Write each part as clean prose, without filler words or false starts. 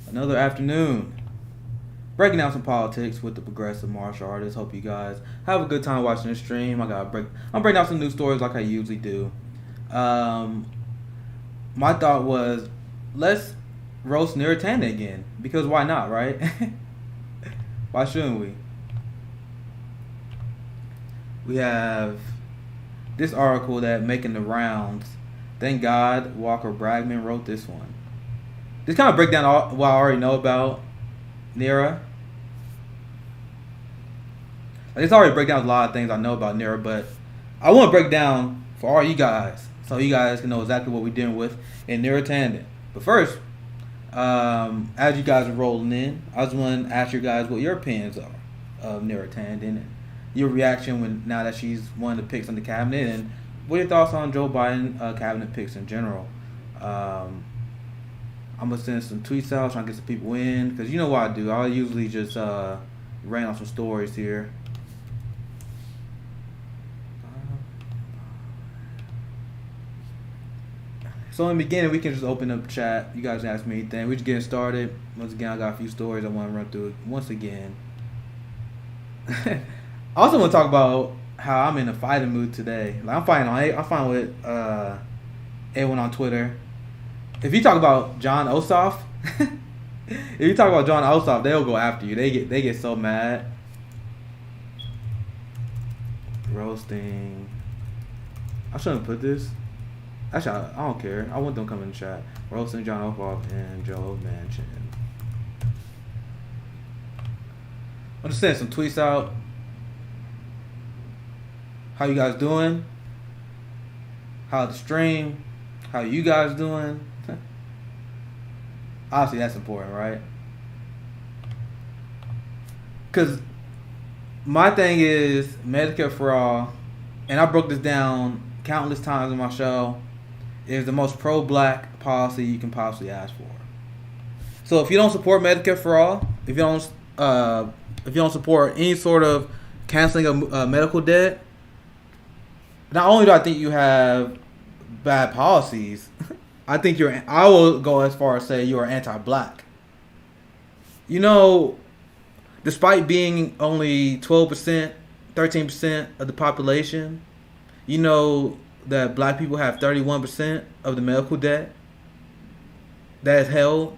Another afternoon. Breaking down some politics with the progressive martial artist. Hope you guys have a good time watching the stream. I'm breaking down some news stories like I usually do. Um, my thought was, let's roast Neratanda again because why not, right? Why shouldn't we? We have this article that making the rounds. Thank God Walker Bragman wrote this one. This kind of break down what I already know about Nira. It's already break down a lot of things I know about Nira, but I want to break down for all you guys so you guys can know exactly what we're dealing with in Nira Tandon. But first, as you guys are rolling in, I just want to ask you guys what your opinions are of Nira Tandon and your reaction when now that she's one of the picks on the cabinet, and what are your thoughts on Joe Biden cabinet picks in general. I'm gonna send some tweets out trying to get some people in because you know what I do. I usually just rain on some stories here. So in the beginning, we can just open up chat. You guys can ask me anything. We're just getting started. Once again, I got a few stories I want to run through once again. I also want to talk about how I'm in a fighting mood today. Like I'm fighting with everyone on Twitter. If you talk about John Ossoff, they'll go after you. They get so mad. Roasting. I shouldn't put this. Actually, I don't care. I want them to come in the chat. Roasting John Ossoff and Joe Manchin. I'm just sending some tweets out. How you guys doing? How's the stream? How you guys doing? Obviously, that's important, right? Because my thing is Medicare for all, and I broke this down countless times in my show, is the most pro-black policy you can possibly ask for. So if you don't support Medicare for all, if you don't support any sort of canceling of medical debt, not only do I think you have bad policies, I will go as far as say you are anti-black. You know, despite being only 12%, 13% of the population, you know that black people have 31% of the medical debt that is held.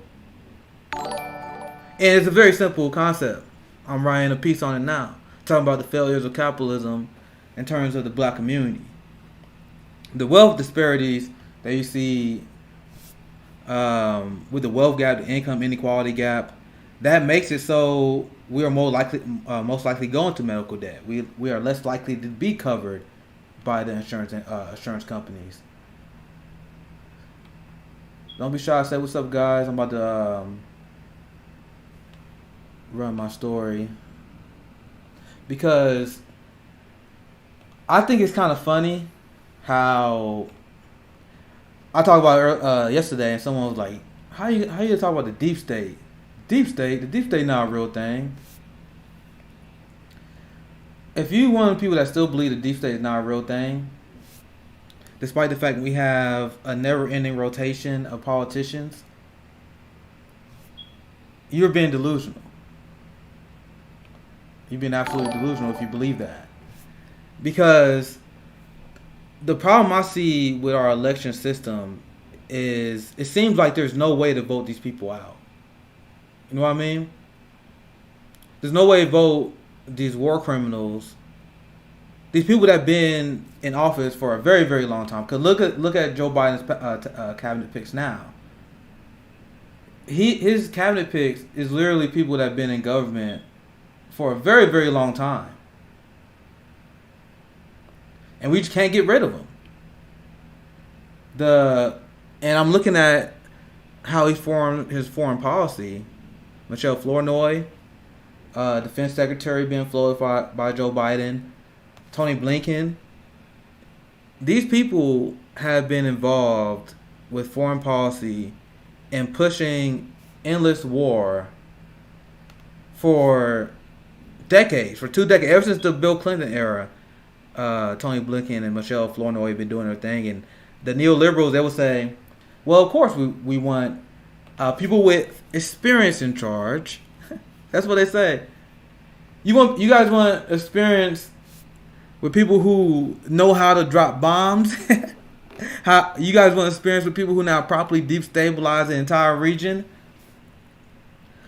And it's a very simple concept. I'm writing a piece on it now, talking about the failures of capitalism in terms of the black community. The wealth disparities that you see with the wealth gap, the income inequality gap, that makes it so we are most likely going to medical debt. We are less likely to be covered by the insurance companies. Don't be shy. Say what's up, guys. I'm about to run my story because I think it's kind of funny how I talked about it yesterday, and someone was like, "How you talk about the deep state? The deep state not a real thing." If you one of the people that still believe the deep state is not a real thing, despite the fact that we have a never-ending rotation of politicians, you're being delusional. You're being absolutely delusional if you believe that. Because the problem I see with our election system is it seems like there's no way to vote these people out. You know what I mean? There's no way to vote these war criminals, these people that have been in office for a very, very long time. Because look at Joe Biden's cabinet picks now. His cabinet picks is literally people that have been in government for a very, very long time. And we just can't get rid of them. And I'm looking at how he formed his foreign policy. Michelle Flournoy, Defense Secretary being floated by Joe Biden, Tony Blinken. These people have been involved with foreign policy and pushing endless war for decades, for 2 decades, ever since the Bill Clinton era. Tony Blinken and Michelle Flournoy have been doing their thing, and the neoliberals, they will say, well, of course we want people with experience in charge. That's what they say. You guys want experience with people who know how to drop bombs? How you guys want experience with people who now properly destabilize the entire region?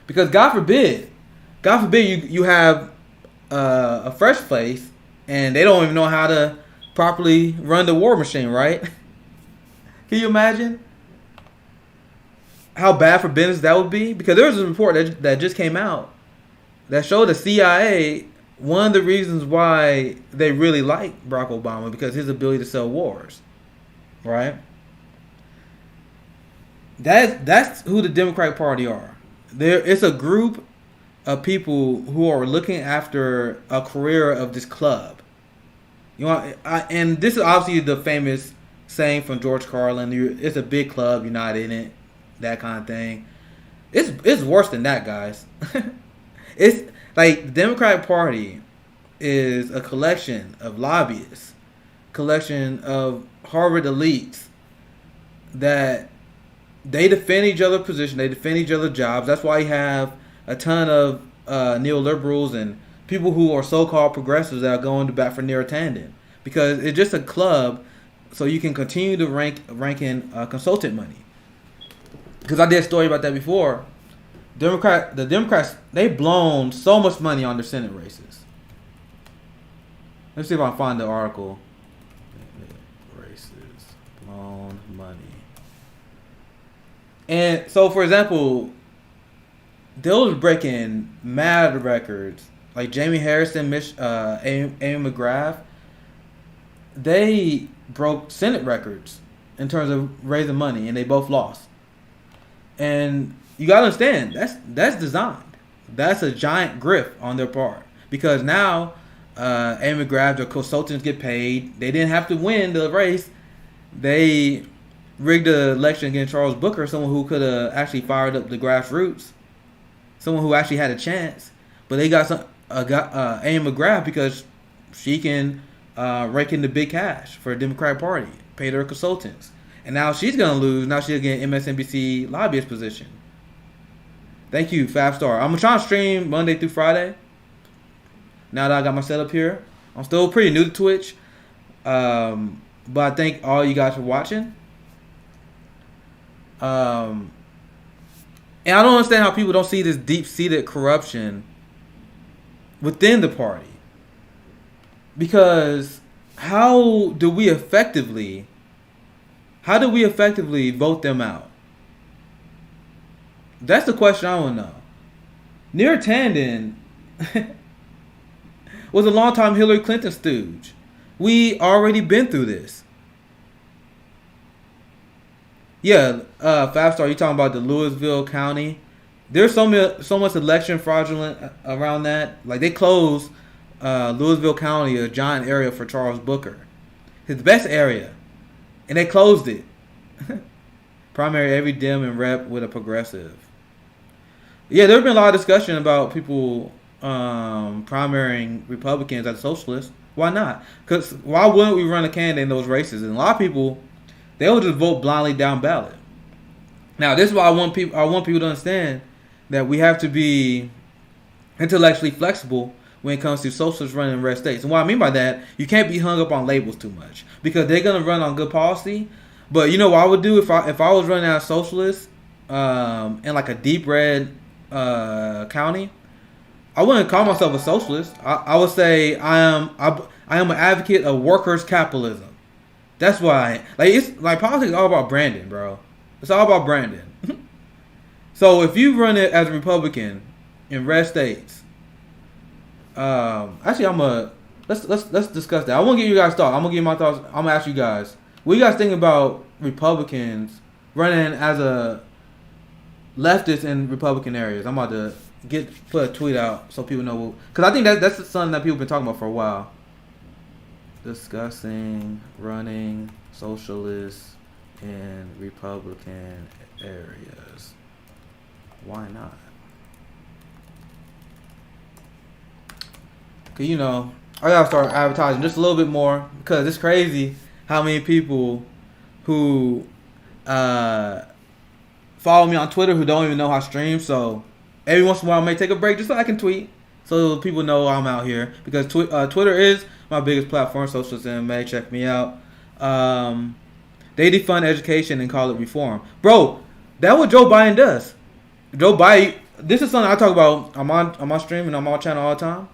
Because God forbid you have a fresh face and they don't even know how to properly run the war machine, right? Can you imagine how bad for business that would be? Because there was a report that just came out that showed the CIA one of the reasons why they really like Barack Obama because his ability to sell wars, right? That's who the Democratic Party are. It's a group of people who are looking after a career of this club. You know, and this is obviously the famous saying from George Carlin. It's a big club, you're not in it, that kind of thing. It's worse than that, guys. It's like the Democratic Party is a collection of lobbyists, collection of Harvard elites that they defend each other's position, they defend each other's jobs. That's why you have a ton of neoliberals and people who are so-called progressives that are going to bat for Neera Tanden, because it's just a club so you can continue to rank in consultant money. Because I did a story about that before. The Democrats, they've blown so much money on their Senate races. Let's see if I can find the article. Races, blown money. And so, for example, they was breaking mad records. Like Jamie Harrison, Amy McGrath, they broke Senate records in terms of raising money, and they both lost. And you gotta understand, that's designed. That's a giant grift on their part, because now Amy McGrath, their consultants get paid. They didn't have to win the race. They rigged the election against Charles Booker, someone who could have actually fired up the grassroots, someone who actually had a chance. But they got Amy McGrath because she can rake in the big cash for the Democratic Party, pay their consultants. And now she's going to lose. Now she'll get an MSNBC lobbyist position. Thank you, 5-star. I'm trying to stream Monday through Friday. Now that I got my setup here. I'm still pretty new to Twitch. But I thank all you guys for watching. And I don't understand how people don't see this deep-seated corruption within the party. Because how do we effectively vote them out? That's the question I want to know. Neera Tanden was a long-time Hillary Clinton stooge. We already been through this. Yeah, 5-star, you talking about the Louisville County. There's so much election fraudulent around that. Like, they closed Louisville County, a giant area for Charles Booker. His best area. And they closed it. Primary every Dem and rep with a progressive. Yeah, there's been a lot of discussion about people primarying Republicans as socialists. Why not? Because why wouldn't we run a candidate in those races? And a lot of people, they'll just vote blindly down ballot. Now, this is why I want people to understand that we have to be intellectually flexible when it comes to socialists running in red states. And what I mean by that, you can't be hung up on labels too much, because they're gonna run on good policy. But you know what I would do if I was running as a socialist in like a deep red county? I wouldn't call myself a socialist. I would say I am an advocate of workers' capitalism. That's why, it's like politics is all about branding, bro. It's all about branding. So if you run it as a Republican in red states, actually let's discuss that. I want to get you guys thoughts. I'm gonna give my thoughts. I'm gonna ask you guys, what do you guys think about Republicans running as a leftist in Republican areas? I'm about to put a tweet out so people know, because I think that's something that people have been talking about for a while. Discussing running socialists in Republican areas. Why not? Cause I gotta start advertising just a little bit more, because it's crazy how many people who follow me on Twitter who don't even know how to stream. So every once in a while I may take a break just so I can tweet. So people know I'm out here. Because Twitter is my biggest platform. Social MMA. Check me out. They defund education and call it reform. Bro, that's what Joe Biden does. Joe Biden, this is something I talk about. I'm on stream and I'm on channel all the time.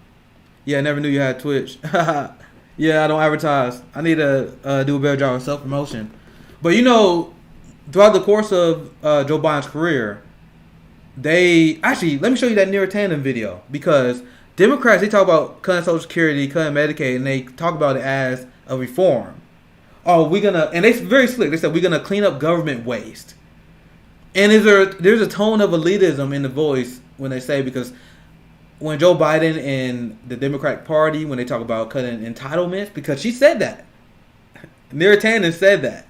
Yeah, I never knew you had Twitch. Yeah, I don't advertise. I need to do a better job of self-promotion. But you know, throughout the course of Joe Biden's career, let me show you that Neera Tandem video. Because Democrats, they talk about cutting Social Security, cutting Medicaid, and they talk about it as a reform. Oh, and they very slick. They said we're gonna clean up government waste. And there's a tone of elitism in the voice when they say, because when Joe Biden and the Democratic Party, when they talk about cutting entitlements, because she said that. Neera Tandem said that.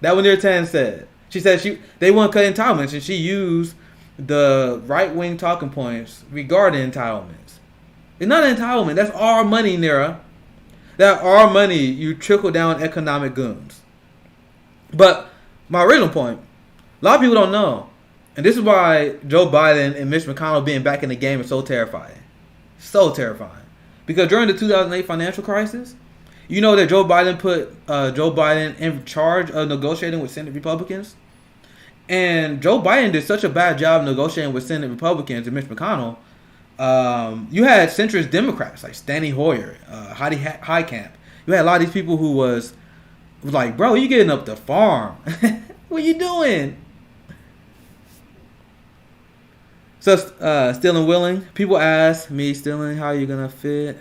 That what Neera Tandem said. She said they want to cut entitlements, and she used the right-wing talking points regarding entitlements. It's not an entitlement. That's our money, Neera. That our money, you trickle down economic goons. But my original point, a lot of people don't know. And this is why Joe Biden and Mitch McConnell being back in the game is so terrifying. So terrifying. Because during the 2008 financial crisis, you know that Joe Biden put Joe Biden in charge of negotiating with Senate Republicans. And Joe Biden did such a bad job negotiating with Senate Republicans and Mitch McConnell. You had centrist Democrats like Steny Hoyer, Heidi Heitkamp. You had a lot of these people who was like, bro, you getting up the farm. What you doing? So, still and willing. People ask me, Stilling, how are you going to fit?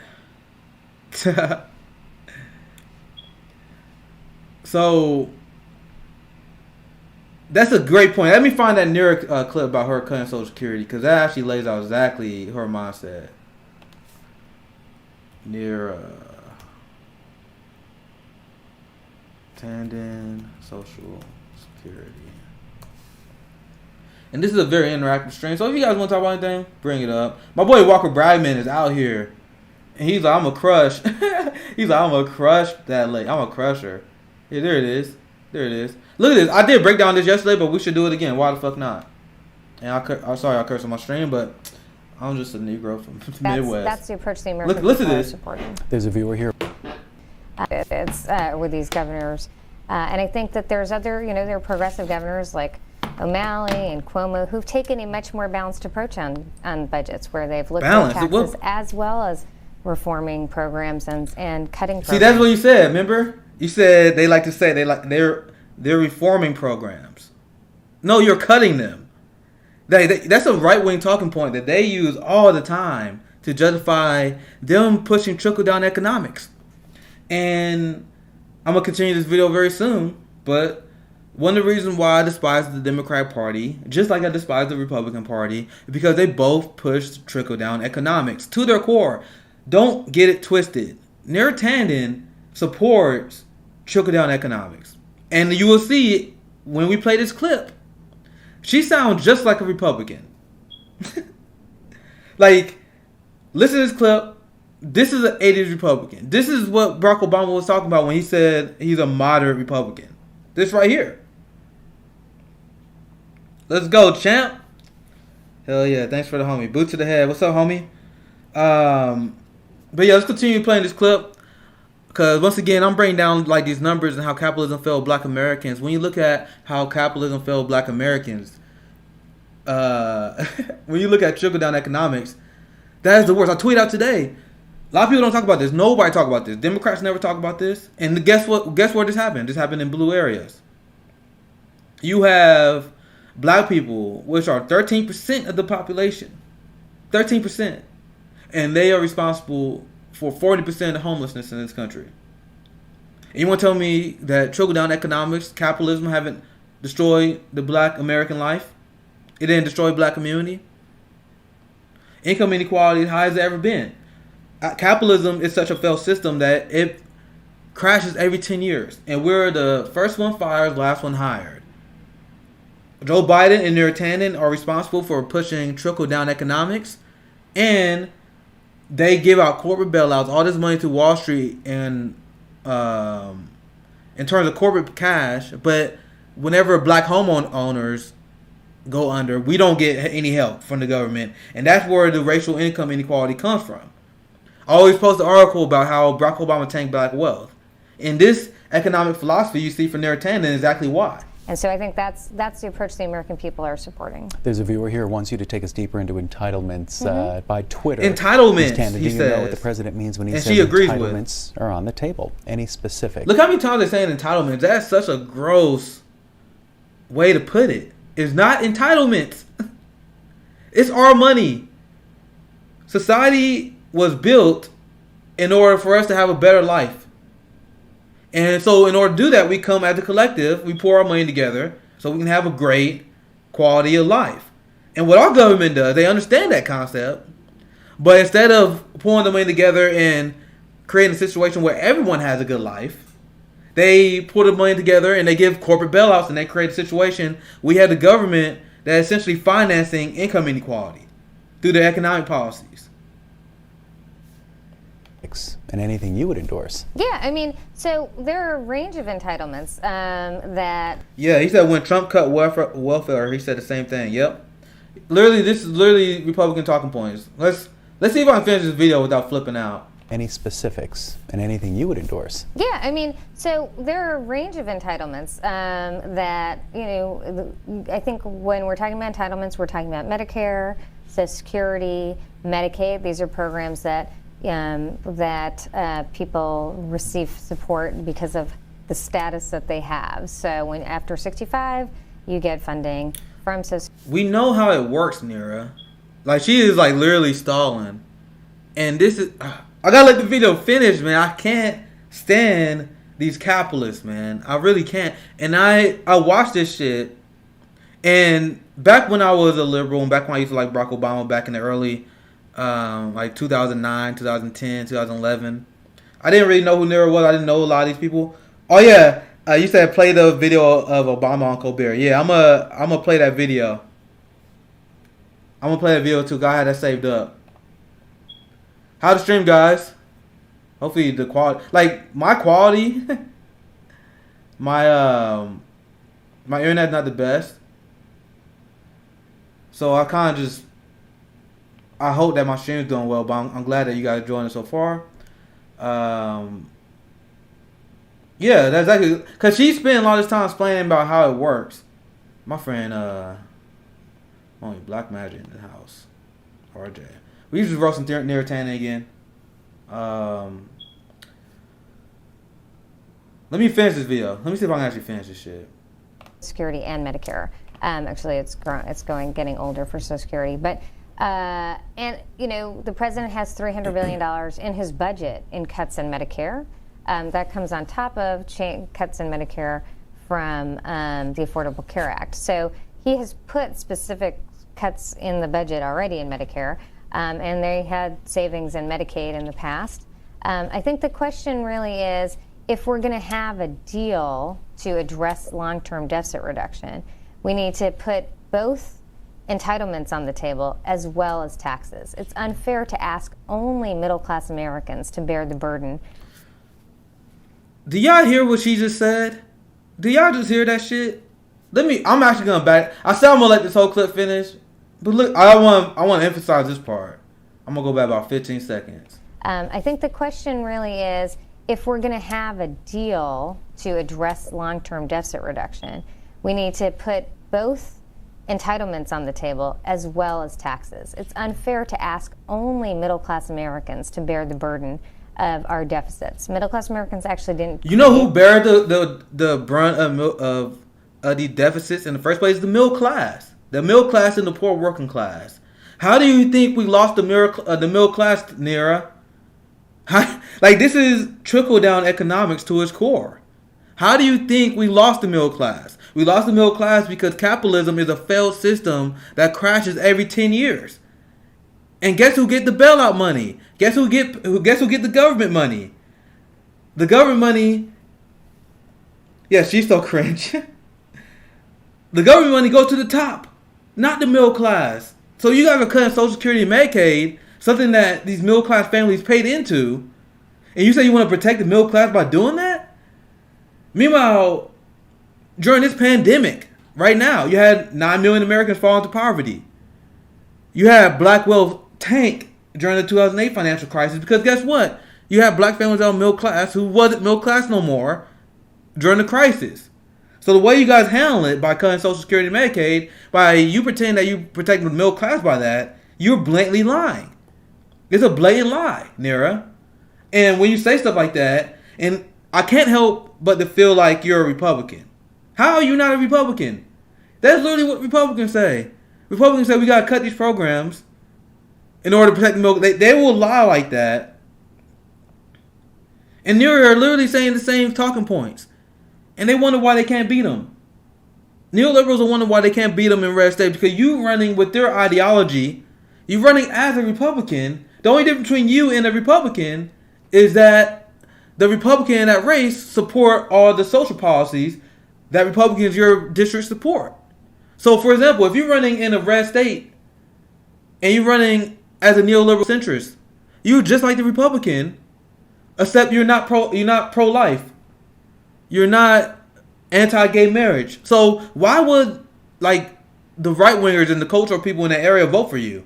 So, that's a great point. Let me find that Neera clip about her cutting Social Security, because that actually lays out exactly her mindset. Neera Tandem, Social Security. And this is a very interactive stream. So if you guys want to talk about anything, bring it up. My boy Walker Bragman is out here. And he's like, I'm going to crush. He's like, I'm going to crush that lady. I'm going to crush her. Yeah, there it is. There it is. Look at this. I did break down this yesterday, but we should do it again. Why the fuck not? And I'm sorry I cursed on my stream, but I'm just a Negro from the Midwest. That's the approach the American Listen to this. supporting. There's a viewer here. It's with these governors. And I think that there's other, there are progressive governors like O'Malley and Cuomo who've taken a much more balanced approach on budgets, where they've looked at taxes as well as reforming programs and cutting programs. See, that's what you said, remember? You said they like to say they're reforming programs. No, you're cutting them. That's a right-wing talking point that they use all the time to justify them pushing trickle-down economics. And I'm going to continue this video very soon, but one of the reasons why I despise the Democratic Party, just like I despise the Republican Party, is because they both push trickle-down economics to their core. Don't get it twisted. Neera Tandem supports trickle-down economics. And you will see when we play this clip, she sounds just like a Republican. Like, listen to this clip. This is an 80s Republican. This is what Barack Obama was talking about when he said he's a moderate Republican. This right here. Let's go, champ. Hell yeah. Thanks for the homie. Boot to the head. What's up, homie? But yeah, let's continue playing this clip. Because once again, I'm breaking down like these numbers and how capitalism failed black Americans. When you look at how capitalism failed black Americans, when you look at trickle-down economics, that is the worst. I tweeted out today. A lot of people don't talk about this. Nobody talk about this. Democrats never talk about this. And guess what? Guess where this happened? This happened in blue areas. You have black people, which are 13% of the population. 13%. And they are responsible for 40% of homelessness in this country. And you want to tell me that trickle-down economics, capitalism haven't destroyed the black American life? It didn't destroy black community? Income inequality is high as it ever been. Capitalism is such a failed system that it crashes every 10 years. And we're the first one fired, last one hired. Joe Biden and Neera Tandem are responsible for pushing trickle-down economics. And they give out corporate bailouts, all this money to Wall Street and in terms of corporate cash. But whenever black homeowners go under. We don't get any help from the government, and that's where the racial income inequality comes from. I always post an article about how Barack Obama tanked black wealth. In this economic philosophy, you see from Neera Tanden exactly why. And so I think that's the approach the American people are supporting. There's a viewer here who wants you to take us deeper into entitlements by Twitter. Entitlements, Tanden, do you know what the president means when he says entitlements are on the table? Any specific? Look how many times they're saying entitlements. That's such a gross way to put it. It's not entitlements. It's our money. Society was built in order for us to have a better life. And so in order to do that, we come as a collective, we pour our money together so we can have a great quality of life. And what our government does, they understand that concept. But instead of pouring the money together and creating a situation where everyone has a good life, they pour the money together and they give corporate bailouts and they create a situation. We have the government that is essentially financing income inequality through their economic policies. And anything you would endorse? Yeah, I mean, so there are a range of entitlements that... Yeah, he said when Trump cut welfare, he said the same thing. Yep. Literally, this is literally Republican talking points. Let's see if I can finish this video without flipping out. Any specifics and anything you would endorse? Yeah, I mean, so there are a range of entitlements that, I think when we're talking about entitlements, we're talking about Medicare, Social Security, Medicaid. These are programs that people receive support because of the status that they have. So when after 65, you get funding from Social. We know how it works, Neera. Like, she is like literally stalling, and this is. I gotta let the video finish, man. I can't stand these capitalists, man. I really can't. And I watched this shit, and back when I was a liberal, and back when I used to like Barack Obama, back in the early. Like 2009, 2010, 2011. I didn't really know who Neera was. I didn't know a lot of these people. Oh yeah, you said play the video of Obama on Colbert. Yeah, I'm gonna play that video. I'm gonna play that video too. I had that saved up. How to stream, guys? Hopefully the quality, like my quality, my internet's not the best. So I kind of just. I hope that my stream is doing well, but I'm glad that you guys are joining so far. Yeah, that's exactly because she spent a lot of this time explaining about how it works. My friend, only Black Magic in the house, RJ. We just roasting Neera Tanden again. Let me finish this video. Let me see if I can actually finish this shit. Security and Medicare. Actually, it's getting older for Social Security, but. And the president has $300 billion in his budget in cuts in Medicare. That comes on top of cuts in Medicare from the Affordable Care Act. So he has put specific cuts in the budget already in Medicare, and they had savings in Medicaid in the past. I think the question really is, if we're going to have a deal to address long-term deficit reduction, we need to put both entitlements on the table as well as taxes. It's unfair to ask only middle-class Americans to bear the burden. Do y'all hear what she just said? Do y'all just hear that shit? I'm actually gonna back. I said I'm gonna let this whole clip finish, but look, I want to emphasize this part. I'm gonna go back about 15 seconds. I think the question really is, if we're going to have a deal to address long-term deficit reduction, we need to put both entitlements on the table as well as taxes. It's unfair to ask only middle-class Americans to bear the burden of our deficits. Middle-class Americans actually didn't. You know who bear the brunt of the deficits in the first place? The middle class. The middle class and the poor working class. How do you think we lost the middle class, Neera? Like, this is trickle-down economics to its core. How do you think we lost the middle class? We lost the middle class because capitalism is a failed system that crashes every 10 years. And guess who get the bailout money? Guess who get the government money? The government money. Yeah, she's so cringe. The government money goes to the top, not the middle class. So you guys are cutting Social Security and Medicaid, something that these middle class families paid into, and you say you want to protect the middle class by doing that? Meanwhile, during this pandemic, right now. You had 9 million Americans fall into poverty. You had black wealth tank during the 2008 financial crisis because guess what? You had black families that were middle class who wasn't middle class no more during the crisis. So the way you guys handle it by cutting Social Security and Medicaid, by you pretending that you protect the middle class by that, you're blatantly lying. It's a blatant lie, Nira. And when you say stuff like that, and I can't help but to feel like you're a Republican. How are you not a Republican? That's literally what Republicans say. Republicans say we got to cut these programs in order to protect the middle. They will lie like that. And they're literally saying the same talking points. And they wonder why they can't beat them. Neoliberals are wondering why they can't beat them in red states because you running with their ideology. You're running as a Republican. The only difference between you and a Republican is that the Republican in that race support all the social policies that Republicans in your district support. So, for example, if you're running in a red state and you're running as a neoliberal centrist, you're just like the Republican, except you're not pro-life. You're not anti-gay marriage. So why would like the right wingers and the cultural people in that area vote for you?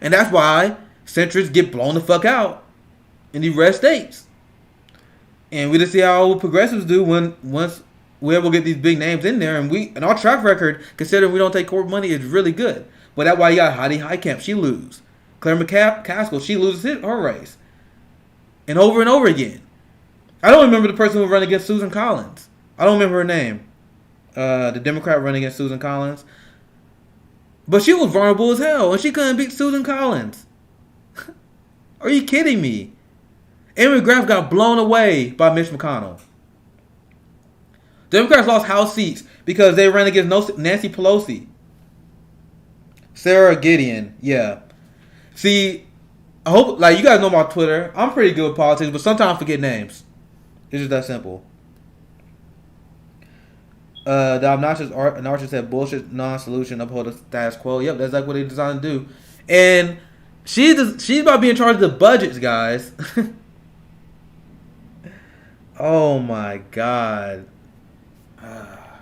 And that's why centrists get blown the fuck out in these red states. And we just see how progressives do once we're able to get these big names in there, and our track record, considering we don't take corporate money, is really good. But that's why you got Heidi Heitkamp, she loses. Claire McCaskill, she loses her race. And over again. I don't remember the person who ran against Susan Collins. I don't remember her name. The Democrat running against Susan Collins. But she was vulnerable as hell, and she couldn't beat Susan Collins. Are you kidding me? Amy McGrath got blown away by Mitch McConnell. Democrats lost House seats because they ran against Nancy Pelosi. Sarah Gideon, yeah. See, I hope, like, you guys know about Twitter. I'm pretty good with politics, but sometimes I forget names. It's just that simple. The obnoxious anarchist said bullshit non-solution, uphold the status quo. Yep, that's like what they designed to do. And she's about to be in charge of the budgets, guys. Oh my God.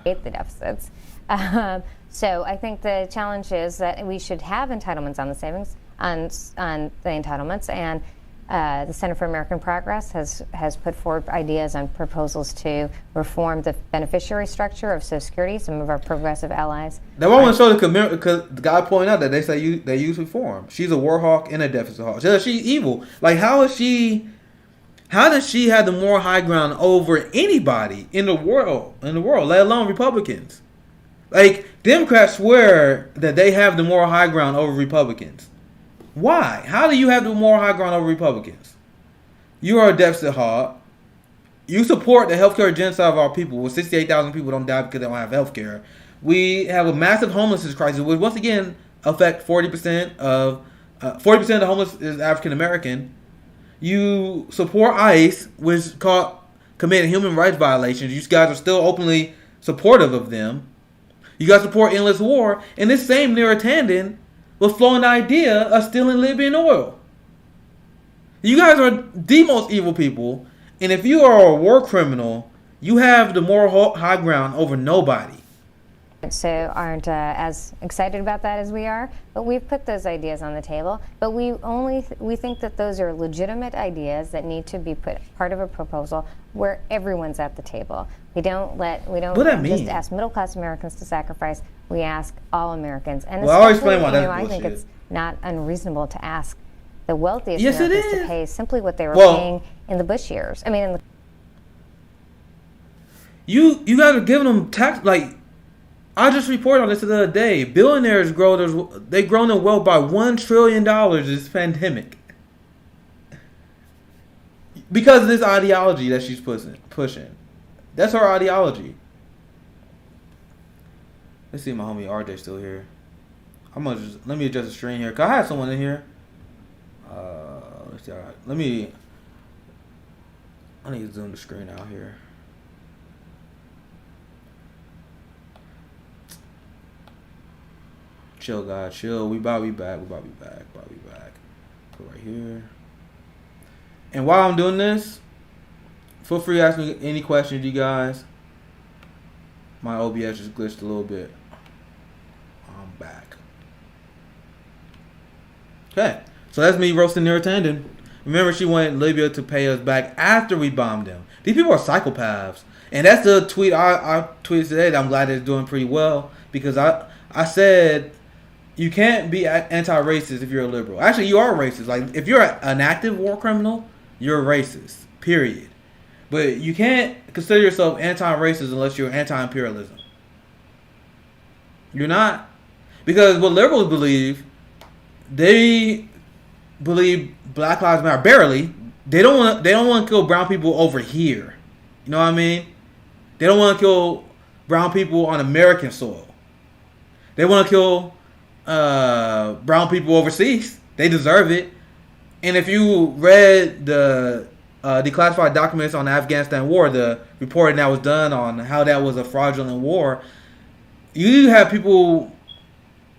Hate the deficits. So I think the challenge is that we should have entitlements on the savings, on the entitlements, and the Center for American Progress has put forward ideas on proposals to reform the beneficiary structure of Social Security. Some of our progressive allies. Now I want to show the guy pointing out that they say they use reform. She's a war hawk and a deficit hawk. She's evil. Like how does she have the moral high ground over anybody in the world, let alone Republicans? Like Democrats swear that they have the moral high ground over Republicans. Why? How do you have the moral high ground over Republicans? You are a deficit hawk. You support the healthcare genocide of our people. Where 68,000 people don't die because they don't have healthcare. We have a massive homelessness crisis, which once again affect 40% of the homeless is African American. You support ICE, which is caught committing human rights violations. You guys are still openly supportive of them. You guys support endless war, and this same Neera Tanden was flowing the idea of stealing Libyan oil. You guys are the most evil people, and if you are a war criminal, you have the moral high ground over nobody. So aren't as excited about that as we are, but we've put those ideas on the table. But we think that those are legitimate ideas that need to be put part of a proposal where everyone's at the table. We don't just ask middle class Americans to sacrifice. We ask all Americans, and I'll explain why that's I bullshit. think it's not unreasonable to ask the wealthiest Yes, Americans to pay simply what they were paying in the Bush years. I mean, you guys are giving them tax like. I just reported on this the other day. Billionaires they've grown their wealth by $1 trillion this pandemic. Because of this ideology that she's pushing. That's her ideology. Let's see if my homie RJ's still here. Let me adjust the screen here. Cause I had someone in here. Let's see. All right. I need to zoom the screen out here. Chill, guys. Chill. We about to be back. Put right here. And while I'm doing this, feel free to ask me any questions, you guys. My OBS just glitched a little bit. I'm back. Okay, so that's me roasting Neera Tanden. Remember, she wanted Libya to pay us back after we bombed them. These people are psychopaths. And that's the tweet I tweeted today that I'm glad it's doing pretty well. Because I said, you can't be anti-racist if you're a liberal. Actually, you are racist. Like, if you're an active war criminal, you're a racist. Period. But you can't consider yourself anti-racist unless you're anti-imperialism. You're not. Because what liberals believe, they believe Black Lives Matter. Barely. They don't want to kill brown people over here. You know what I mean? They don't want to kill brown people on American soil. They want to kill brown people overseas. They deserve it. And if you read the declassified documents on the Afghanistan war, the reporting that was done on how that was a fraudulent war, you had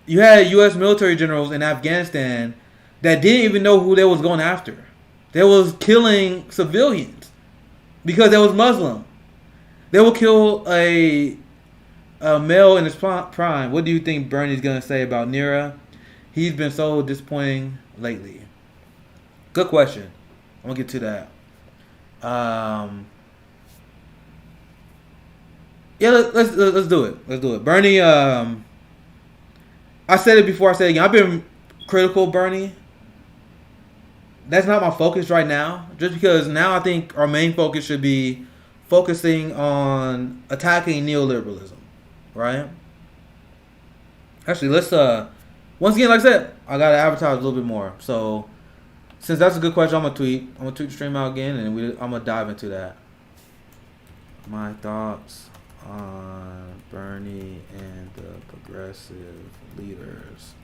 U.S. military generals in Afghanistan that didn't even know who they was going after. They was killing civilians because they was Muslim. They will kill a male in his prime. What do you think Bernie's going to say about Neera? He's been so disappointing lately. Good question. I'm going to get to that. Yeah, let's do it. Let's do it. Bernie, I said it before, I said it again. I've been critical of Bernie. That's not my focus right now. Just because now I think our main focus should be focusing on attacking neoliberalism. Right? Actually, let's once again, like I said, I gotta advertise a little bit more. So since that's a good question, I'm gonna tweet the stream out again, and I'm gonna dive into that. My thoughts on Bernie and the progressive leaders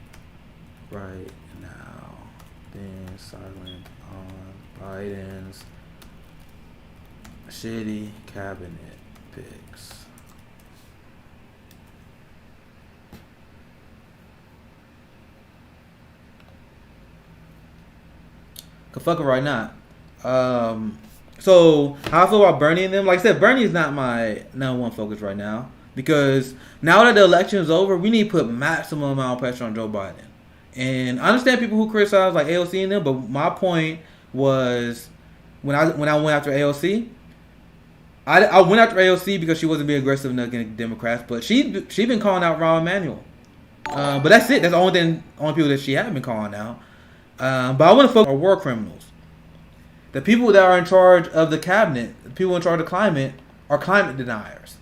right now being silent on Biden's shitty cabinet picks. Fuck it right now. So how I feel about Bernie and them, like I said, Bernie is not my number one focus right now, because now that the election is over, we need to put maximum amount of pressure on Joe Biden. And I understand people who criticize like AOC and them, but my point was when I went after AOC, I went after AOC because she wasn't being aggressive enough against Democrats, but she been calling out Rahm Emanuel. But that's it. That's the only people that she had been calling out. But I want to focus on war criminals. The people that are in charge of the cabinet, the people in charge of climate, are climate deniers.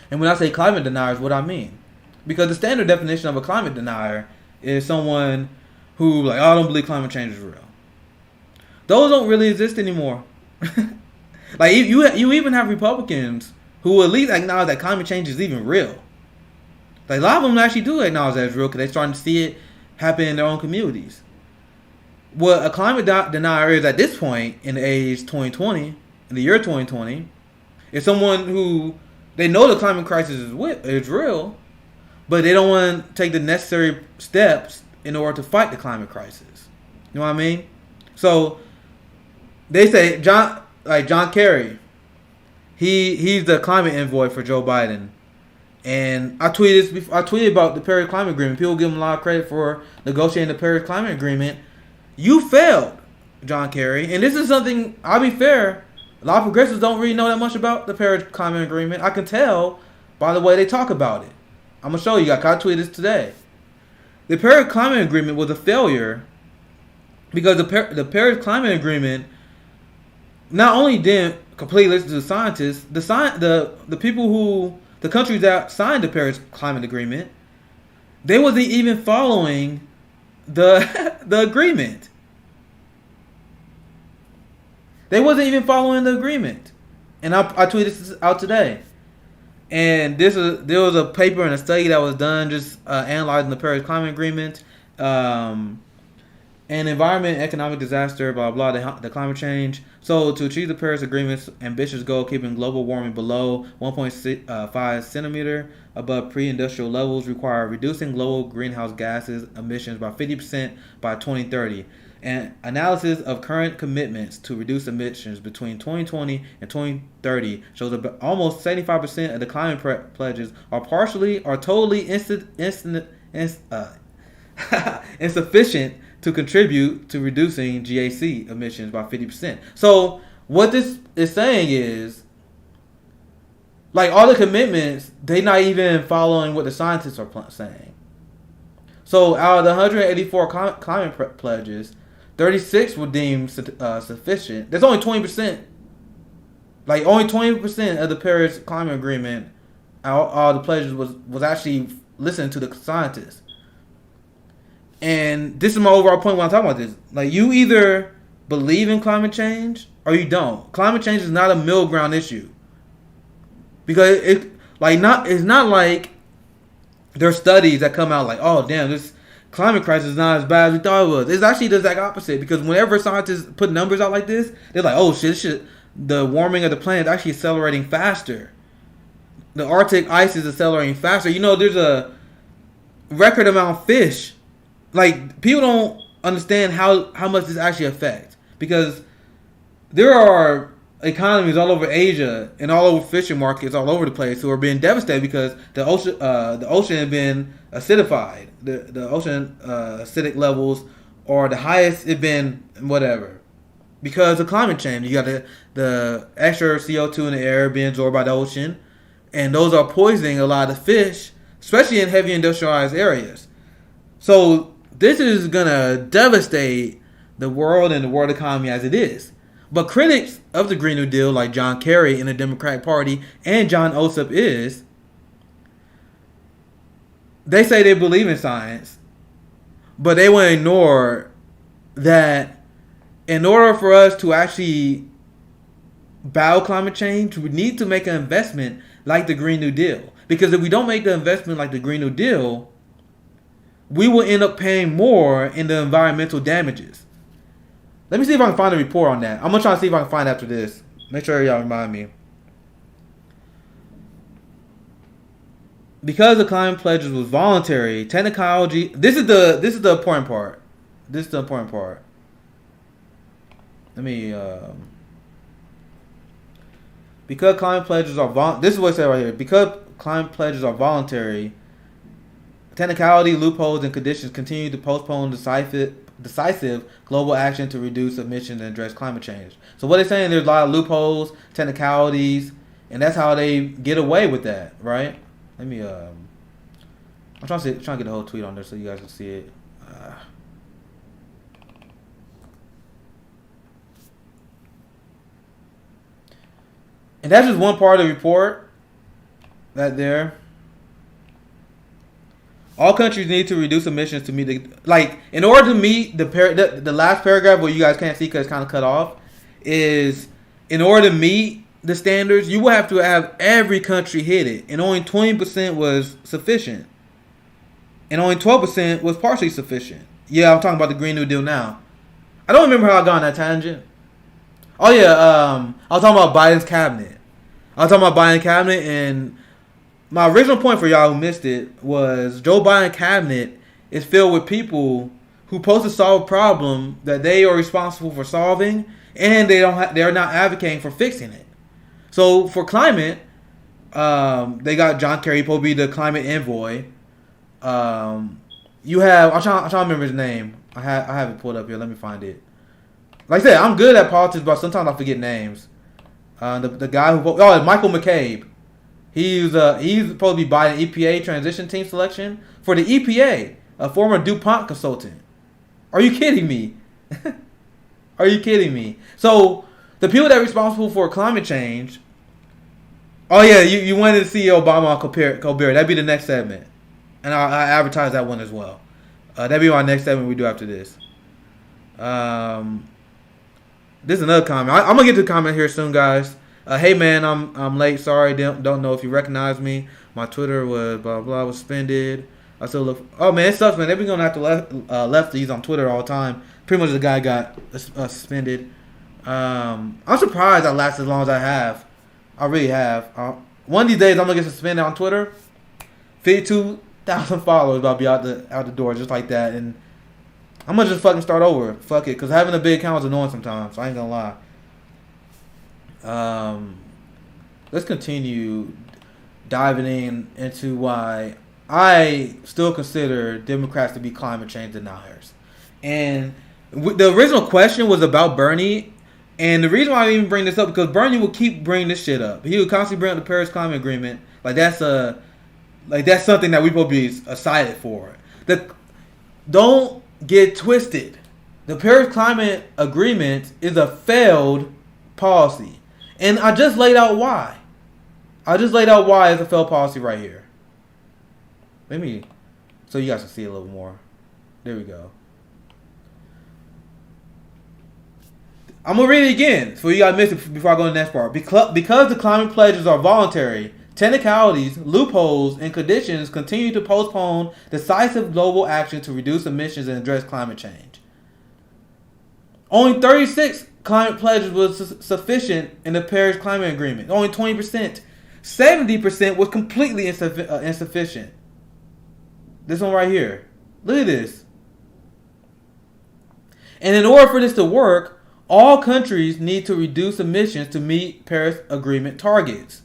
And when I say climate deniers, what I mean? Because the standard definition of a climate denier is someone who, like, I don't believe climate change is real. Those don't really exist anymore. Like, you even have Republicans who at least acknowledge that climate change is even real. Like, a lot of them actually do acknowledge that it's real because they're starting to see it happen in their own communities. What a climate denier is at this point in the age 2020, in the year 2020, is someone who they know the climate crisis is real, but they don't want to take the necessary steps in order to fight the climate crisis. You know what I mean? So they say John Kerry, he's the climate envoy for Joe Biden. And I tweeted about the Paris Climate Agreement. People give him a lot of credit for negotiating the Paris Climate Agreement. You failed, John Kerry. And this is something, I'll be fair, a lot of progressives don't really know that much about the Paris Climate Agreement. I can tell by the way they talk about it. I'm going to show you. I tweeted this today. The Paris Climate Agreement was a failure because the Paris Climate Agreement not only didn't completely listen to the scientists, the people who, the countries that signed the Paris Climate Agreement, they wasn't even following the agreement. They wasn't even following the agreement. And I tweeted this out today. And there was a paper and a study that was done just analyzing the Paris Climate Agreement. And environment, economic disaster, blah, blah, the climate change. So to achieve the Paris Agreement's ambitious goal, keeping global warming below 1.5 centimeter above pre-industrial levels, require reducing global greenhouse gases emissions by 50% by 2030. And analysis of current commitments to reduce emissions between 2020 and 2030 shows that almost 75% of the climate pledges are partially or totally insufficient to contribute to reducing GAC emissions by 50%. So what this is saying is, like, all the commitments, they not even following what the scientists are saying. So out of the 184 climate pledges, 36 were deemed sufficient. There's only 20%. Like, only 20% of the Paris Climate Agreement, all the pledges was actually listening to the scientists. And this is my overall point when I'm talking about this. Like, you either believe in climate change or you don't. Climate change is not a middle ground issue. Because it's not like there's studies that come out like, oh, damn, this climate crisis is not as bad as we thought it was. It's actually the exact opposite. Because whenever scientists put numbers out like this, they're like, oh, shit, the warming of the planet is actually accelerating faster. The Arctic ice is accelerating faster. You know, there's a record amount of fish. Like, people don't understand how much this actually affects. Because there are economies all over Asia and all over fishing markets all over the place who are being devastated because the ocean has been acidified. The ocean acidic levels are the highest it's been, whatever, because of climate change. You got the extra CO2 in the air being absorbed by the ocean, and those are poisoning a lot of fish, especially in heavy industrialized areas. So this is gonna devastate the world and the world economy as it is. But critics of the Green New Deal, like John Kerry in the Democratic Party and John Ossoff they say they believe in science, but they will ignore that in order for us to actually battle climate change, we need to make an investment like the Green New Deal. Because if we don't make the investment like the Green New Deal, we will end up paying more in the environmental damages. Let me see if I can find a report on that. I'm going to try to see if I can find after this. Make sure y'all remind me. Because the climate pledges was voluntary, technology... This is the important part. This is the important part. Let me... Because climate pledges are... This is what it said right here. Because climate pledges are voluntary, technicality, loopholes, and conditions continue to postpone decisive global action to reduce emissions and address climate change. So what they're saying, there's a lot of loopholes, technicalities, and that's how they get away with that, right? Let me I'm trying to get the whole tweet on there so you guys can see it. And that's just one part of the report. That there. All countries need to reduce emissions to meet in order to meet the last paragraph where you guys can't see because it's kind of cut off, is in order to meet the standards, you will have to have every country hit it, and only 20% was sufficient, and only 12% was partially sufficient. Yeah, I'm talking about the Green New Deal now. I don't remember how I got on that tangent. Oh yeah, I was talking about Biden's cabinet. And my original point for y'all who missed it was Joe Biden's cabinet is filled with people who supposed to solve a problem that they are responsible for solving, and they're not advocating for fixing it. So for climate, they got John Kerry, supposed to be the climate envoy. You have I'm trying to remember his name. I have it pulled up here. Let me find it. Like I said, I'm good at politics, but sometimes I forget names. The guy who Michael McCabe. He's supposed to be Biden EPA transition team selection for the EPA, a former DuPont consultant. Are you kidding me? Are you kidding me? So the people that are responsible for climate change. Oh yeah, you wanted to see Obama on Colbert. That'd be the next segment, and I advertise that one as well. That'd be my next segment we do after this. This is another comment. I'm gonna get to the comment here soon, guys. Hey man, I'm late. Sorry, don't know if you recognize me. My Twitter was blah blah was suspended. I still look. Oh man, it sucks, man. They've been going after lefties on Twitter all the time. Pretty much the guy got suspended. I'm surprised I lasted as long as I have. I really have. One of these days I'm gonna get suspended on Twitter. 52,000 followers, I'll be out the door just like that, and I'm gonna just fucking start over. Fuck it, because having a big account is annoying sometimes. So I ain't gonna lie. Let's continue diving into why I still consider Democrats to be climate change deniers. And the original question was about Bernie. And the reason why I even bring this up, because Bernie will keep bringing this shit up. He would constantly bring up the Paris Climate Agreement. That's something that we supposed to be excited for. Don't get twisted. The Paris Climate Agreement is a failed policy. And I just laid out why. It's a failed policy right here. So you guys can see a little more. There we go. I'm going to read it again so you guys miss it before I go to the next part. Because the climate pledges are voluntary, technicalities, loopholes, and conditions continue to postpone decisive global action to reduce emissions and address climate change. Only 36 climate pledges was sufficient in the Paris Climate Agreement. Only 20%. 70% was completely insufficient. This one right here. Look at this. And in order for this to work, all countries need to reduce emissions to meet Paris Agreement targets.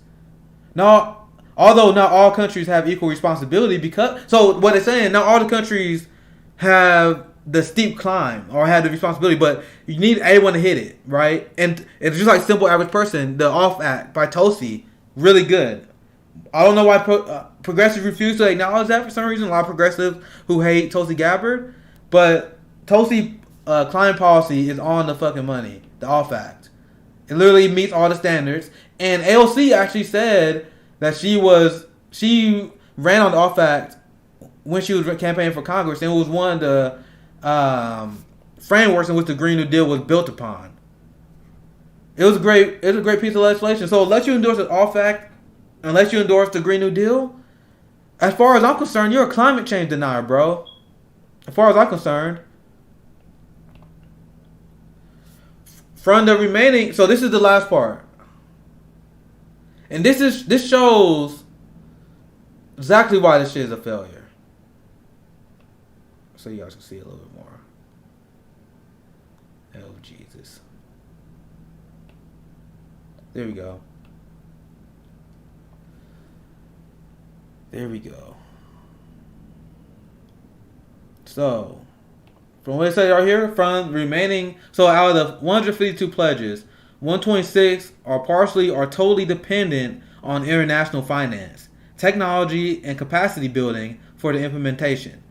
Now, although not all countries have equal responsibility, so what it's saying, not all the countries have the steep climb or have the responsibility, but you need everyone to hit it, right? And it's just like Simple Average Person, the Off Act by Tosi, really good. I don't know why progressives refuse to acknowledge that for some reason. A lot of progressives who hate Tulsi Gabbard, but Tulsi climate policy is on the fucking money. The Off Act, it literally meets all the standards. And AOC actually said that she ran on the Off Act when she was campaigning for Congress, and it was one of the frameworks in which the Green New Deal was built upon. It was a great piece of legislation. So unless you endorse the Off Act, unless you endorse the Green New Deal, as far as I'm concerned, you're a climate change denier, bro. As far as I'm concerned. From the remaining, so this is the last part. And this shows exactly why this shit is a failure. So you guys can see a little bit more. Oh, Jesus. There we go. There we go. So, from what it says right here, from remaining, so out of the 152 pledges, 126 are partially or totally dependent on international finance, technology, and capacity building for the implementation.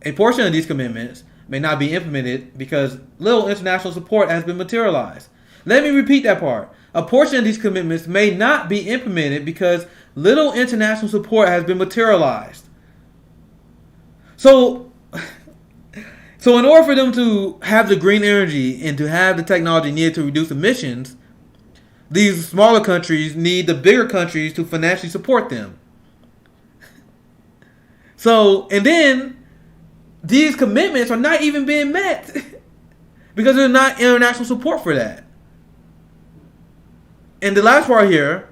A portion of these commitments may not be implemented because little international support has been materialized. Let me repeat that part. A portion of these commitments may not be implemented because little international support has been materialized. So in order for them to have the green energy and to have the technology needed to reduce emissions, these smaller countries need the bigger countries to financially support them. So, and then these commitments are not even being met because there's not international support for that. And the last part here,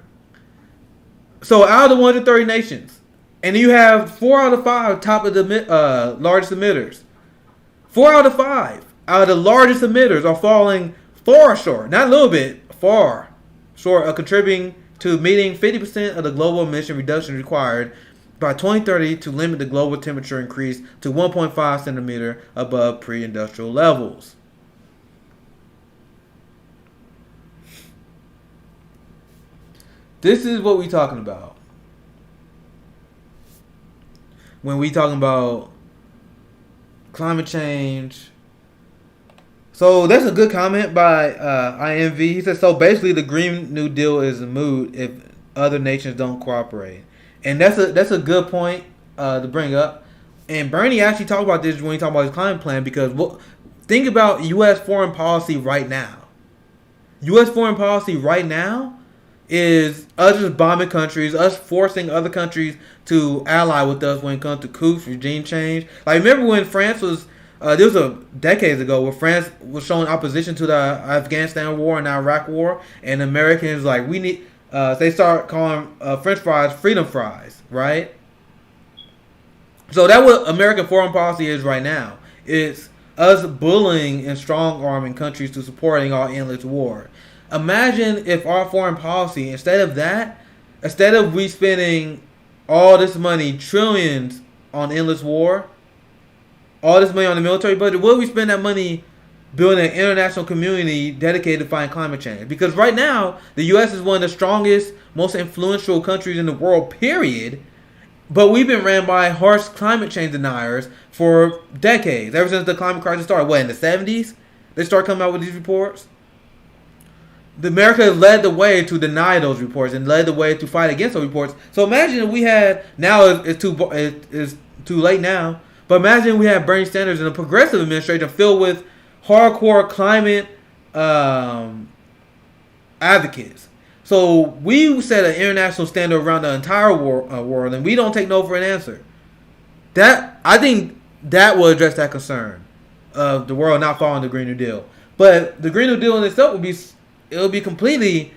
so out of the 130 nations, and you have 4 out of 5 top of the largest emitters. 4 out of 5 out of the largest emitters are falling far short, not a little bit, far short of contributing to meeting 50% of the global emission reduction required by 2030 to limit the global temperature increase to 1.5 centimeter above pre-industrial levels. This is what we're talking about when we talking about climate change. So that's a good comment by IMV. He says, so basically the Green New Deal is a moot if other nations don't cooperate. And that's a good point to bring up. And Bernie actually talked about this when he talked about his climate plan, because think about U.S. foreign policy right now. U.S. foreign policy right now is us just bombing countries, us forcing other countries to ally with us when it comes to coups, regime change. Like, remember when France was, there was a decades ago where France was showing opposition to the Afghanistan war and the Iraq war, and the Americans like we need. They start calling French fries freedom fries, right? So that's what American foreign policy is right now. It's us bullying and strong arming countries to supporting our endless war. Imagine if our foreign policy, instead of we spending all this money, trillions on endless war, all this money on the military budget, what if we spend that money building an international community dedicated to fighting climate change? Because right now, the U.S. is one of the strongest, most influential countries in the world, period. But we've been ran by harsh climate change deniers for decades, ever since the climate crisis started. What, in the 70s? They started coming out with these reports? America has led the way to deny those reports and led the way to fight against those reports. So imagine if we had, now it's too late now, but imagine we had Bernie Sanders and a progressive administration filled with hardcore climate advocates. So we set an international standard around the entire world, and we don't take no for an answer. I think that will address that concern of the world not following the Green New Deal. But the Green New Deal in itself will be completely.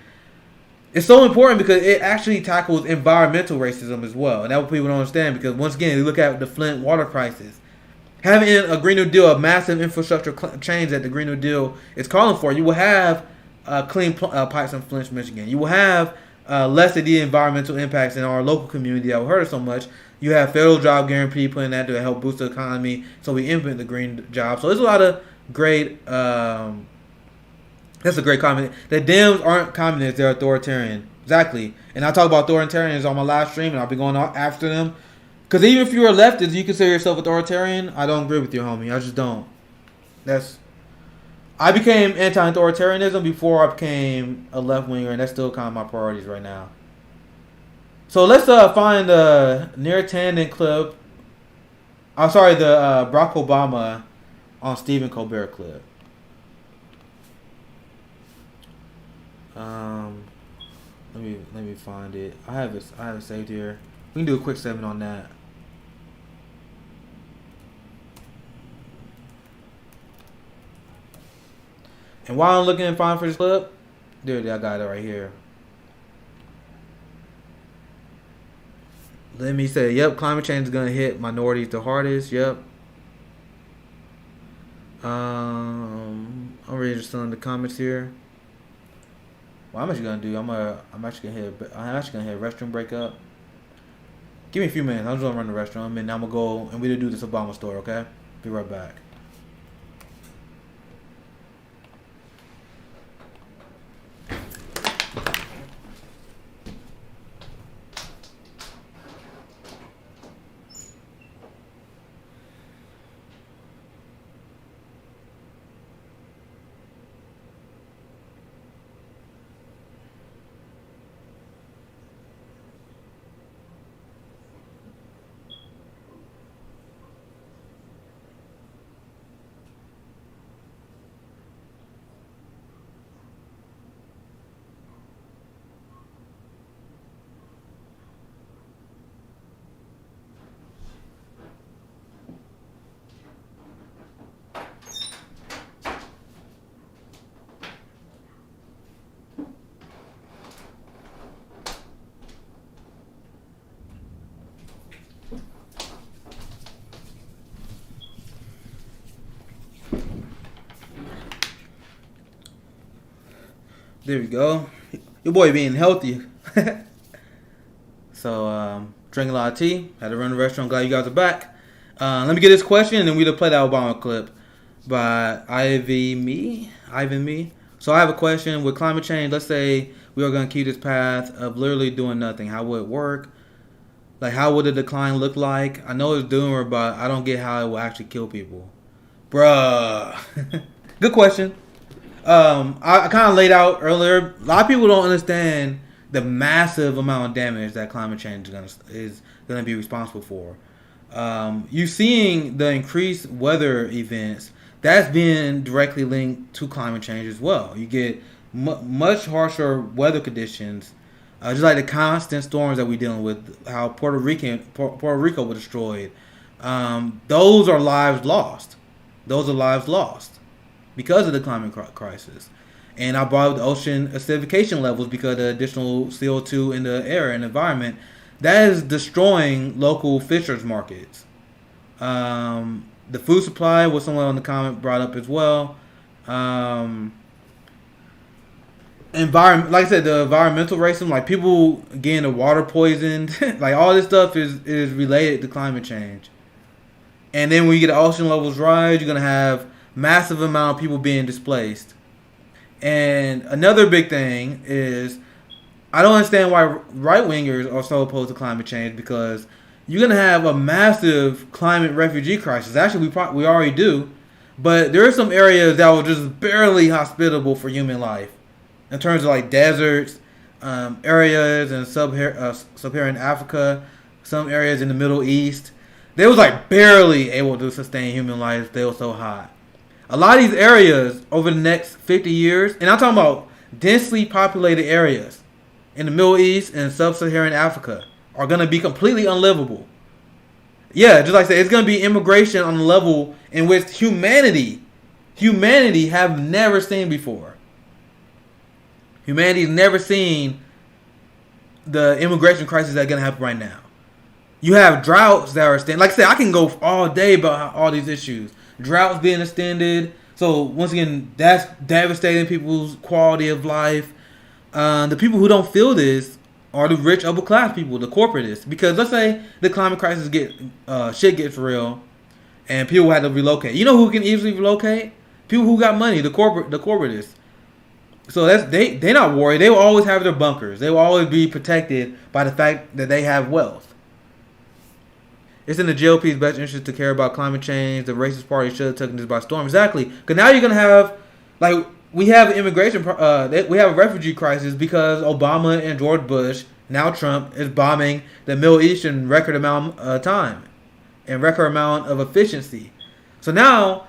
It's so important because it actually tackles environmental racism as well, and that's what people don't understand. Because once again, you look at the Flint water crisis. Having a Green New Deal, a massive infrastructure change that the Green New Deal is calling for, you will have clean pipes in Flint, Michigan. You will have less of the environmental impacts in our local community that we heard of so much. You have federal job guarantee putting that to help boost the economy. So we implement the green job. So there's a lot of great. That's a great comment. The Dems aren't communists; they're authoritarian. Exactly. And I talk about authoritarians on my live stream, and I'll be going after them. Because even if you're a leftist, you consider yourself authoritarian. I don't agree with you, homie. I just don't. I became anti-authoritarianism before I became a left-winger, and that's still kind of my priorities right now. So let's find the near tandem clip. I'm sorry, the Barack Obama on Stephen Colbert clip. Let me find it. I have it saved here. We can do a quick segment on that. And while I'm looking and finding for this clip, dude, I got it right here. Let me say, yep, climate change is gonna hit minorities the hardest. Yep. I'm reading some of the comments here. What I'm actually gonna do, I'm actually gonna hit a restroom break up. Give me a few minutes. I'm just gonna run the restroom, and I'm gonna go and we'll do this Obama story. Okay, be right back. There we go. Your boy being healthy. So, drinking a lot of tea. Had to run the restaurant. Glad you guys are back. Let me get this question, and then we'll play that Obama clip by Ivan Me. So I have a question. With climate change, let's say we are going to keep this path of literally doing nothing. How would it work? Like, how would the decline look like? I know it's doomer, but I don't get how it will actually kill people. Bruh. Good question. I kind of laid out earlier. A lot of people don't understand the massive amount of damage that climate change is gonna be responsible for. You're seeing the increased weather events that's being directly linked to climate change as well. You get much harsher weather conditions Just like the constant storms that we're dealing with, how Puerto Rico was destroyed. Those are lives lost. Those are lives lost because of the climate crisis. And I brought up the ocean acidification levels because of the additional CO2 in the air and environment. That is destroying local fishers markets. The food supply was someone on the comment brought up as well. Environment, like I said, the environmental racism, like people getting the water poisoned, like all this stuff is related to climate change. And then when you get the ocean levels rise, you're gonna have massive amount of people being displaced. And another big thing is, I don't understand why right wingers are so opposed to climate change, because you're gonna have a massive climate refugee crisis. Actually, we already do, but there are some areas that were just barely hospitable for human life, in terms of like deserts, areas in sub-Saharan Africa, some areas in the Middle East. They was like barely able to sustain human life. They were so hot. A lot of these areas over the next 50 years, and I'm talking about densely populated areas in the Middle East and sub-Saharan Africa, are going to be completely unlivable. Yeah, just like I said, it's going to be immigration on a level in which humanity have never seen before. Humanity's never seen the immigration crisis that's going to happen right now. You have droughts that are extended. Like I said, I can go all day about all these issues. Droughts being extended. So, once again, that's devastating people's quality of life. The people who don't feel this are the rich upper class people, the corporatists. Because let's say the climate crisis shit gets real, and people had to relocate. You know who can easily relocate? People who got money, the corporatists. So they're not worried. They will always have their bunkers. They will always be protected by the fact that they have wealth. It's in the GOP's best interest to care about climate change. The racist party should have taken this by storm. Exactly. Because now you're going to have, like, we have immigration, we have a refugee crisis because Obama and George Bush, now Trump, is bombing the Middle East in record amount of time and record amount of efficiency. So now,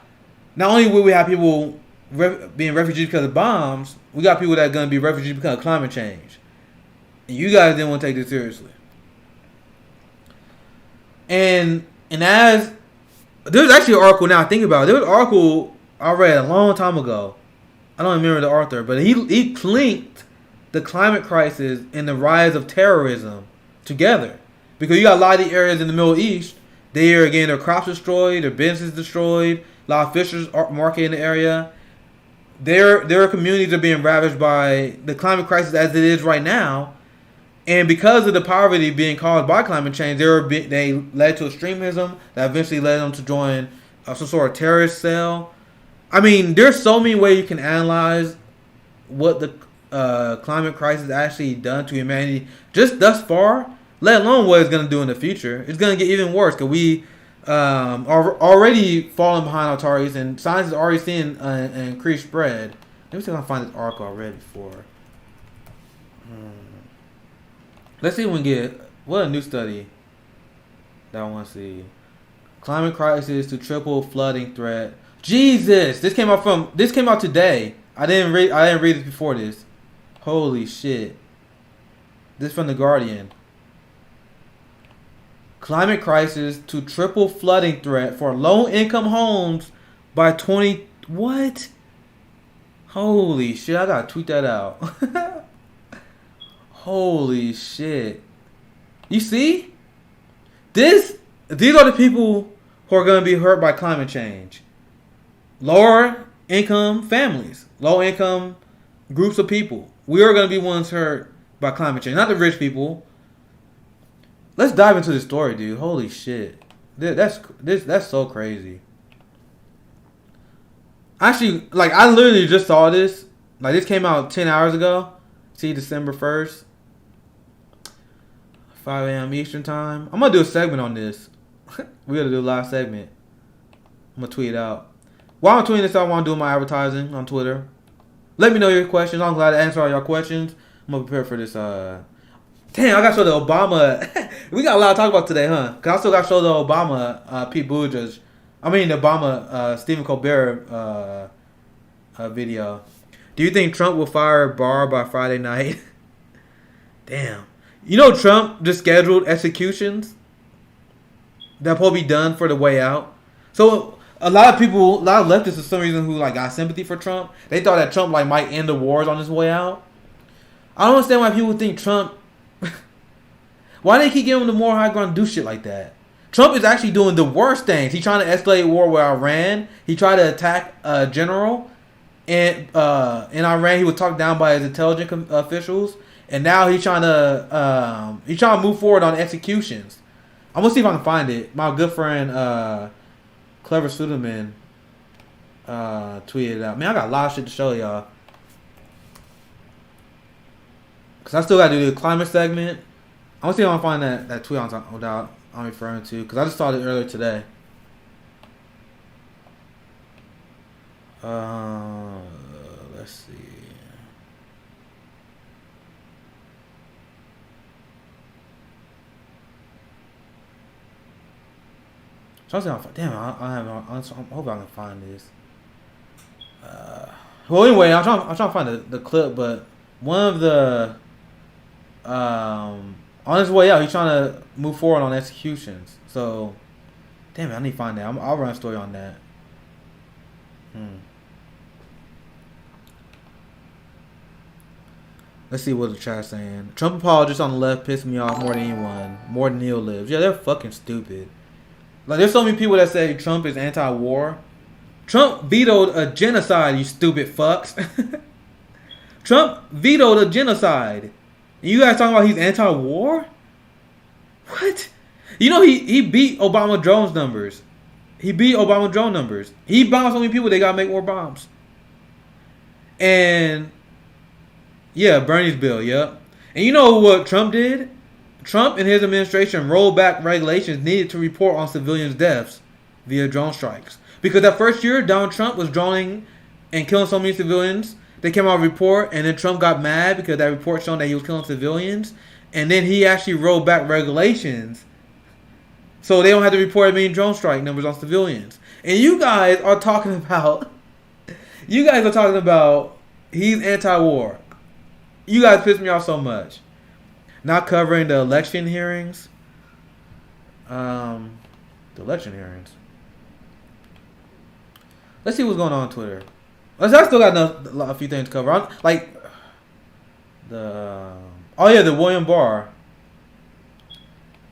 not only will we have people being refugees because of bombs, we got people that are going to be refugees because of climate change. And you guys didn't want to take this seriously. And as there's actually an article now I think about it. There was an article I read a long time ago. I don't remember the author, but he linked the climate crisis and the rise of terrorism together, because you got a lot of the areas in the Middle East. Their crops destroyed, their businesses destroyed. A lot of fishers market in the area. Their communities are being ravaged by the climate crisis as it is right now. And because of the poverty being caused by climate change, they led to extremism that eventually led them to join some sort of terrorist cell. I mean, there's so many ways you can analyze what the climate crisis actually done to humanity just thus far, let alone what it's going to do in the future. It's going to get even worse because we are already falling behind our targets, and science is already seeing an increased spread. Let me see if I can find this article I read before. Let's see if we can get what a new study that I want to see. Climate crisis to triple flooding threat. Jesus, this came out today. I didn't read this before this. Holy shit. This from The Guardian. Climate crisis to triple flooding threat for low income homes by 20 what? Holy shit, I gotta tweet that out. Holy shit. You see? These are the people who are going to be hurt by climate change. Lower income families. Low income groups of people. We are going to be ones hurt by climate change. Not the rich people. Let's dive into this story, dude. Holy shit. That's so crazy. Actually, like, I literally just saw this. Like, this came out 10 hours ago. See, December 1st. 5 a.m. Eastern time. I'm going to do a segment on this. We're going to do a live segment. I'm going to tweet it out. While I'm tweeting this out, I want to do my advertising on Twitter. Let me know your questions. I'm glad to answer all your questions. I'm going to prepare for this. Damn, I got to show the Obama. We got a lot to talk about today, huh? Because I still got to show the Obama Pete Buttigieg. I mean, the Obama Stephen Colbert video. Do you think Trump will fire Barr by Friday night? Damn. You know Trump just scheduled executions that will be done for the way out. So a lot of leftists for some reason who like got sympathy for Trump, they thought that Trump like might end the wars on his way out. I don't understand why people think Trump. Why they keep giving him the more high ground to do shit like that? Trump is actually doing the worst things. He's trying to escalate war with Iran. He tried to attack a general in Iran. He was talked down by his intelligence officials, and now he's trying to move forward on executions. I'm gonna see if I can find it. My good friend Clever Suderman tweeted it out. Man, I got a lot of shit to show y'all. Cause I still gotta do the climate segment. I'm gonna see if I can find that tweet I'm referring to, because I just saw it earlier today. Let's see. So I hope I can find this. Well, anyway, I'm trying to find the clip, but one of the on his way out, he's trying to move forward on executions. So, damn it, I need to find that. I'll run a story on that. Let's see what the chat's saying. Trump apologists on the left piss me off more than anyone. More than Neil lives. Yeah, they're fucking stupid. Like, there's so many people that say Trump is anti-war. Trump vetoed a genocide, you stupid fucks. Trump vetoed a genocide. You guys talking about he's anti-war? What? You know he beat Obama drones numbers. He bombed so many people they gotta make more bombs. And yeah, Bernie's bill, yep. And you know what Trump did? Trump and his administration rolled back regulations needed to report on civilians' deaths via drone strikes. Because that first year, Donald Trump was droning and killing so many civilians. They came out with a report, and then Trump got mad because that report showed that he was killing civilians. And then he actually rolled back regulations so they don't have to report as many drone strike numbers on civilians. And you guys are talking about he's anti-war. You guys piss me off so much. Not covering the election hearings. Let's see what's going on Twitter. I still got a few things to cover. The William Barr.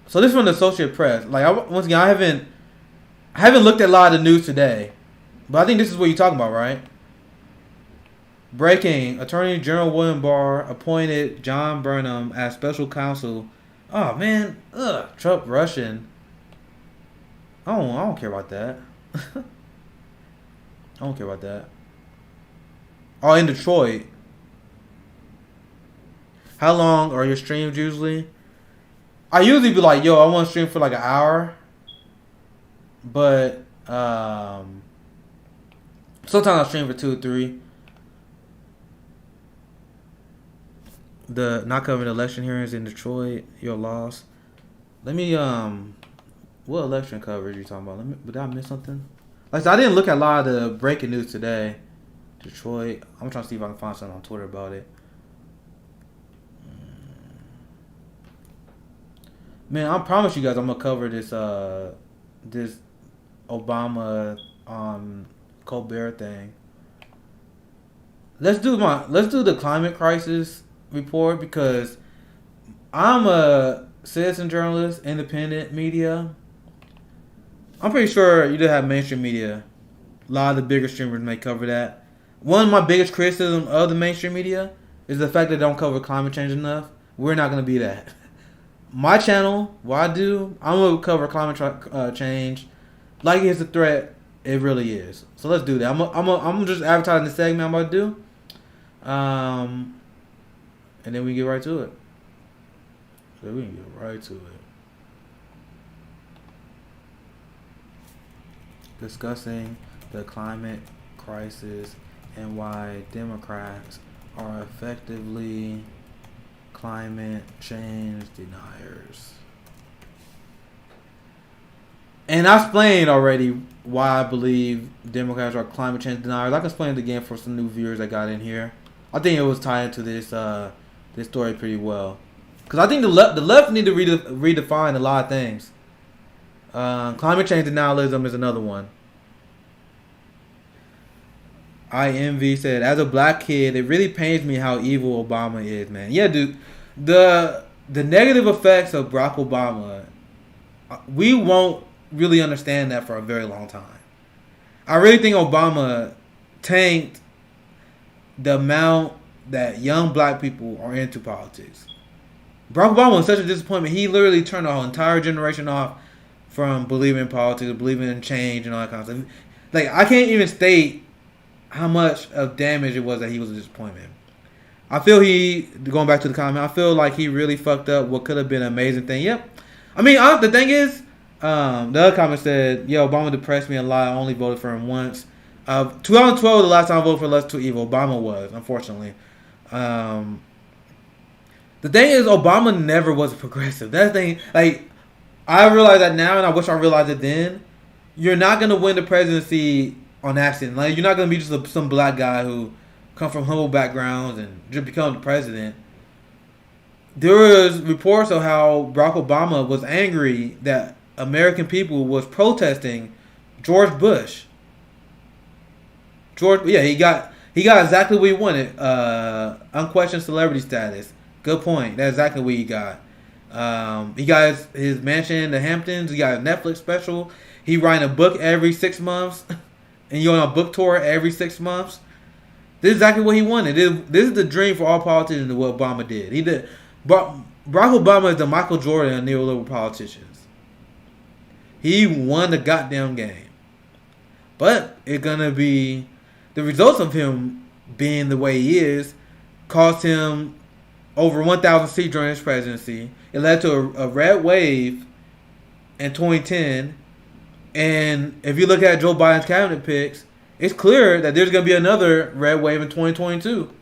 So this is from the Associated Press. Once again, I haven't looked at a lot of the news today, but I think this is what you're talking about, right? Breaking: Attorney General William Barr appointed John Burnham as special counsel. Oh man, Trump Russian. I don't care about that. Oh, in Detroit. How long are your streams usually? I usually be like, I want to stream for like an hour. But sometimes I stream for 2 or 3. The not covering election hearings in Detroit, your loss. Let me what election coverage are you talking about? Did I miss something? Like I didn't look at a lot of the breaking news today. Detroit. I'm trying to see if I can find something on Twitter about it. Man, I promise you guys I'm gonna cover this this Obama Colbert thing. Let's do the climate crisis report, because I'm a citizen journalist, independent media. I'm pretty sure you do have mainstream media. A lot of the bigger streamers may cover that. One of my biggest criticism of the mainstream media is the fact that they don't cover climate change enough. We're not going to be that. My channel, what I do, I'm going to cover climate change like it's a threat. It really is. So let's do that. I'm just advertising the segment I'm about to do. And then we get right to it. Discussing the climate crisis and why Democrats are effectively climate change deniers. And I explained already why I believe Democrats are climate change deniers. I can explain it again for some new viewers that got in here. I think it was tied into this story pretty well. Because I think the left need to redefine a lot of things. Climate change denialism is another one. IMV said, as a black kid, it really pains me how evil Obama is, man. Yeah, dude. The negative effects of Barack Obama, we won't really understand that for a very long time. I really think Obama tanked the amount that young black people are into politics. Barack Obama was such a disappointment. He literally turned a whole entire generation off from believing in politics, believing in change, and all that kind of stuff. Like, I can't even state how much of damage it was that he was a disappointment. I feel going back to the comment, I feel like he really fucked up what could have been an amazing thing. Yep. I mean, the thing is, the other comment said, yeah, Obama depressed me a lot. I only voted for him once. 2012, the last time I voted for Less Too Evil. Obama was, unfortunately. The thing is, Obama never was progressive. That's the thing. Like, I realize that now, and I wish I realized it then. You're not going to win the presidency on accident. Like, you're not going to be just some black guy who come from humble backgrounds and just become the president. There was reports of how Barack Obama was angry that American people was protesting George Bush. He got exactly what he wanted. Unquestioned celebrity status. Good point. That's exactly what he got. He got his mansion in the Hamptons. He got a Netflix special. He writing a book every 6 months. And you're on a book tour every 6 months. This is exactly what he wanted. This is the dream for all politicians of what Obama did. He did. Barack Obama is the Michael Jordan of neoliberal politicians. He won the goddamn game. But it's going to be... The results of him being the way he is cost him over 1,000 seats during his presidency. It led to a red wave in 2010. And if you look at Joe Biden's cabinet picks, it's clear that there's going to be another red wave in 2022.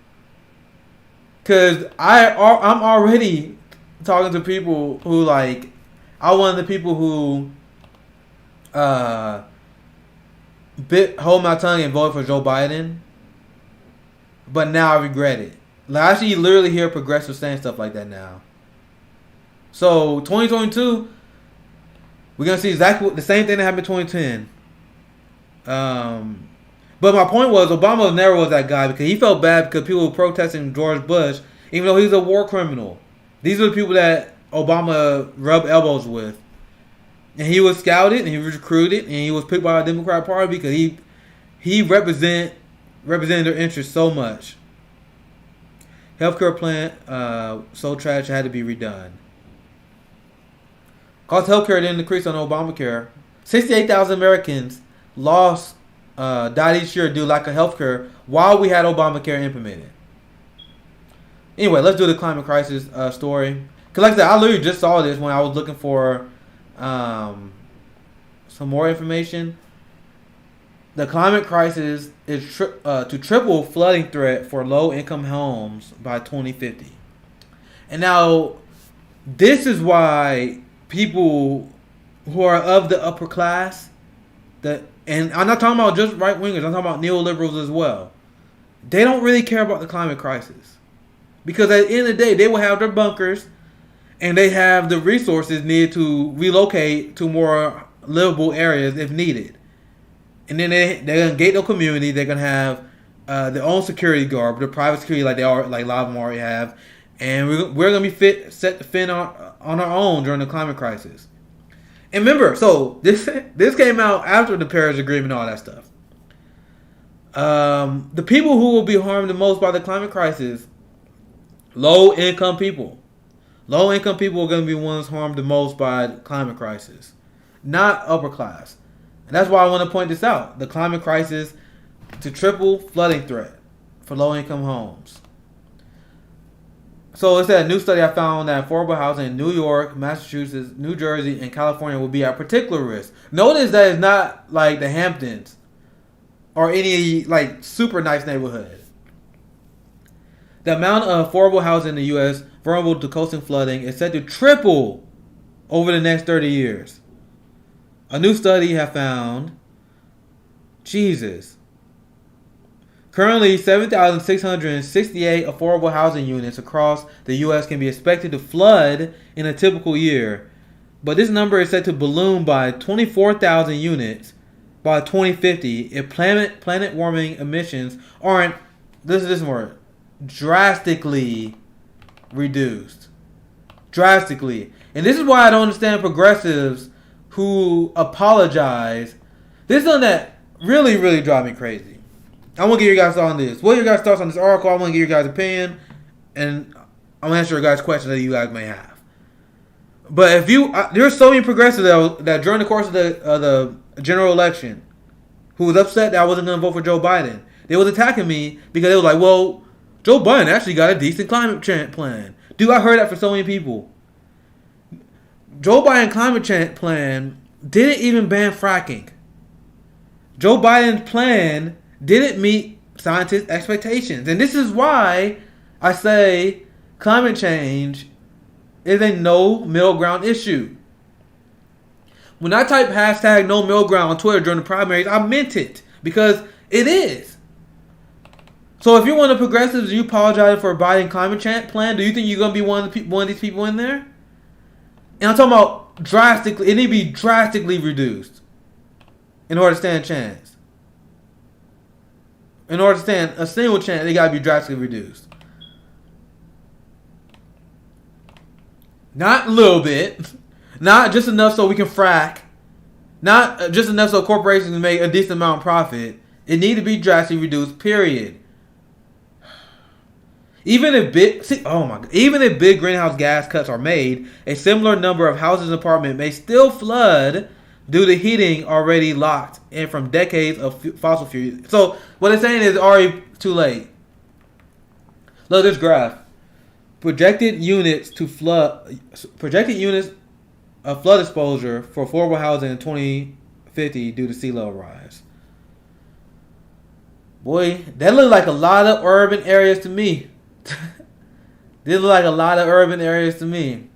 Because I'm already talking to people who, like, I'm one of the people who hold my tongue and vote for Joe Biden. But now I regret it. Like, I actually literally hear progressives saying stuff like that now. So, 2022... we're going to see exactly the same thing that happened in 2010. But my point was, Obama never was that guy because he felt bad because people were protesting George Bush, even though he's a war criminal. These are the people that Obama rubbed elbows with. And he was scouted, and he was recruited, and he was picked by the Democratic Party because he represented their interests so much. Healthcare plan, so trash, it had to be redone. Cost healthcare didn't increase on Obamacare. 68,000 Americans died each year due to lack of healthcare while we had Obamacare implemented. Anyway, let's do the climate crisis story. Because like I said, I literally just saw this when I was looking for some more information. The climate crisis is to triple flooding threat for low-income homes by 2050. And now, this is why people who are of the upper class, and I'm not talking about just right-wingers, I'm talking about neoliberals as well. They don't really care about the climate crisis. Because at the end of the day, they will have their bunkers and they have the resources needed to relocate to more livable areas if needed. And then they're going to gate their community. They're going to have their own security guard, their private security like a lot of them already have. And we're going to be set to fend on our own during the climate crisis. And remember, so this came out after the Paris Agreement and all that stuff. The people who will be harmed the most by the climate crisis, low-income people. Low-income people are going to be ones harmed the most by the climate crisis, not upper class. And that's why I want to point this out. The climate crisis to triple flooding threat for low-income homes. So it said a new study I found that affordable housing in New York, Massachusetts, New Jersey, and California will be at particular risk. Notice that it's not like the Hamptons or any like super nice neighborhood. The amount of affordable housing in the U.S. vulnerable to coastal flooding is set to triple over the next 30 years. A new study has found, Currently, 7,668 affordable housing units across the U.S. can be expected to flood in a typical year. But this number is set to balloon by 24,000 units by 2050 if planet warming emissions aren't, this word, drastically reduced. Drastically. And this is why I don't understand progressives who apologize. This is something that really, really drives me crazy. I want to give you guys thoughts on this. What are your guys' thoughts on this article? I want to give you guys' opinion, and I'm going to answer your guys' questions that you guys may have. But if you, there's so many progressives that during the course of the general election, who was upset that I wasn't going to vote for Joe Biden, they was attacking me because they was like, well, Joe Biden actually got a decent climate change plan. Dude, I heard that from so many people. Joe Biden's climate change plan didn't even ban fracking. Joe Biden's plan didn't meet scientists' expectations. And this is why I say climate change is a no middle ground issue. When I type hashtag no middle ground on Twitter during the primaries, I meant it. Because it is. So if you're one of the progressives and you apologize for a Biden climate change plan, do you think you're going to be one of these people in there? And I'm talking about drastically, it need to be drastically reduced in order to stand a chance. In order to stand a single chance, they got to be drastically reduced. Not a little bit. Not just enough so we can frack. Not just enough so corporations can make a decent amount of profit. It need to be drastically reduced, period. Even if big greenhouse gas cuts are made, a similar number of houses and apartments may still flood due to heating already locked in from decades of fossil fuels. So what they're saying is already too late. Look at this graph. Projected units of flood exposure for affordable housing in 2050 due to sea level rise. Boy, that look like a lot of urban areas to me. These look like a lot of urban areas to me.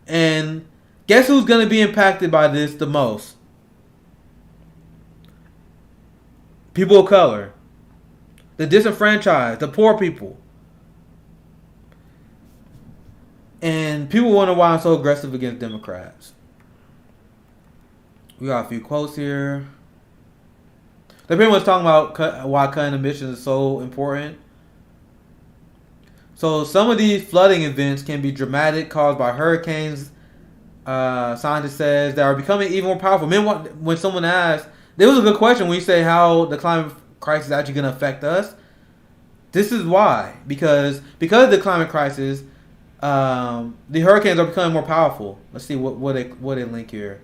And guess who's going to be impacted by this the most? People of color. The disenfranchised. The poor people. And people wonder why I'm so aggressive against Democrats. We got a few quotes here. They're pretty much talking about why cutting emissions is so important. So some of these flooding events can be dramatic, caused by hurricanes, scientist says, that are becoming even more powerful. When someone asks, there was a good question when you say how the climate crisis is actually going to affect us. This is why. Because of the climate crisis, the hurricanes are becoming more powerful. Let's see what they link here.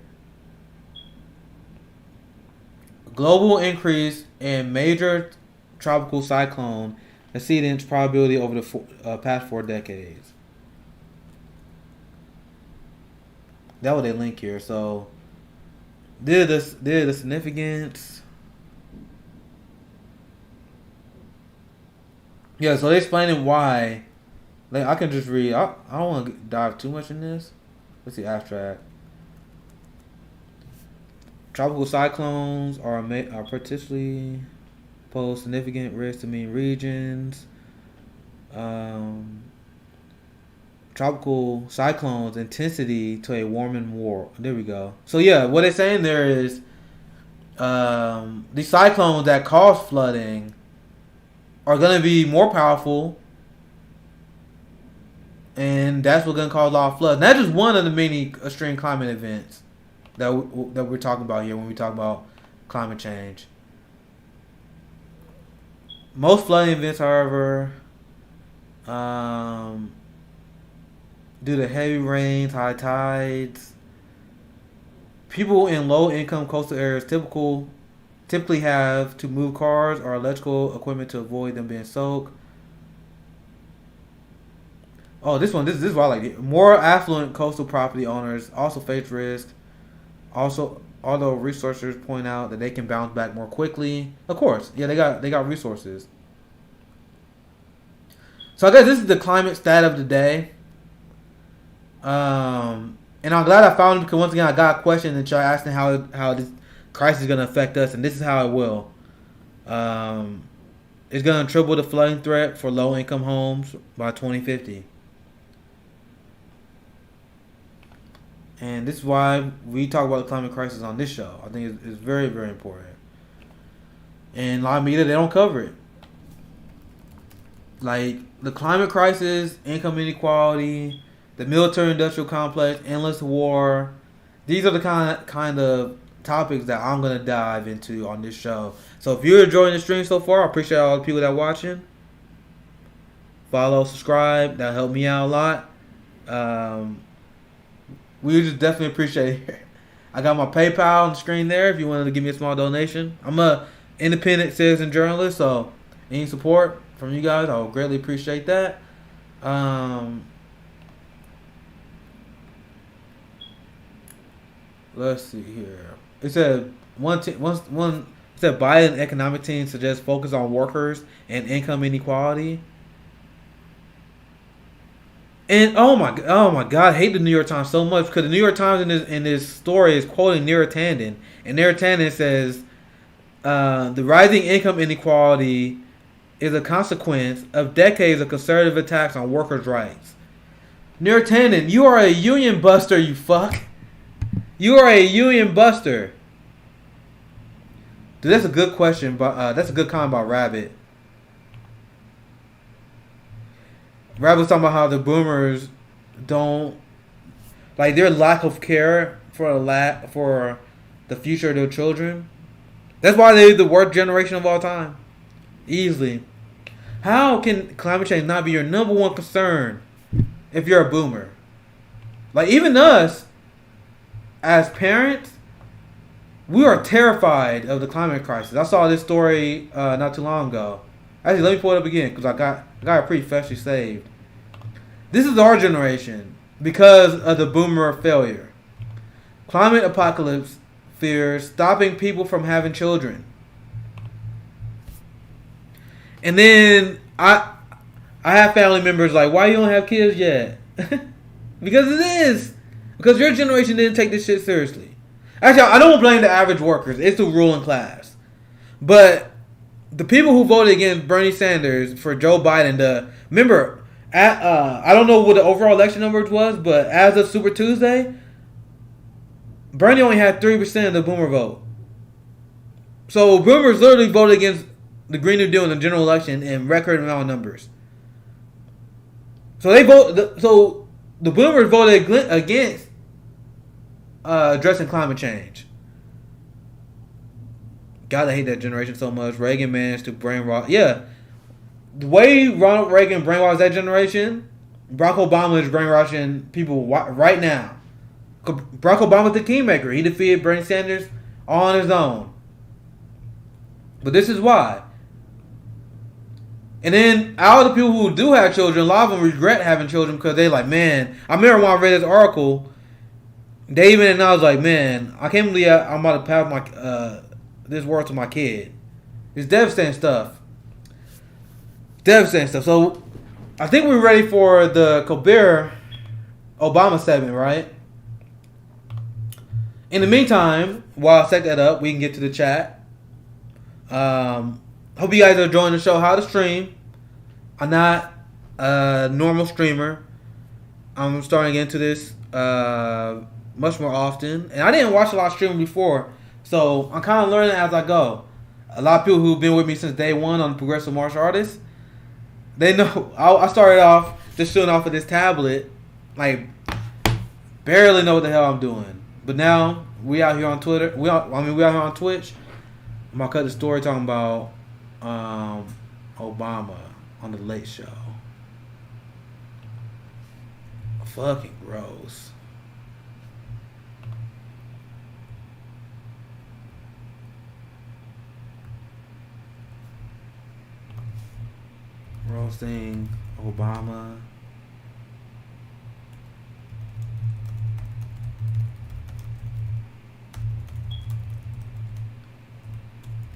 Global increase in major tropical cyclone incidence probability over the past 4 decades. That's what they link here. So, did the significance? Yeah. So they're explaining why. Like, I can just read. I don't want to dive too much in this. Let's see, abstract. Tropical cyclones are particularly pose significant risk to many regions. Tropical cyclones intensity to a warming world. There we go. So yeah, what they're saying there is these cyclones that cause flooding are going to be more powerful, and that's what's going to cause a lot of floods. And that's just one of the many extreme climate events that we're talking about here when we talk about climate change. Most flooding events, however, due to heavy rains, high tides, people in low-income coastal areas typically have to move cars or electrical equipment to avoid them being soaked. Oh, this is why I like it. More affluent coastal property owners also face risk. Also, although researchers point out that they can bounce back more quickly. Of course, yeah, they got resources. So I guess this is the climate stat of the day. And I'm glad I found it because once again I got a question and y'all asking how this crisis is gonna affect us, and this is how it will. It's going to triple the flooding threat for low-income homes by 2050. And this is why we talk about the climate crisis on this show. I think it's very, very important. And a lot of media, they don't cover it. Like, the climate crisis, income inequality, the military-industrial complex, endless war. These are the kind of topics that I'm going to dive into on this show. So if you're enjoying the stream so far, I appreciate all the people that are watching. Follow, subscribe. That'll help me out a lot. We just definitely appreciate it. I got my PayPal on the screen there if you wanted to give me a small donation. I'm a independent citizen journalist, so any support from you guys, I would greatly appreciate that. Let's see here. It said it said Biden economic team suggests focus on workers and income inequality. And oh my God, I hate the New York Times so much because the New York Times in this story is quoting Neera Tanden, and Neera Tanden says the rising income inequality is a consequence of decades of conservative attacks on workers' rights. Neera Tanden, you are a union buster, you fuck. You are a union buster. Dude, that's a good question, but that's a good comment about Rabbit. Rabbit was talking about how the boomers don't, like, their lack of care for the future of their children. That's why they're the worst generation of all time. Easily. How can climate change not be your number one concern if you're a boomer? Like, even us, as parents, we are terrified of the climate crisis. I saw this story not too long ago. Actually, let me pull it up again because I got it pretty freshly saved. This is our generation because of the boomer failure. Climate apocalypse fears stopping people from having children. And then I have family members like, why you don't have kids yet? Because it is. Because your generation didn't take this shit seriously. Actually, I don't blame the average workers. It's the ruling class. But the people who voted against Bernie Sanders for Joe Biden, remember, I don't know what the overall election numbers was, but as of Super Tuesday, Bernie only had 3% of the boomer vote. So boomers literally voted against the Green New Deal in the general election in record amount of numbers. So the boomers voted against addressing climate change. God, I hate that generation so much. Reagan managed to brainwash. Yeah. The way Ronald Reagan brainwashed that generation, Barack Obama is brainwashing people right now. Barack Obama's the kingmaker. He defeated Bernie Sanders all on his own. But this is why. And then out of the people who do have children, a lot of them regret having children because they're like, man, I remember when I read this article, they even acknowledged like, man, I can't believe I'm about to pass my this world to my kid. It's devastating stuff. So I think we're ready for the Colbert Obama segment, right? In the meantime, while I set that up, we can get to the chat. Hope you guys are enjoying the show. How to stream. I'm not a normal streamer. I'm starting to get into this much more often. And I didn't watch a lot of streaming before, so I'm kind of learning as I go. A lot of people who've been with me since day one on Progressive Martial Artists, they know I started off just shooting off of this tablet, like barely know what the hell I'm doing. But now we out here on Twitter. We out here on Twitch. I'm gonna cut the story talking about Obama on the Late Show. Fucking gross. Roasting Obama.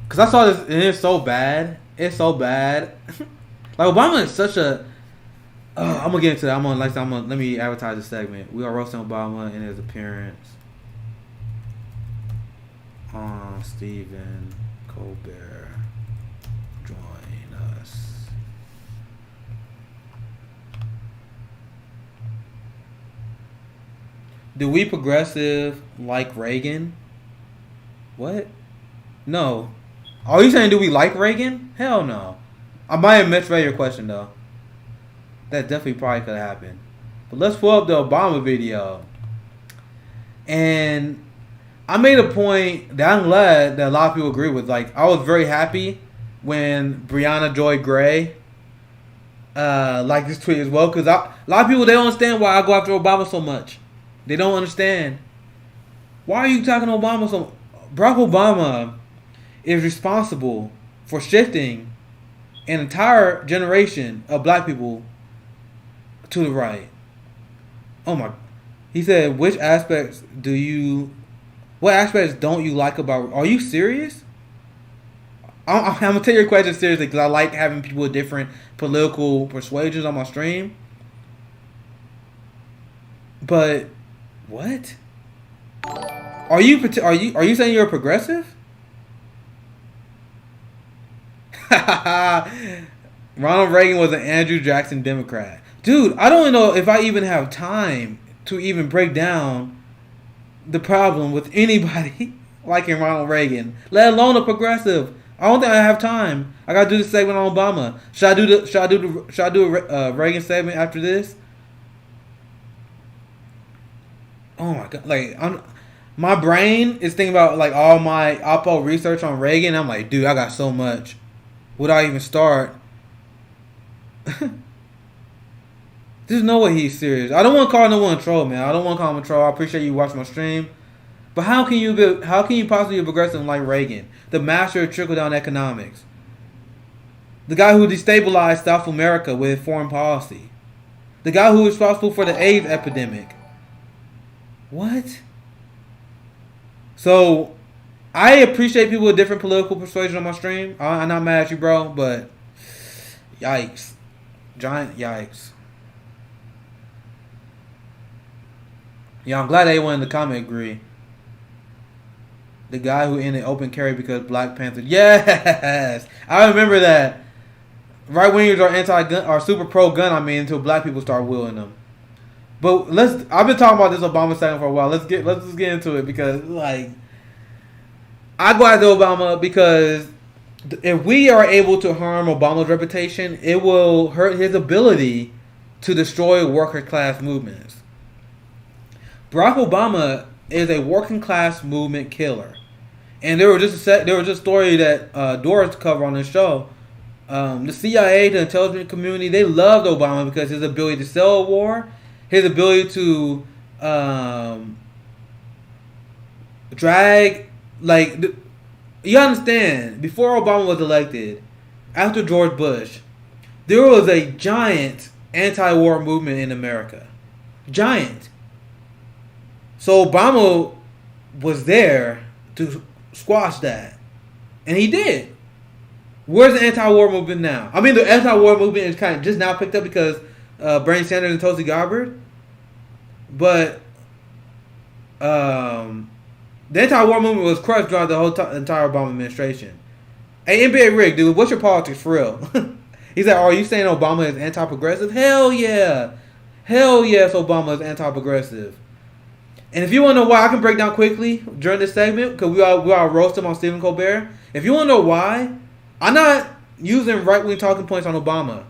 Cause I saw this and it's so bad. It's so bad. Like Obama is such a. I'm gonna get into that. Let me advertise the segment. We are roasting Obama in his appearance on Stephen Colbert. Join Do we progressive like Reagan? What? No. Are you saying do we like Reagan? Hell no. I might have misread your question though. That definitely probably could have happened. But let's pull up the Obama video. And I made a point that I'm glad that a lot of people agree with. Like, I was very happy when Brianna Joy Gray liked this tweet as well. Because a lot of people, they don't understand why I go after Obama so much. They don't understand. Why are you talking to Obama so much? Barack Obama is responsible for shifting an entire generation of black people to the right. Oh my. He said, what aspects don't you like about, are you serious? I'm going to take your question seriously because I like having people with different political persuasions on my stream. But, what? Are you saying you're a progressive? Ronald Reagan was an Andrew Jackson Democrat. Dude, I don't know if I even have time to even break down the problem with anybody liking Ronald Reagan, let alone a progressive. I don't think I have time. I gotta do the segment on Obama. Should I do a Reagan segment after this? Oh my god! Like my brain is thinking about like all my Oppo research on Reagan. I'm like, dude, I got so much. Would I even start? There's no way he's serious. I don't want to call no one a troll, man. I don't want to call him a troll. I appreciate you watching my stream. But how can you possibly be progressive like Reagan, the master of trickle-down economics? The guy who destabilized South America with foreign policy. The guy who was responsible for the AIDS epidemic. What? So, I appreciate people with different political persuasion on my stream. I'm not mad at you, bro, but yikes. Giant yikes. Yeah, I'm glad everyone in the comment agree. The guy who ended open carry because Black Panther. Yes! I remember that. Right wingers are anti-gun, are super pro-gun, until black people start wielding them. But I've been talking about this Obama segment for a while. Let's just get into it because, like, I go after Obama because if we are able to harm Obama's reputation, it will hurt his ability to destroy worker class movements. Barack Obama is a working class movement killer, and there was just a story that Doris covered on this show. The CIA, the intelligence community, they loved Obama because his ability to sell a war, his ability to drag, like, you understand, before Obama was elected, after George Bush, there was a giant anti-war movement in America. Giant. So Obama was there to squash that. And he did. Where's the anti-war movement now? The anti-war movement is kind of just now picked up because Bernie Sanders and Tulsi Gabbard. But the anti-war movement was crushed throughout the whole entire Obama administration. Hey, NBA Rick, dude, what's your politics for real? He's like, are you saying Obama is anti-progressive? Hell yeah. Hell yes, Obama is anti-progressive. And if you want to know why, I can break down quickly during this segment because we all roast him on Stephen Colbert. If you want to know why, I'm not using right-wing talking points on Obama.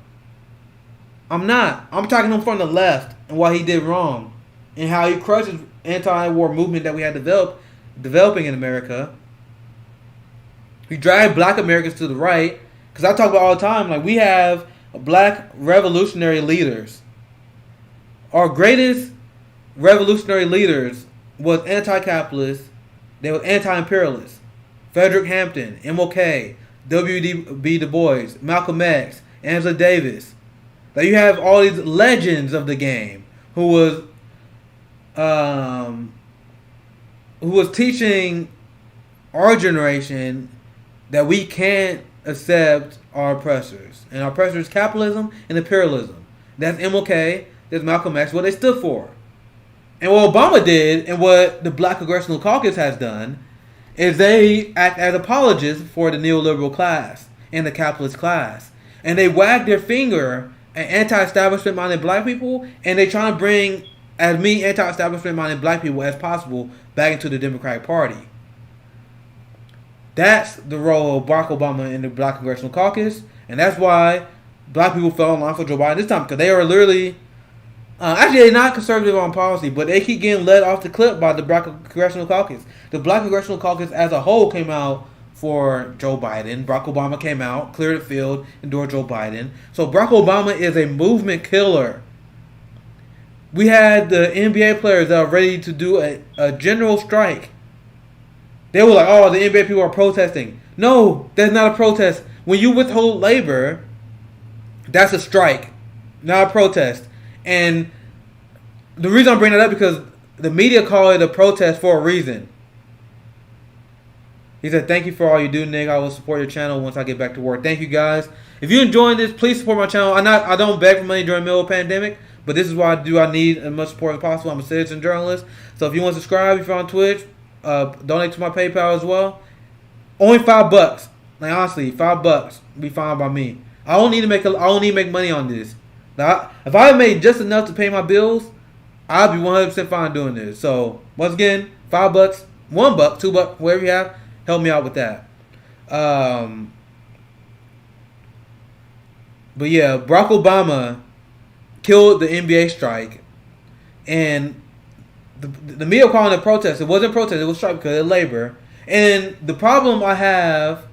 I'm not. I'm talking to him from the left and what he did wrong and how he crushed the anti-war movement that we had developing in America. He dragged black Americans to the right because I talk about all the time, like, we have black revolutionary leaders. Our greatest revolutionary leaders was anti-capitalist. They were anti-imperialist. Frederick Hampton, MLK, W.B. Du Bois, Malcolm X, Angela Davis. Like, you have all these legends of the game who was teaching our generation that we can't accept our oppressors. And our oppressors is capitalism and imperialism. That's MLK, that's Malcolm X, what they stood for. And what Obama did, and what the Black Congressional Caucus has done, is they act as apologists for the neoliberal class and the capitalist class. and they wag their finger at anti-establishment minded black people, and they trying to bring as many anti-establishment minded black people as possible back into the Democratic Party. That's the role of Barack Obama in the Black Congressional Caucus, and that's why black people fell in line for Joe Biden this time, because they are literally, actually they're not conservative on policy, but they keep getting led off the clip by the Black Congressional Caucus. The Black Congressional Caucus as a whole came out for Joe Biden. Barack Obama came out, cleared the field, endorsed Joe Biden. So Barack Obama is a movement killer. We had the NBA players that are ready to do a general strike. They were like, oh, the NBA people are protesting. No, that's not a protest. When you withhold labor, that's a strike, not a protest. And the reason I'm bringing that up because the media call it a protest for a reason. He said, thank you for all you do, Nick. I will support your channel once I get back to work. Thank you, guys. If you're enjoying this, please support my channel. I don't beg for money during the middle of the pandemic, but this is what I do. I need as much support as possible. I'm a citizen journalist. So if you want to subscribe, if you're on Twitch, donate to my PayPal as well. Only $5. Like, honestly, $5 be fine by me. I don't need to make money on this. Now, if I made just enough to pay my bills, I'd be 100% fine doing this. So once again, $5, $1, $2, whatever you have, help me out with that. But yeah, Barack Obama killed the NBA strike, and the media calling it a protest. It wasn't a protest. It was strike because of labor. And the problem I have,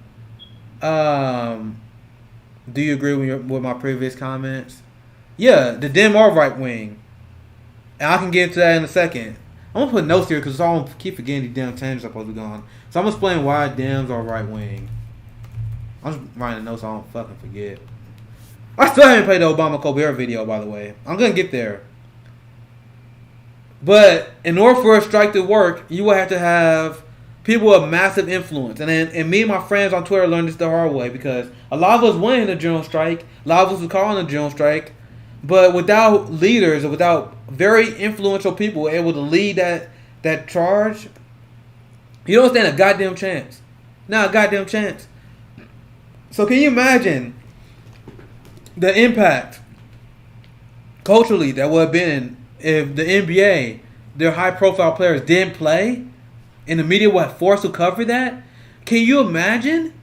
do you agree with my previous comments? Yeah, the Dem are right wing, and I can get into that in a second. I'm gonna put notes here because I don't keep forgetting these damn tangents I'm supposed to be on. So I'm gonna explain why Dems are right wing. I'm just writing notes so I don't fucking forget. I still haven't played the Obama Colbert video, by the way. I'm gonna get there. But in order for a strike to work, you will have to have people of massive influence. And me and my friends on Twitter learned this the hard way, because a lot of us went in a general strike. A lot of us were calling a general strike. But without leaders or without very influential people able to lead that charge, you don't stand a goddamn chance. Not a goddamn chance. So can you imagine the impact culturally that would have been if the NBA, their high-profile players, didn't play, and the media was forced to cover that? Can you imagine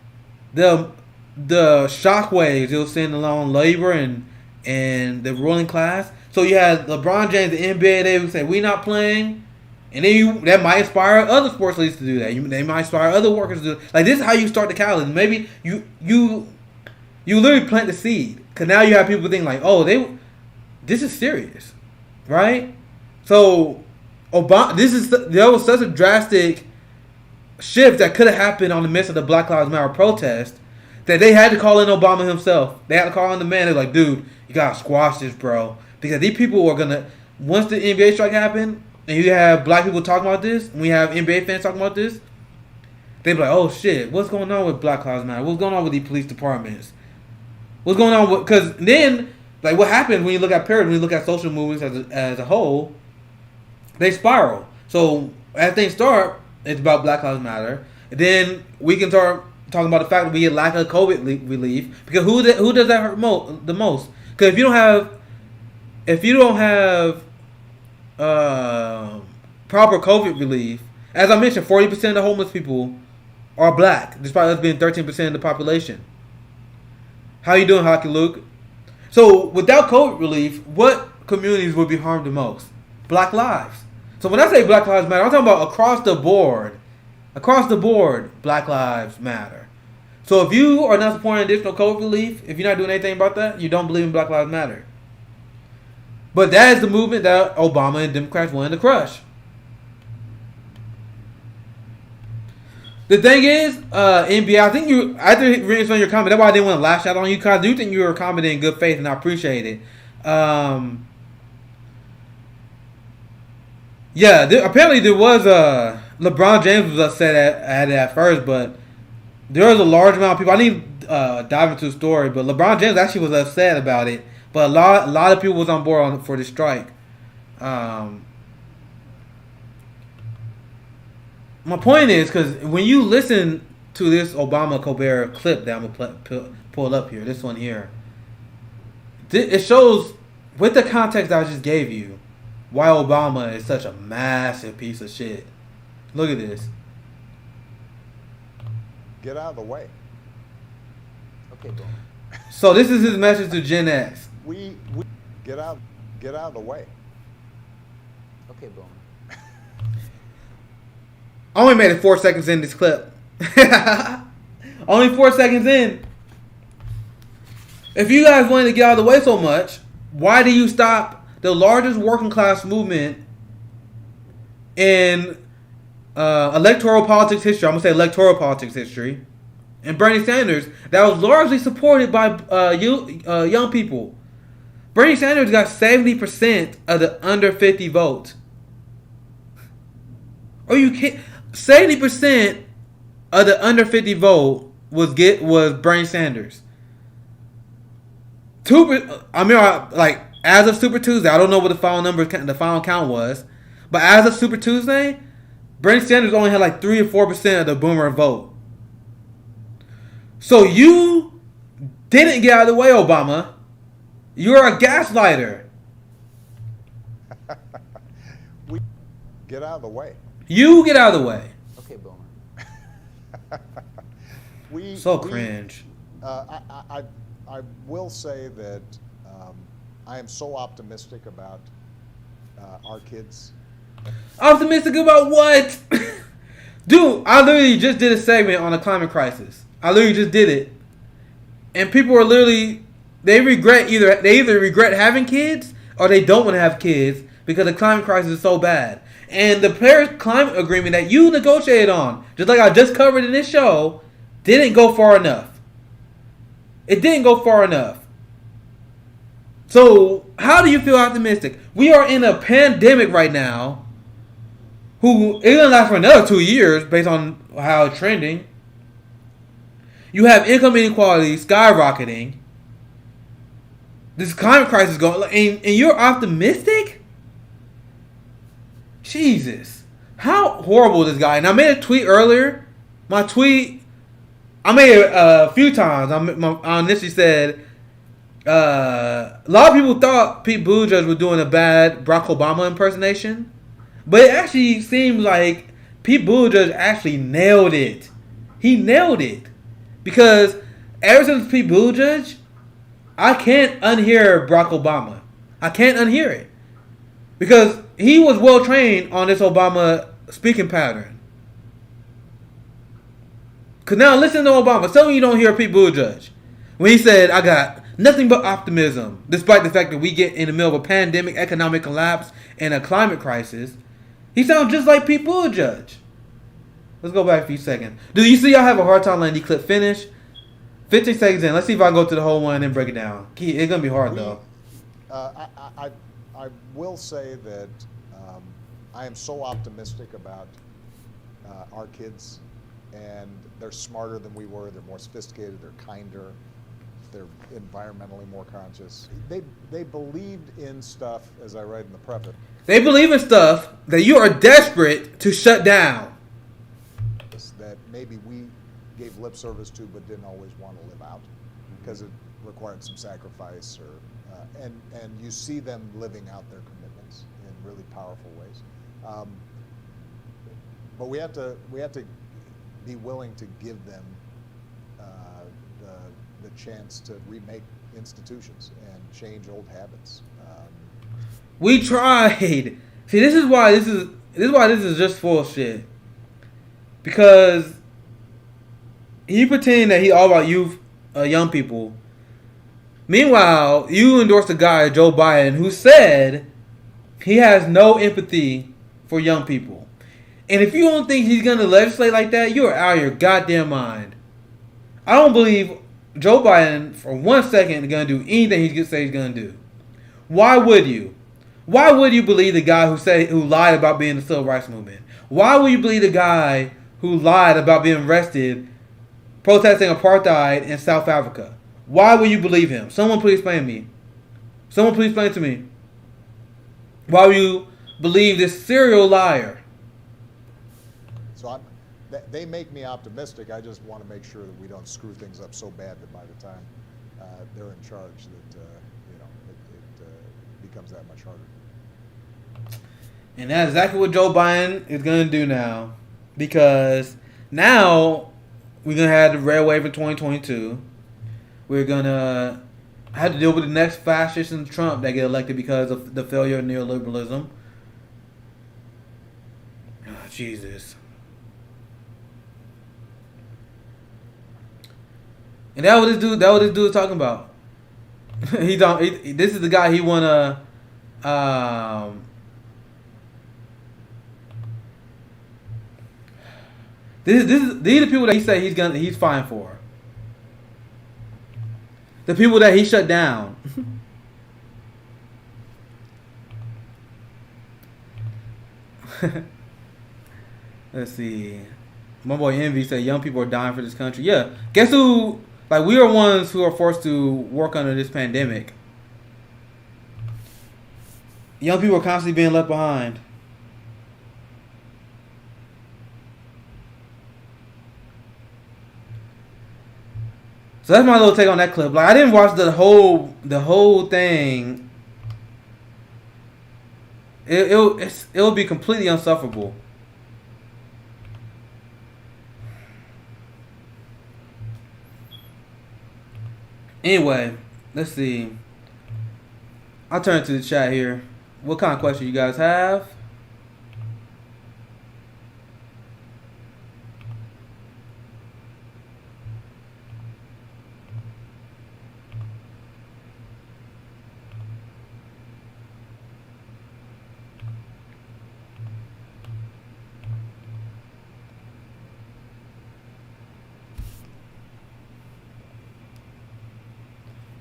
the shockwaves it will send along labor and the ruling class? So you had LeBron James, the NBA, they would say, we're not playing. And then that might inspire other sports leagues to do that. They might inspire other workers to do it. Like, this is how you start the catalyst. Maybe you literally plant the seed. Because now you have people thinking like, oh, this is serious. Right? So, there was such a drastic shift that could have happened on the midst of the Black Lives Matter protest that they had to call in Obama himself. They had to call in the man. They're like, dude, you gotta squash this, bro. Because these people are gonna, once the NBA strike happened, and you have black people talking about this, and we have NBA fans talking about this, they be like, oh shit, what's going on with Black Lives Matter? What's going on with these police departments? What's going on with, because then, like, what happens when you look at period, when you look at social movements as a whole, they spiral. So as things start, it's about Black Lives Matter. And then we can start talking about the fact that we get lack of COVID relief, because who does that hurt the most? Because if you don't have proper COVID relief, as I mentioned, 40% of the homeless people are black, despite us being 13% of the population. How you doing, Hockey Luke? So without COVID relief, what communities would be harmed the most? Black lives. So when I say Black Lives Matter, I'm talking about across the board. Across the board, Black Lives Matter. So if you are not supporting additional COVID relief, if you're not doing anything about that, you don't believe in Black Lives Matter. But that is the movement that Obama and Democrats wanted to crush. The thing is, NBA, I think you, after reading some of your comment, that's why I didn't want to lash out on you, because I do think you were commenting in good faith, and I appreciate it. Yeah, apparently there was LeBron James was upset at it at first, but there was a large amount of people. I need to dive into the story, but LeBron James actually was upset about it. But a lot of people was on board for the strike. My point is, because when you listen to this Obama Colbert clip that I'm gonna pull up here. This one here. It shows, with the context I just gave you, why Obama is such a massive piece of shit. Look at this. Get out of the way. Okay, bro. So this is his message to Gen X. We get out of the way. Okay, bro. I only made it 4 seconds in this clip. Only 4 seconds in. If you guys wanted to get out of the way so much, why do you stop the largest working class movement in electoral politics history? I'm going to say electoral politics history. And Bernie Sanders, that was largely supported by young people. Bernie Sanders got 70% of the under 50 vote. Are you kidding? 70% of the under 50 vote was Bernie Sanders. As of Super Tuesday, I don't know what the final count was, but as of Super Tuesday, Bernie Sanders only had like 3 or 4% of the boomer vote. So you didn't get out of the way, Obama. You're a gaslighter. We get out of the way. You get out of the way. Okay, boomer. Cringe. I will say that I am so optimistic about our kids. Optimistic about what? Dude, I literally just did a segment on the climate crisis. I literally just did it. And people are literally, they either regret having kids or they don't want to have kids because the climate crisis is so bad. And the Paris Climate Agreement that you negotiated on, just like I just covered in this show, didn't go far enough. It didn't go far enough. So, how do you feel optimistic? We are in a pandemic right now. It's going to last for another 2 years based on how it's trending. You have income inequality skyrocketing. This climate crisis going, and you're optimistic? Jesus. How horrible this guy. And I made a tweet earlier. My tweet, I made it a few times. I initially said, a lot of people thought Pete Buttigieg was doing a bad Barack Obama impersonation. But it actually seems like Pete Buttigieg actually nailed it. He nailed it. Because ever since Pete Buttigieg, I can't unhear Barack Obama. I can't unhear it. Because he was well trained on this Obama speaking pattern. Because now listen to Obama. Some of you don't hear Pete Buttigieg. When he said, I got nothing but optimism, despite the fact that we get in the middle of a pandemic, economic collapse, and a climate crisis. He sounds just like Pete Buttigieg. Let's go back a few seconds. Do you see I have a hard time letting the clip finish? 15 seconds in. Let's see if I can go to the whole one and then break it down. It's going to be hard, though. I will say that I am so optimistic about our kids, and they're smarter than we were. They're more sophisticated. They're kinder. They're environmentally more conscious. They believed in stuff, as I write in the preface. They believe in stuff that you are desperate to shut down. That maybe we gave lip service to, but didn't always want to live out because it required some sacrifice, or and you see them living out their commitments in really powerful ways. But we have to be willing to give them the chance to remake institutions and change old habits. We tried. See, this is why this is just full of shit. Because he pretending that he all about youth, young people. Meanwhile, you endorsed a guy, Joe Biden, who said he has no empathy for young people. And if you don't think he's going to legislate like that, you are out of your goddamn mind. I don't believe Joe Biden for 1 second is going to do anything he says he's going to do. Why would you? Why would you believe the guy who lied about being in the civil rights movement? Why would you believe the guy who lied about being arrested protesting apartheid in South Africa? Why would you believe him? Someone please explain to me. Someone please explain to me. Why would you believe this serial liar? So they make me optimistic. I just want to make sure that we don't screw things up so bad that by the time they're in charge, that it becomes that much harder. And that's exactly what Joe Biden is going to do now, because now we're going to have the red wave in 2022. We're going to have to deal with the next fascist and Trump that get elected because of the failure of neoliberalism. Oh, Jesus. And that what this dude is talking about. This is the guy he wanna these are the people that he said he's fine for. The people that he shut down. Let's see. My boy Envy said young people are dying for this country. Yeah. Guess who? Like, we are ones who are forced to work under this pandemic. Young people are constantly being left behind. So that's my little take on that clip. Like, I didn't watch the whole thing. It'll be completely insufferable. Anyway, let's see. I'll turn to the chat here. What kind of question you guys have?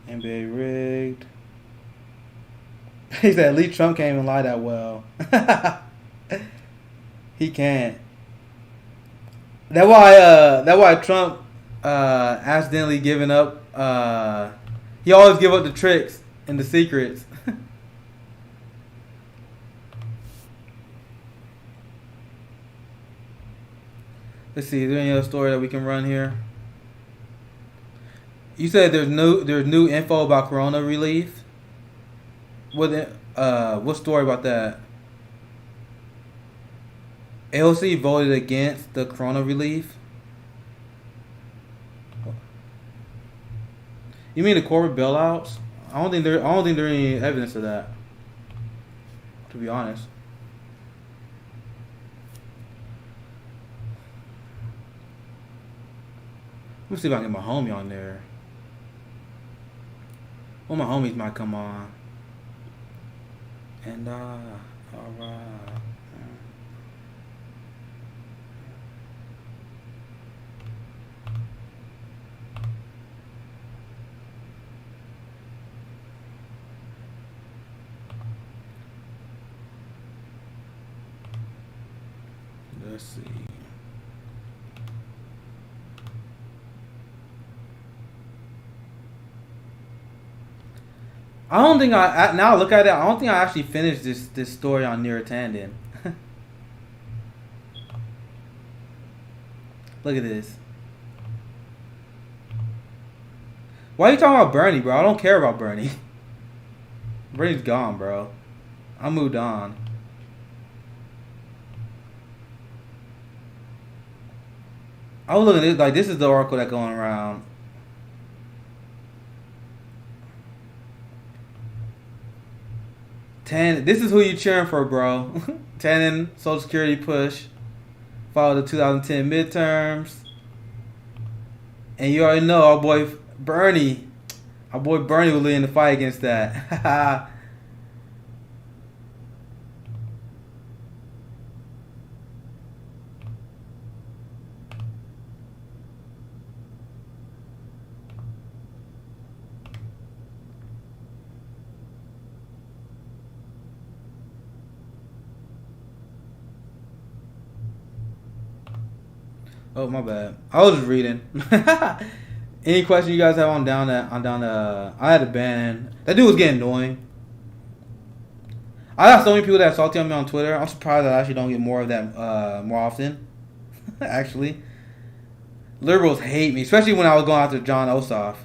NBA rigged. He said Lee Trump can't even lie that well. He can't. That's why Trump accidentally giving up. He always give up the tricks and the secrets. Let's see. Is there any other story that we can run here? You said there's new info about corona relief. What story about that? AOC voted against the corona relief. You mean the corporate bailouts? I don't think there's any evidence of that, to be honest. Let me see if I can get my homie on there. Well, my homies might come on. And alright. Let's see. I don't think now I look at it, I don't think I actually finished this story on Neera Tanden. Look at this. Why are you talking about Bernie, bro? I don't care about Bernie. Bernie's gone, bro. I moved on. I was looking at this, like, this is the article that's going around. This is who you cheering for, bro. Tannen, Social Security push, followed the 2010 midterms. And you already know our boy Bernie will lead in the fight against that. Oh, my bad. I was just reading. Any question you guys have on down I had a ban. That dude was getting annoying. I got so many people that are salty on me on Twitter. I'm surprised I actually don't get more of that more often. Actually, liberals hate me, especially when I was going after John Ossoff.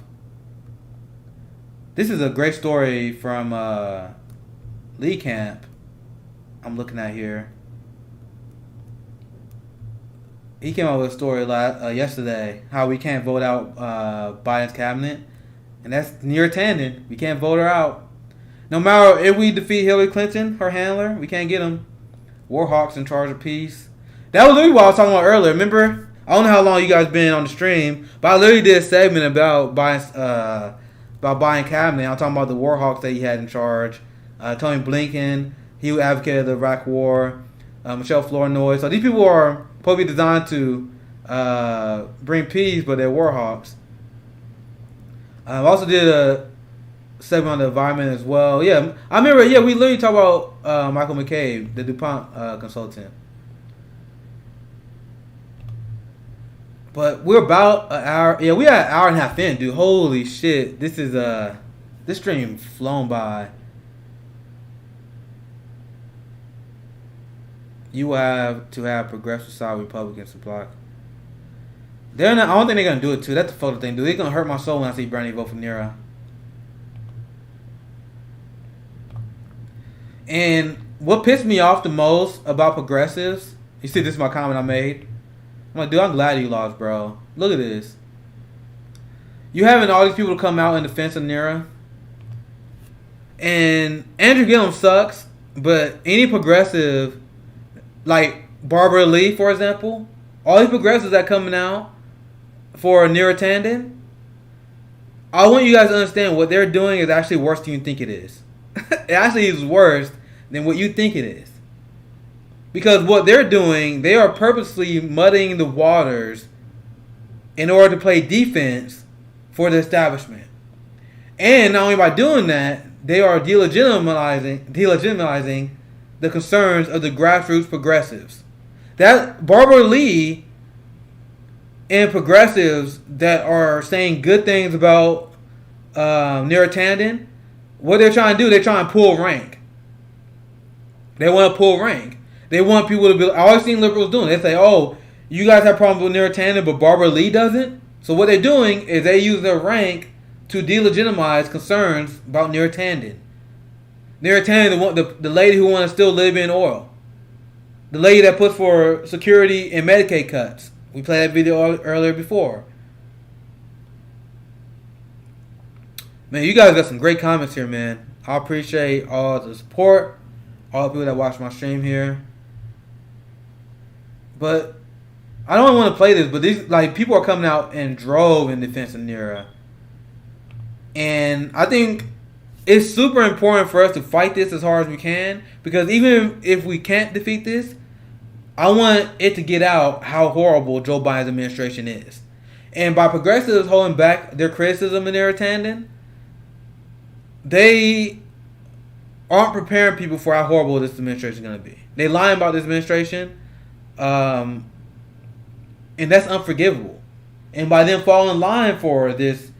This is a great story from Lee Camp. I'm looking at here. He came out with a story yesterday how we can't vote out Biden's cabinet, and that's Neera Tanden. We can't vote her out. No matter if we defeat Hillary Clinton, her handler, we can't get them. Warhawks in charge of peace. That was literally what I was talking about earlier. Remember? I don't know how long you guys been on the stream, but I literally did a segment about Biden cabinet. I'm talking about the Warhawks that he had in charge. Tony Blinken, he advocated the Iraq War. Michelle Flournoy. So these people are probably designed to bring peace, but they're Warhawks. I also did a segment on the environment as well. Yeah, I remember. Yeah, we literally talked about Michael McCabe, the DuPont consultant. But we're about an hour. Yeah, we are an hour and a half in, dude. Holy shit! This stream flown by. You have to have progressive side Republicans to block. They're not. I don't think they're gonna do it too. That's the photo thing, dude. It's gonna hurt my soul when I see Bernie vote for Neera. And what pissed me off the most about progressives, you see, this is my comment I made. I'm like, dude, I'm glad you lost, bro. Look at this. You having all these people come out in defense of Neera. And Andrew Gillum sucks, but any progressive, like Barbara Lee, for example, all these progressives that coming out for Neera Tanden, I want you guys to understand what they're doing is actually worse than you think it is. It actually is worse than what you think it is. Because what they're doing, they are purposely muddying the waters in order to play defense for the establishment. And not only by doing that, they are delegitimizing the concerns of the grassroots progressives. That Barbara Lee and progressives that are saying good things about Neera Tanden, what they're trying to do, they're trying to pull rank. They want to pull rank. They want people to be. I always seen liberals doing. They say, "Oh, you guys have problems with Neera Tanden, but Barbara Lee doesn't." So what they're doing is they use their rank to delegitimize concerns about Neera Tanden. Neera Tanden, the lady who wants to steal Libyan oil, the lady that puts for security and Medicaid cuts. We played that video earlier before. Man, you guys got some great comments here, man. I appreciate all the support, all the people that watch my stream here. But I don't want to play this, but these people are coming out in drove in defense of Neera. And I think it's super important for us to fight this as hard as we can, because even if we can't defeat this, I want it to get out how horrible Joe Biden's administration is. And by progressives holding back their criticism of Neera Tanden, they aren't preparing people for how horrible this administration is going to be. They lying about this administration, and that's unforgivable. And by them falling in line for this,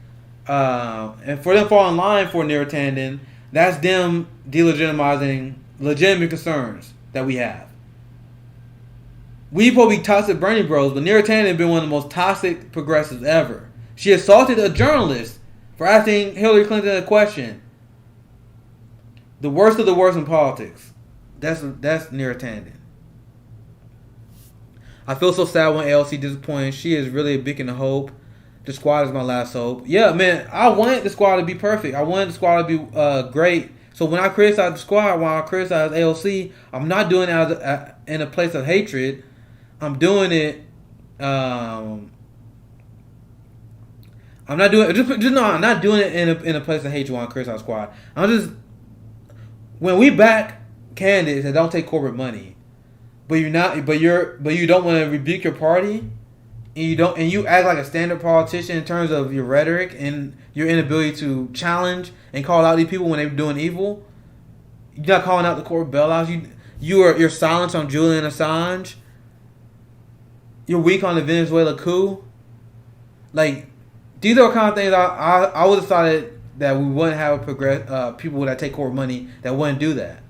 and for them falling in line for Neera Tanden, that's them delegitimizing legitimate concerns that we have. We probably be toxic Bernie bros, but Neera Tanden has been one of the most toxic progressives ever. She assaulted a journalist for asking Hillary Clinton a question. The worst of the worst in politics. That's Neera Tanden. I feel so sad when ALC disappointed. She is really a beacon of hope. The squad is my last hope. Yeah, man, I wanted the squad to be perfect. I wanted the squad to be great. So when I criticize the squad, when I criticize ALC, I'm not doing it in a place of hatred. I'm doing it. I'm not doing I'm not doing it in a place of hatred when I criticize the squad. I'm just, when we back candidates that don't take corporate money, but you don't want to rebuke your party, and you act like a standard politician in terms of your rhetoric and your inability to challenge and call out these people when they're doing evil. You're not calling out the corporate bailouts. You're silent on Julian Assange. You're weak on the Venezuela coup. Like, these are the kind of things I would have decided that we wouldn't have people that take corporate money that wouldn't do that.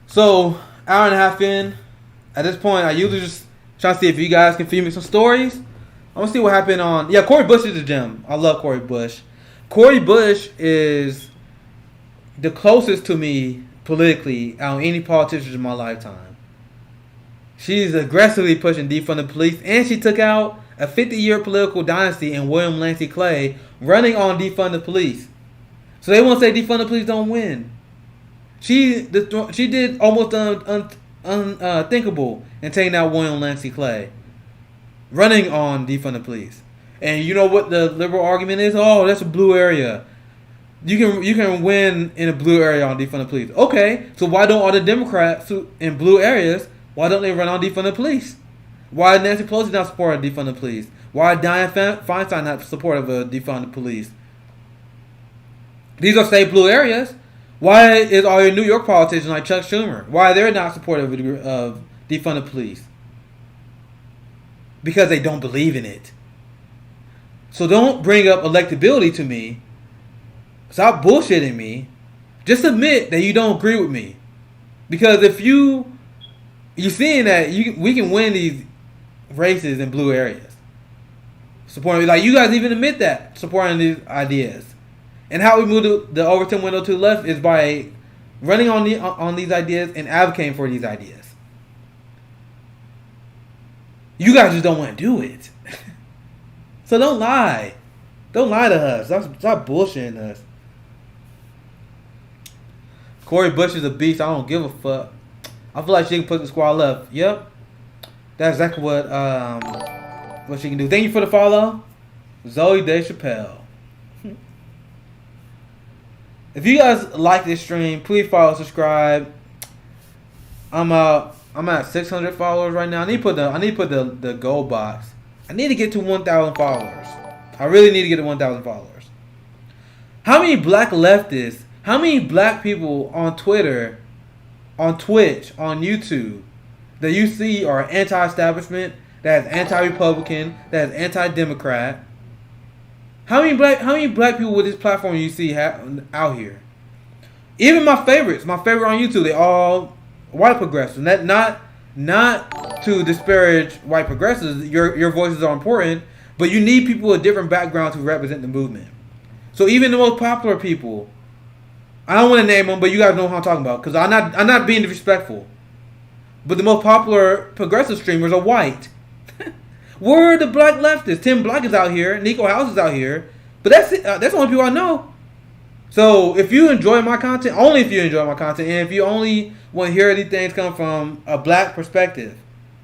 So, hour and a half in. At this point, I usually just try to see if you guys can feed me some stories. I want to see what happened on... Yeah, Cori Bush is a gem. I love Cori Bush. Cori Bush is the closest to me politically out of any politician in my lifetime. She's aggressively pushing defund the police, and she took out a 50-year political dynasty in William Lancey Clay running on defund the police. So they won't say defund the police don't win. She did almost unthinkable in taking out William Lancey Clay, running on defund the police. And you know what the liberal argument is? Oh, that's a blue area. You can win in a blue area on defund the police. Okay, so why don't all the Democrats in blue areas, why don't they run on defund the police? Why Nancy Pelosi not supportive of defund the police? Why Dianne Feinstein not supportive of defund the police? These are state blue areas. Why is all your New York politicians like Chuck Schumer? Why they're not supportive of defund the police? Because they don't believe in it. So don't bring up electability to me. Stop bullshitting me. Just admit that you don't agree with me. Because if you're seeing that we can win these races in blue areas. Supporting, like, you guys even admit that, supporting these ideas. And how we move the Overton window to the left is by running on these ideas and advocating for these ideas. You guys just don't want to do it. So don't lie. Don't lie to us. Stop bullshitting us. Cori Bush is a beast. I don't give a fuck. I feel like she can put the squad left. Yep. That's exactly what she can do. Thank you for the follow. Zoe DeChapelle. If you guys like this stream, please follow, subscribe. I'm at 600 followers right now. I need to put the goal box. I need to get to 1,000 followers. I really need to get to 1,000 followers. How many black leftists, how many black people on Twitter, on Twitch, on YouTube that you see are anti-establishment, that is anti-Republican, that is anti-Democrat? How many black people with this platform you see out here? Even my favorite on YouTube, they all white progressives. Not to disparage white progressives. Your voices are important, but you need people with different backgrounds who represent the movement. So even the most popular people, I don't want to name them, but you guys know who I'm talking about, because I'm not being disrespectful. But the most popular progressive streamers are white. Where are the black leftists? Tim Black is out here. Nico House is out here. But that's it. That's the only people I know. So if you enjoy my content, only if you enjoy my content, and if you only want to hear these things come from a black perspective,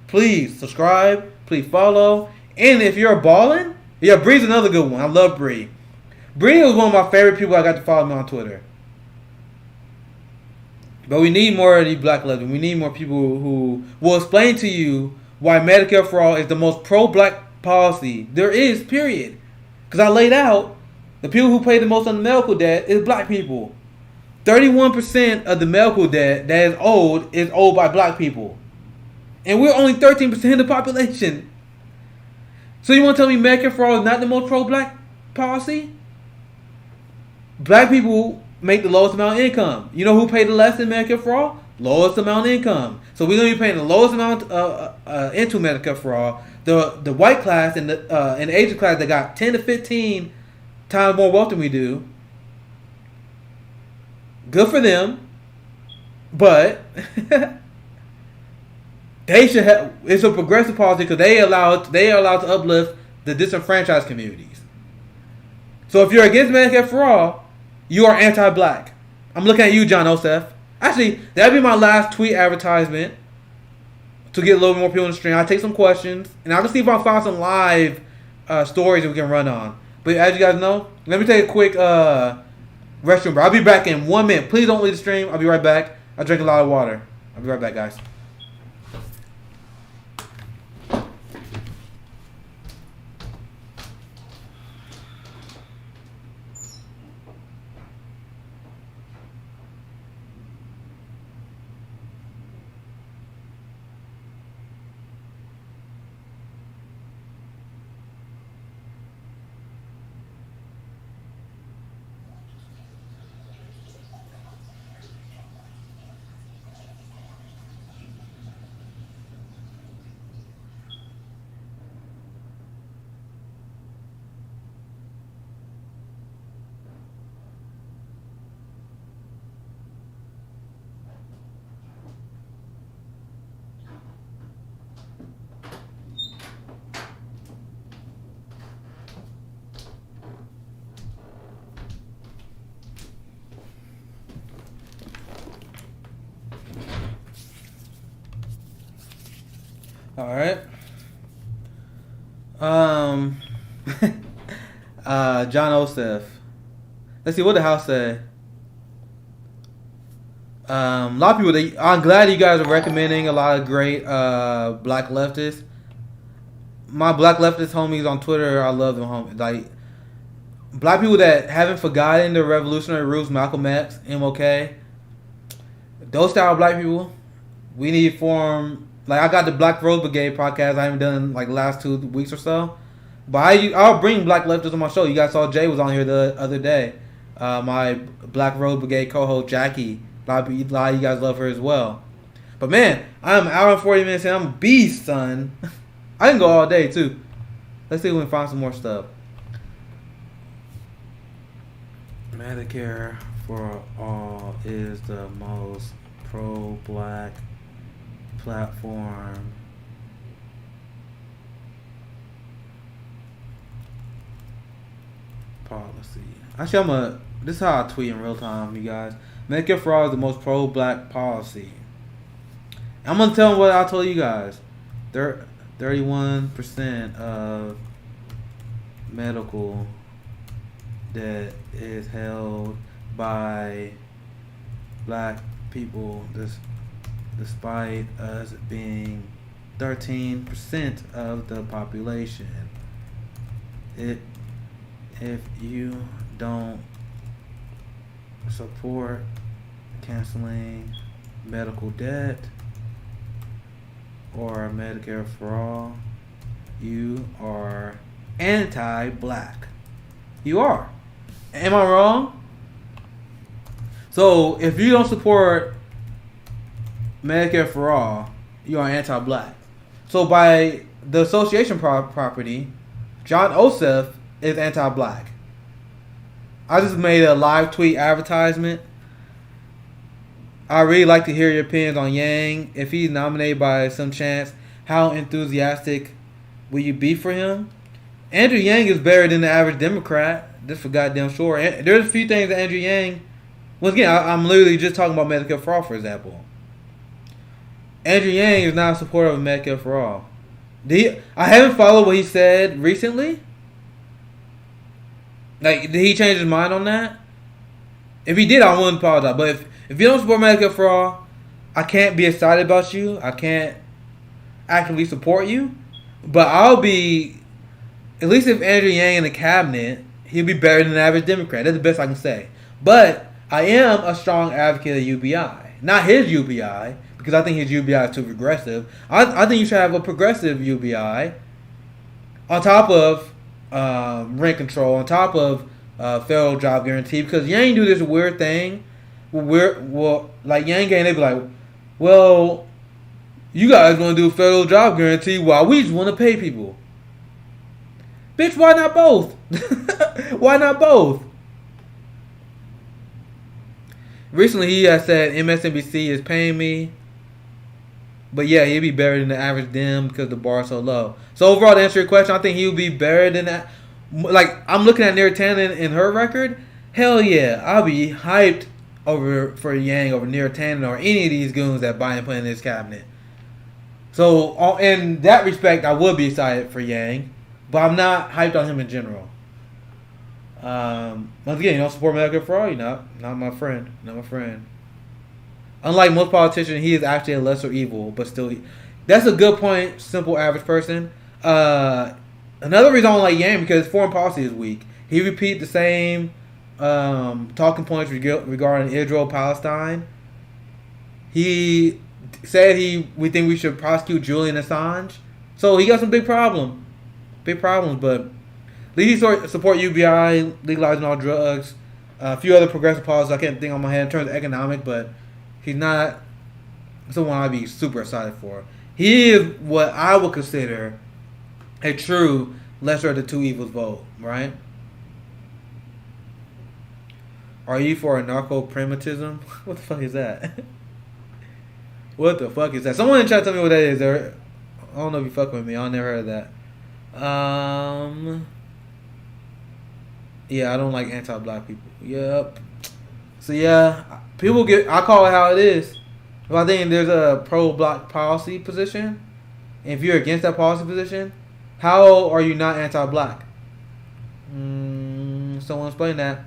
please subscribe. Please follow. And if you're balling, yeah, Bree's another good one. I love Bree. Bree was one of my favorite people I got to follow me on Twitter. But we need more of these black leftists. We need more people who will explain to you why Medicare for All is the most pro-black policy there is, period. Because I laid out, the people who pay the most on the medical debt is black people. 31% of the medical debt that is owed by black people. And we're only 13% of the population. So you want to tell me Medicare for All is not the most pro-black policy? Black people make the lowest amount of income. You know who paid the less in Medicare for All? Lowest amount of income. So we're going to be paying the lowest amount into Medicare for All. The white class and the Asian class that got 10 to 15 times more wealth than we do. Good for them. But they should have. It's a progressive policy because they are allowed to uplift the disenfranchised communities. So if you're against Medicare for All, you are anti-black. I'm looking at you, John Osef. Actually, that'd be my last tweet advertisement to get a little more people in the stream. I'll take some questions, and I'll just see if I find some live stories that we can run on. But as you guys know, let me take a quick restroom break. I'll be back in 1 minute. Please don't leave the stream. I'll be right back. I drink a lot of water. I'll be right back, guys. All right. John Osef. Let's see what the House say. A lot of people. I'm glad you guys are recommending a lot of great black leftists. My black leftist homies on Twitter, I love them homies. Like black people that haven't forgotten the revolutionary roots, Malcolm X, MLK. Those style of black people, we need to form. Like I got the Black Rose Brigade podcast I haven't done like the last 2 weeks or so. But I'll bring black leftists on my show. You guys saw Jay was on here the other day. My Black Rose Brigade co-host Jackie. A lot of you guys love her as well. But man, I'm an hour and 40 minutes in. I'm a beast, son. I can go all day too. Let's see if we can find some more stuff. Medicare for All is the most pro-black platform. Policy. Actually, this is how I tweet in real time, you guys. Medicare for All is the most pro-black policy. I'm gonna tell them what I told you guys. 31% of medical debt is held by black people, despite us being 13% of the population. If you don't support canceling medical debt or Medicare for All, you are anti-black. You are. Am I wrong? So if you don't support Medicare for All, you are anti-black. So by the association property, John Osef is anti-black. I just made a live tweet advertisement. I really like to hear your opinions on Yang. If he's nominated by some chance, how enthusiastic will you be for him? Andrew Yang is better than the average Democrat. Just for goddamn sure. And there's a few things that Andrew Yang. Once again, I'm literally just talking about Medicare for All, for example. Andrew Yang is not a supporter of Medicare for All. I haven't followed what he said recently. Like, did he change his mind on that? If he did, I wouldn't apologize. But if you don't support Medicare for All, I can't be excited about you. I can't actively support you. But I'll be, at least if Andrew Yang in the cabinet, he'll be better than the average Democrat. That's the best I can say. But I am a strong advocate of UBI. Not his UBI, because I think his UBI is too regressive. I think you should have a progressive UBI on top of rent control, on top of federal job guarantee, because Yang do this weird thing. Like Yang and they be like, well, you guys gonna do federal job guarantee while we just want to pay people. Bitch, why not both? Why not both? Recently, he has said MSNBC is paying me. But yeah, he'd be better than the average Dem because the bar is so low. So overall, to answer your question, I think he would be better than that. Like, I'm looking at Nira Tannen in her record. Hell yeah, I'll be hyped for Yang over Nira Tannen or any of these goons that Biden put in his cabinet. So in that respect, I would be excited for Yang. But I'm not hyped on him in general. Once again, you don't support Medicare for All, you're not my friend. Not my friend. Unlike most politicians, he is actually a lesser evil, but still, that's a good point. Simple, average person. Another reason I don't like Yang because foreign policy is weak. He repeat the same talking points regarding Israel, Palestine. He said we think we should prosecute Julian Assange. So he got some big problems, but at least he support UBI, legalizing all drugs, a few other progressive policies I can't think on my head in terms of economic, but he's not someone I'd be super excited for. He is what I would consider a true lesser of the two evils vote, right? Are you for anarcho-primitivism? What the fuck is that? What the fuck is that? Someone in chat tell me what that is. I don't know if you fuck with me. I never heard of that. Yeah, I don't like anti-black people. Yep. So yeah, I call it how it is. If I think there's a pro-black policy position, if you're against that policy position, how are you not anti-black? Someone explain that.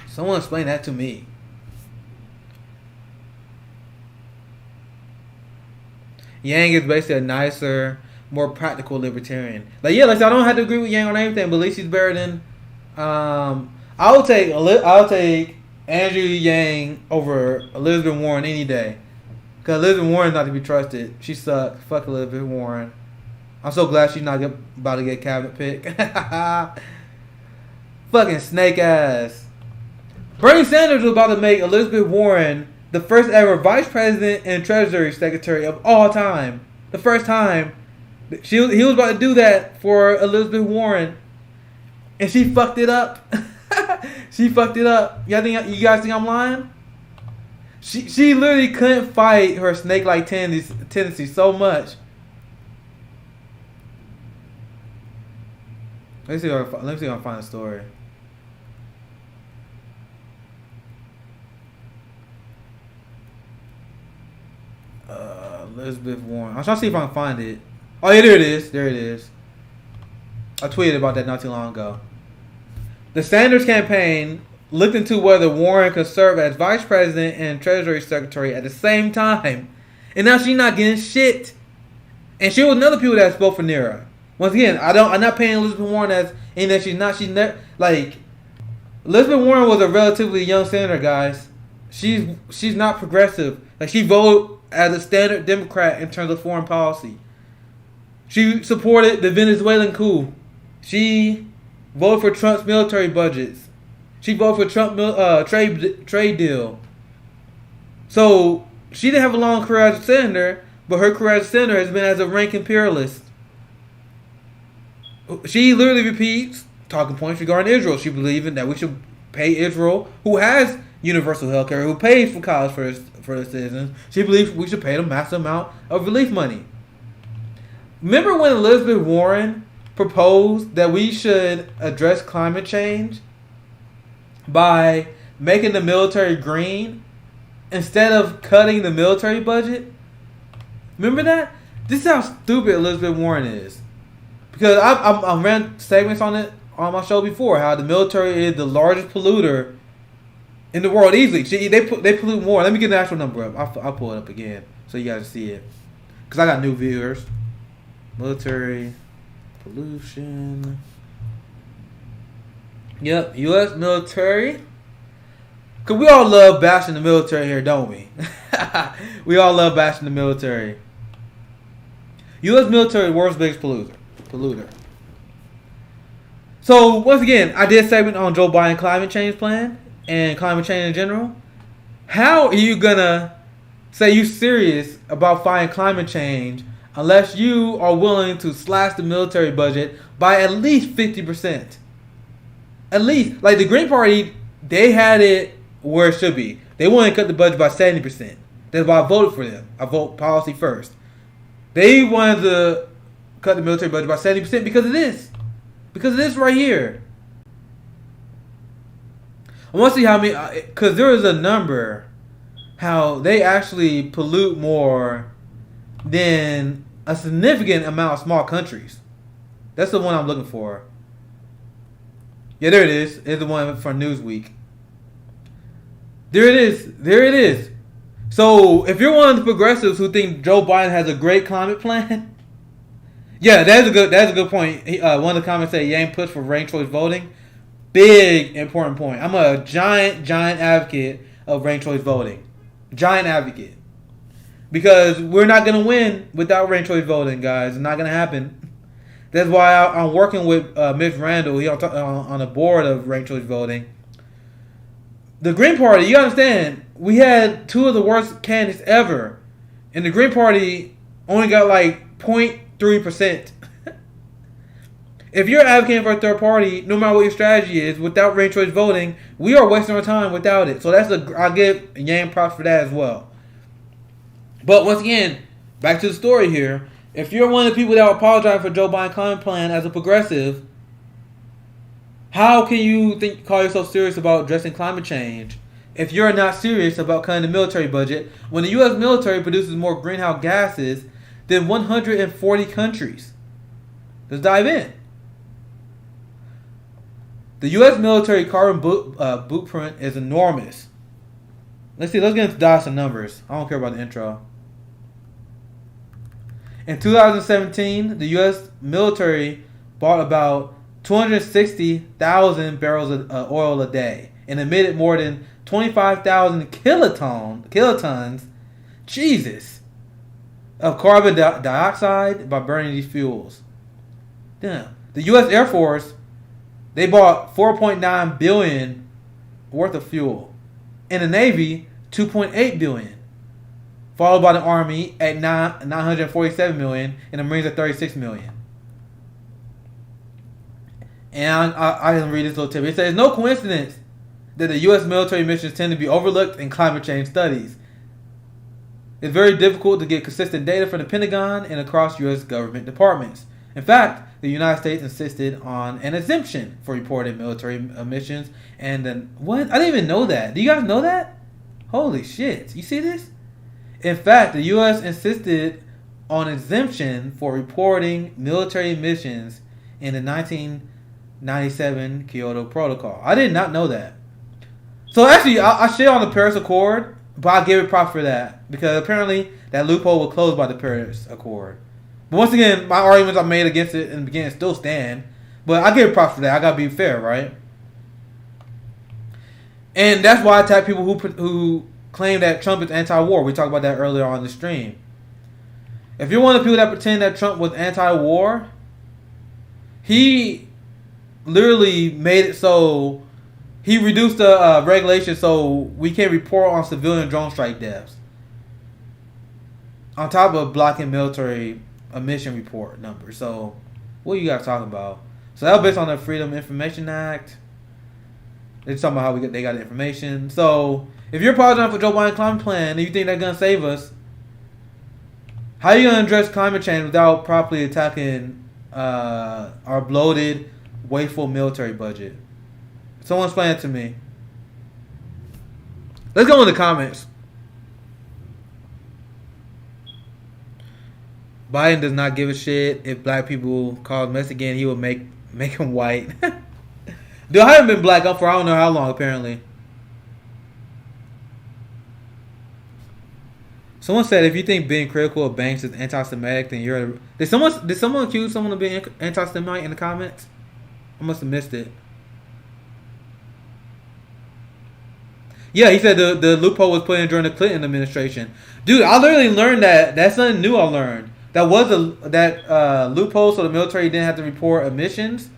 Someone explain that to me. Yang is basically a nicer, more practical libertarian. Like, yeah, like I don't have to agree with Yang on everything, but at least he's better than. I'll take Andrew Yang over Elizabeth Warren any day, because Elizabeth Warren's not to be trusted. She sucks. Fuck Elizabeth Warren. I'm so glad she's not about to get cabinet pick. Fucking snake ass. Bernie Sanders was about to make Elizabeth Warren the first ever vice president and treasury secretary of all time. The first time. He was about to do that for Elizabeth Warren. And she fucked it up. She fucked it up. You guys think I'm lying? She literally couldn't fight her snake-like tendencies so much. Let me see if I can find a story. Elizabeth Warren. I'm trying to see if I can find it. Oh yeah, there it is. There it is. I tweeted about that not too long ago. The Sanders campaign looked into whether Warren could serve as vice president and treasury secretary at the same time, and now she's not getting shit. And she was another people that spoke for Nira. Once again, I'm not paying Elizabeth Warren as in that she's not. Like Elizabeth Warren was a relatively young senator, guys. She's not progressive. Like she voted as a standard Democrat in terms of foreign policy. She supported the Venezuelan coup. She voted for Trump's military budgets. She voted for Trump trade deal. So she didn't have a long career as a senator, but her career as a senator has been as a rank imperialist. She literally repeats talking points regarding Israel. She believes that we should pay Israel, who has universal health care, who pays for college for the citizens. She believes we should pay them massive amount of relief money. Remember when Elizabeth Warren proposed that we should address climate change by making the military green instead of cutting the military budget? Remember that? This is how stupid Elizabeth Warren is. Because I've ran segments on it on my show before, how the military is the largest polluter in the world easily. They pollute more. Let me get the actual number up. I'll pull it up again so you guys see it. Because I got new viewers. Military pollution. Yep, U.S. military. Because we all love bashing the military here, don't we? We all love bashing the military. U.S. military, world's biggest polluter. So, once again, I did a segment on Joe Biden's climate change plan and climate change in general. How are you going to say you're serious about fighting climate change unless you are willing to slash the military budget by at least 50%? At least. Like the Green Party, they had it where it should be. They wanted to cut the budget by 70%. That's why I voted for them. I vote policy first. They wanted to cut the military budget by 70% because of this. Because of this right here. I want to see how many, because there is a number how they actually pollute more than a significant amount of small countries. That's the one I'm looking for. Yeah, there it is. It's the one from Newsweek. There it is. So, if you're one of the progressives who think Joe Biden has a great climate plan, yeah, that's a good point. One of the comments said Yang pushed for ranked choice voting. Big important point. I'm a giant advocate of ranked choice voting. Giant advocate. Because we're not going to win without ranked choice voting, guys. It's not going to happen. That's why I'm working with Mitch Randall. He's on the board of ranked choice voting. The Green Party, you understand, we had two of the worst candidates ever. And the Green Party only got like 0.3%. If you're advocating for a third party, no matter what your strategy is, without ranked choice voting, we are wasting our time without it. So I'll give Yang props for that as well. But once again, back to the story here. If you're one of the people that apologize for Joe Biden's climate plan as a progressive, how can you call yourself serious about addressing climate change if you're not serious about cutting the military budget when the U.S. military produces more greenhouse gases than 140 countries. Let's dive in. The U.S. military carbon blueprint is enormous. Let's get into some numbers. I don't care about the intro. In 2017, the U.S. military bought about 260,000 barrels of oil a day and emitted more than 25,000 kilotons, Jesus, of carbon dioxide by burning these fuels. Damn. The U.S. Air Force, they bought $4.9 billion worth of fuel. In the Navy, $2.8 billion. Followed by the Army at $947 million and the Marines at $36 million. And I didn't read this little tip. It says, no coincidence that the U.S. military missions tend to be overlooked in climate change studies. It's very difficult to get consistent data from the Pentagon and across U.S. government departments. In fact, the United States insisted on an exemption for reported military missions. And then, what? I didn't even know that. Do you guys know that? Holy shit. You see this? In fact, the U.S. insisted on exemption for reporting military missions in the 1997 Kyoto Protocol. I did not know that. So actually, I shit on the Paris Accord, but I give it props for that. Because apparently, that loophole was closed by the Paris Accord. But once again, my arguments I made against it in the beginning still stand. But I give it props for that. I gotta be fair, right? And that's why I attack people who claim that Trump is anti-war. We talked about that earlier on the stream. If you're one of the people that pretend that Trump was anti-war, he literally made it so he reduced the regulation so we can't report on civilian drone strike deaths. On top of blocking military mission report numbers. So, what you guys talking about? So that was based on the Freedom Information Act. They're talking about how they got the information. So, if you're apologizing for Joe Biden's climate plan and you think they're going to save us, how are you going to address climate change without properly attacking our bloated, wasteful military budget? Someone explain it to me. Let's go in the comments. Biden does not give a shit. If black people call him Mexican, he will make him white. Dude, I haven't been black up for I don't know how long, apparently. Someone said if you think being critical of banks is anti-Semitic, then you're... Did someone accuse someone of being anti-Semitic in the comments? I must have missed it. Yeah, he said the loophole was put in during the Clinton administration. Dude, I literally learned that. That's something new I learned. That was that loophole so the military didn't have to report emissions.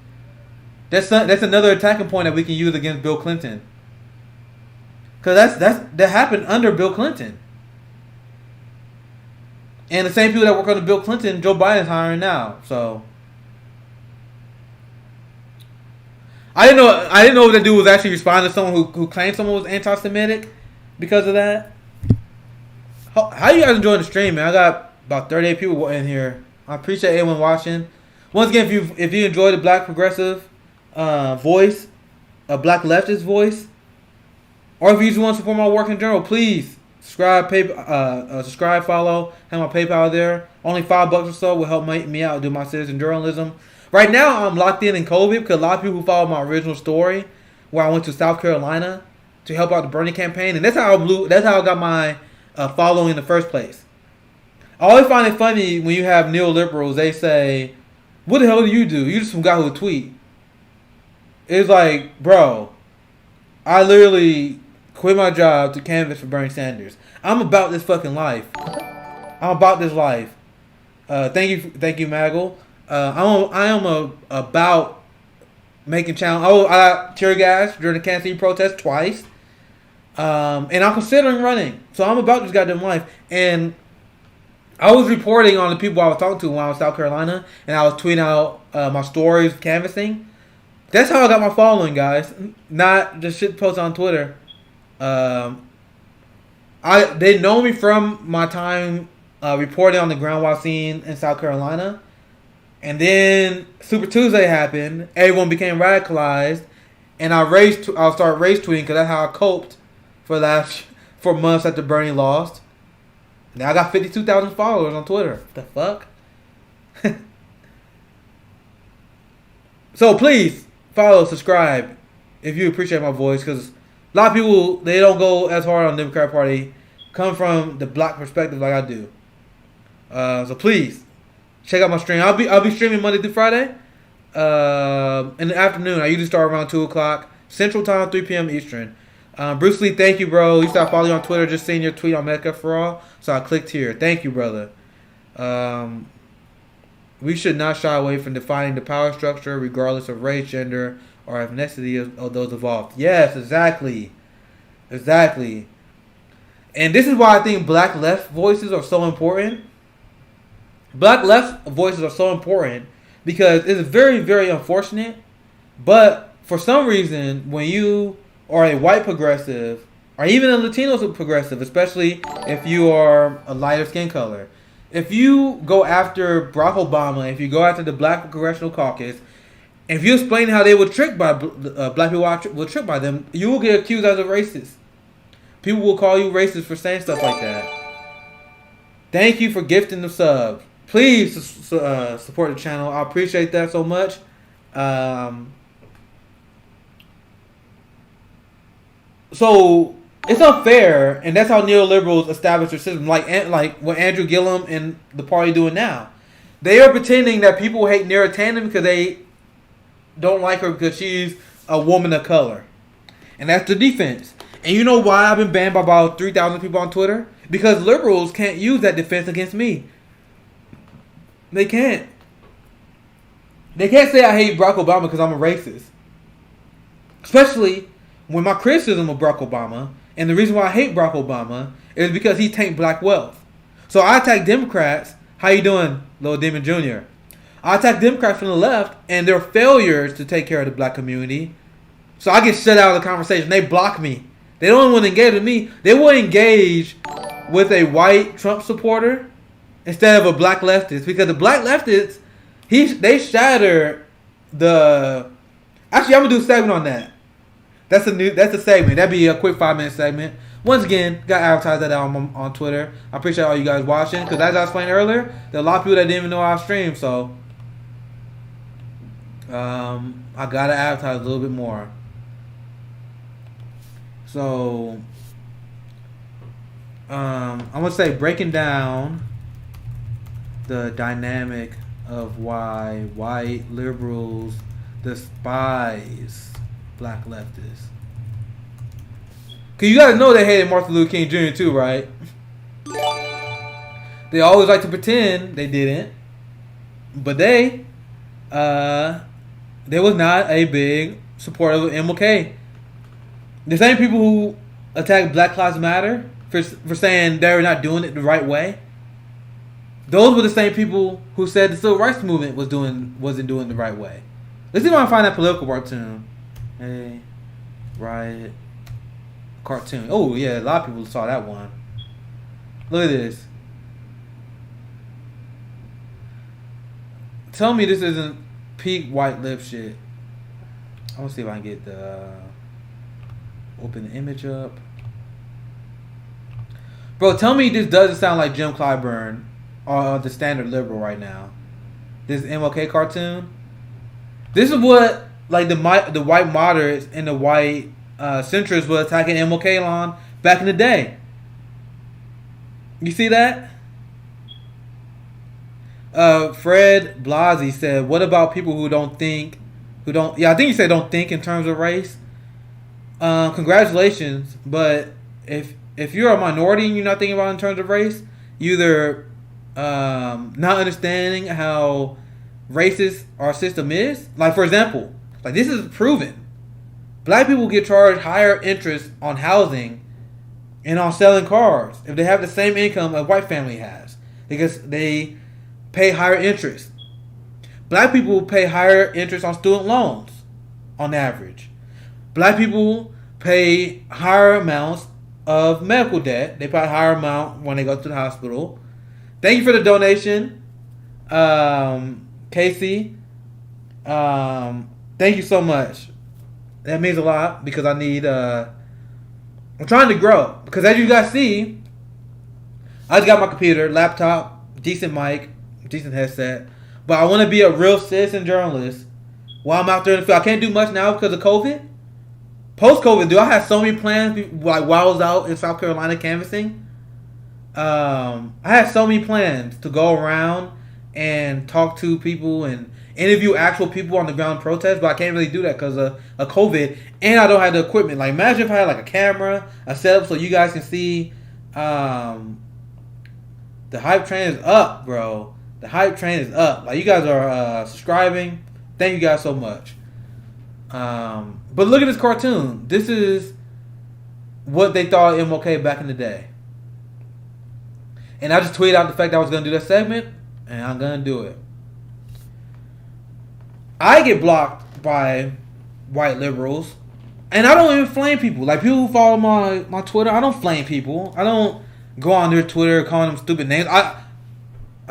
That's another attacking point that we can use against Bill Clinton. Because that happened under Bill Clinton. And the same people that work under Bill Clinton, Joe Biden's hiring now. So I didn't know if that dude was actually responding to someone who claimed someone was anti-Semitic because of that. How you guys enjoying the stream, man? I got about 38 people in here. I appreciate everyone watching. Once again, if you enjoy the black progressive voice, a black leftist voice, or if you just want to support my work in general, please subscribe, follow, have my PayPal there. Only $5 or so will help me out do my citizen journalism. Right now, I'm locked in COVID because a lot of people who followed my original story, where I went to South Carolina to help out the Bernie campaign, and that's how I got my following in the first place. I always find it funny when you have neoliberals. They say, "What the hell do? You just some guy who would tweet." It's like, bro, I literally quit my job to canvass for Bernie Sanders. I'm about this fucking life. I'm about this life. Thank you, Maggle. I am about making challenge. I got tear gas during the Kansas City protest twice, and I'm considering running. So I'm about this goddamn life. And I was reporting on the people I was talking to when I was in South Carolina, and I was tweeting out my stories, canvassing. That's how I got my following, guys. Not just shit posts on Twitter. They know me from my time reporting on the ground while scene in South Carolina. And then Super Tuesday happened. Everyone became radicalized, and I started race tweeting because that's how I coped for months after Bernie lost. Now I got 52,000 followers on Twitter. What the fuck? So please follow, subscribe if you appreciate my voice, because a lot of people, they don't go as hard on the Democrat Party, come from the black perspective like I do. So please check out my stream. I'll be streaming Monday through Friday in the afternoon. I usually start around 2:00 Central Time, 3 p.m. Eastern. Bruce Lee, thank you, bro. You start following you on Twitter, just seeing your tweet on Medicare for All, so I clicked here. Thank you, brother. We should not shy away from defining the power structure, regardless of race, gender, or ethnicity of those involved. Yes, exactly. Exactly. And this is why I think black left voices are so important. Black left voices are so important because it's very, very unfortunate. But for some reason, when you are a white progressive, or even a Latino progressive, especially if you are a lighter skin color, if you go after Barack Obama, if you go after the Black Congressional Caucus, if you explain how they were tricked by black people were tricked by them, you will get accused as a racist. People will call you racist for saying stuff like that. Thank you for gifting the sub. Please support the channel. I appreciate that so much. So it's unfair, and that's how neoliberals establish their system. Like what Andrew Gillum and the party doing now. They are pretending that people hate Neera Tanden because they don't like her because she's a woman of color. And that's the defense. And you know why I've been banned by about 3,000 people on Twitter? Because liberals can't use that defense against me. They can't. They can't say I hate Barack Obama because I'm a racist. Especially when my criticism of Barack Obama, and the reason why I hate Barack Obama, is because he tanked black wealth. So I attack Democrats. How you doing, Lil Demon Jr.? I attack Democrats from the left and their failures to take care of the black community. So I get shut out of the conversation. They block me. They don't want to engage with me. They will engage with a white Trump supporter instead of a black leftist, because the black leftists, they shatter the. Actually, I'm gonna do a segment on that. That's a segment. That'd be a quick 5-minute segment. Once again, got to advertise that out on Twitter. I appreciate all you guys watching, because as I explained earlier, there are a lot of people that didn't even know I stream. So I gotta advertise a little bit more. So I'm gonna say breaking down the dynamic of why white liberals despise black leftists. Cause you guys know they hated Martin Luther King Jr. too, right? They always like to pretend they didn't, but they was not a big supporter of MLK. The same people who attack Black Lives Matter for saying they're not doing it the right way, those were the same people who said the civil rights movement wasn't doing it the right way. Let's see if I can find that political cartoon. Hey, riot cartoon. Oh yeah, a lot of people saw that one. Look at this. Tell me this isn't peak white lip shit. I want to see if I can get the open the image up. Bro, tell me this doesn't sound like Jim Clyburn or the standard liberal right now. This MLK cartoon. This is what like the white moderates and the white centrists were attacking MLK on back in the day. You see that? Fred Blasey said, "What about people who don't think, Yeah, I think you said don't think in terms of race. Congratulations, but if you're a minority and you're not thinking about it in terms of race, you either not understanding how racist our system is. Like for example, like this is proven. Black people get charged higher interest on housing and on selling cars if they have the same income a white family has, because they pay higher interest. Black people pay higher interest on student loans on average. Black people pay higher amounts of medical debt. They pay a higher amount when they go to the hospital. Thank you for the donation, Casey. Thank you so much. That means a lot because I need I'm trying to grow because, as you guys see, I just got my computer, laptop, decent mic, decent headset. But I want to be a real citizen journalist while I'm out there in the field. I can't do much now because of COVID. Post-COVID, dude, I had so many plans. Like while I was out in South Carolina canvassing, I had so many plans to go around and talk to people and interview actual people on the ground protest. But I can't really do that because of COVID, and I don't have the equipment. Like, imagine if I had like a camera, a setup, so you guys can see. The hype train is up, bro. The hype train is up. Like, you guys are subscribing. Thank you guys so much. But look at this cartoon. This is what they thought of MLK back in the day. And I just tweeted out the fact that I was going to do that segment, and I'm going to do it. I get blocked by white liberals, and I don't even flame people. Like, people who follow my Twitter, I don't flame people. I don't go on their Twitter calling them stupid names. I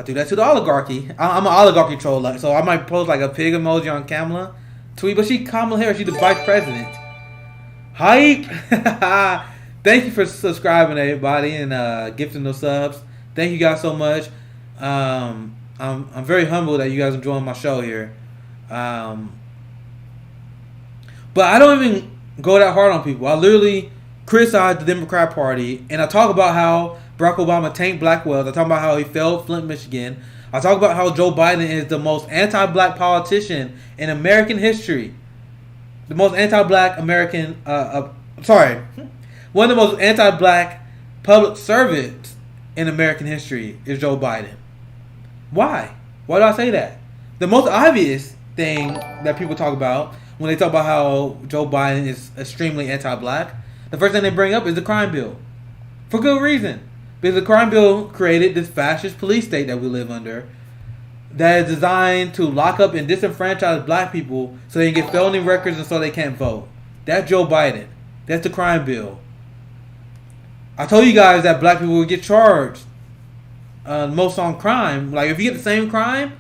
do that to the oligarchy. I'm an oligarchy troll, like, so I might post like a pig emoji on Kamala tweet, but Kamala Harris, she's the vice president. Hype. Thank you for subscribing, everybody, and gifting those subs. Thank you guys so much. I'm very humbled that you guys are enjoying my show here. But I don't even go that hard on people. I literally criticize the Democrat Party, and I talk about how Barack Obama tanked black wealth. I talk about how he failed Flint, Michigan. I talk about how Joe Biden is the most anti-black politician in American history. The most anti-black American, one of the most anti-black public servants in American history is Joe Biden. Why? Why do I say that? The most obvious thing that people talk about when they talk about how Joe Biden is extremely anti-black, the first thing they bring up is the crime bill. For good reason. Because the crime bill created this fascist police state that we live under that is designed to lock up and disenfranchise black people so they can get felony records and so they can't vote. That's Joe Biden. That's the crime bill. I told you guys that black people would get charged most on crime. Like, if you get the same crime,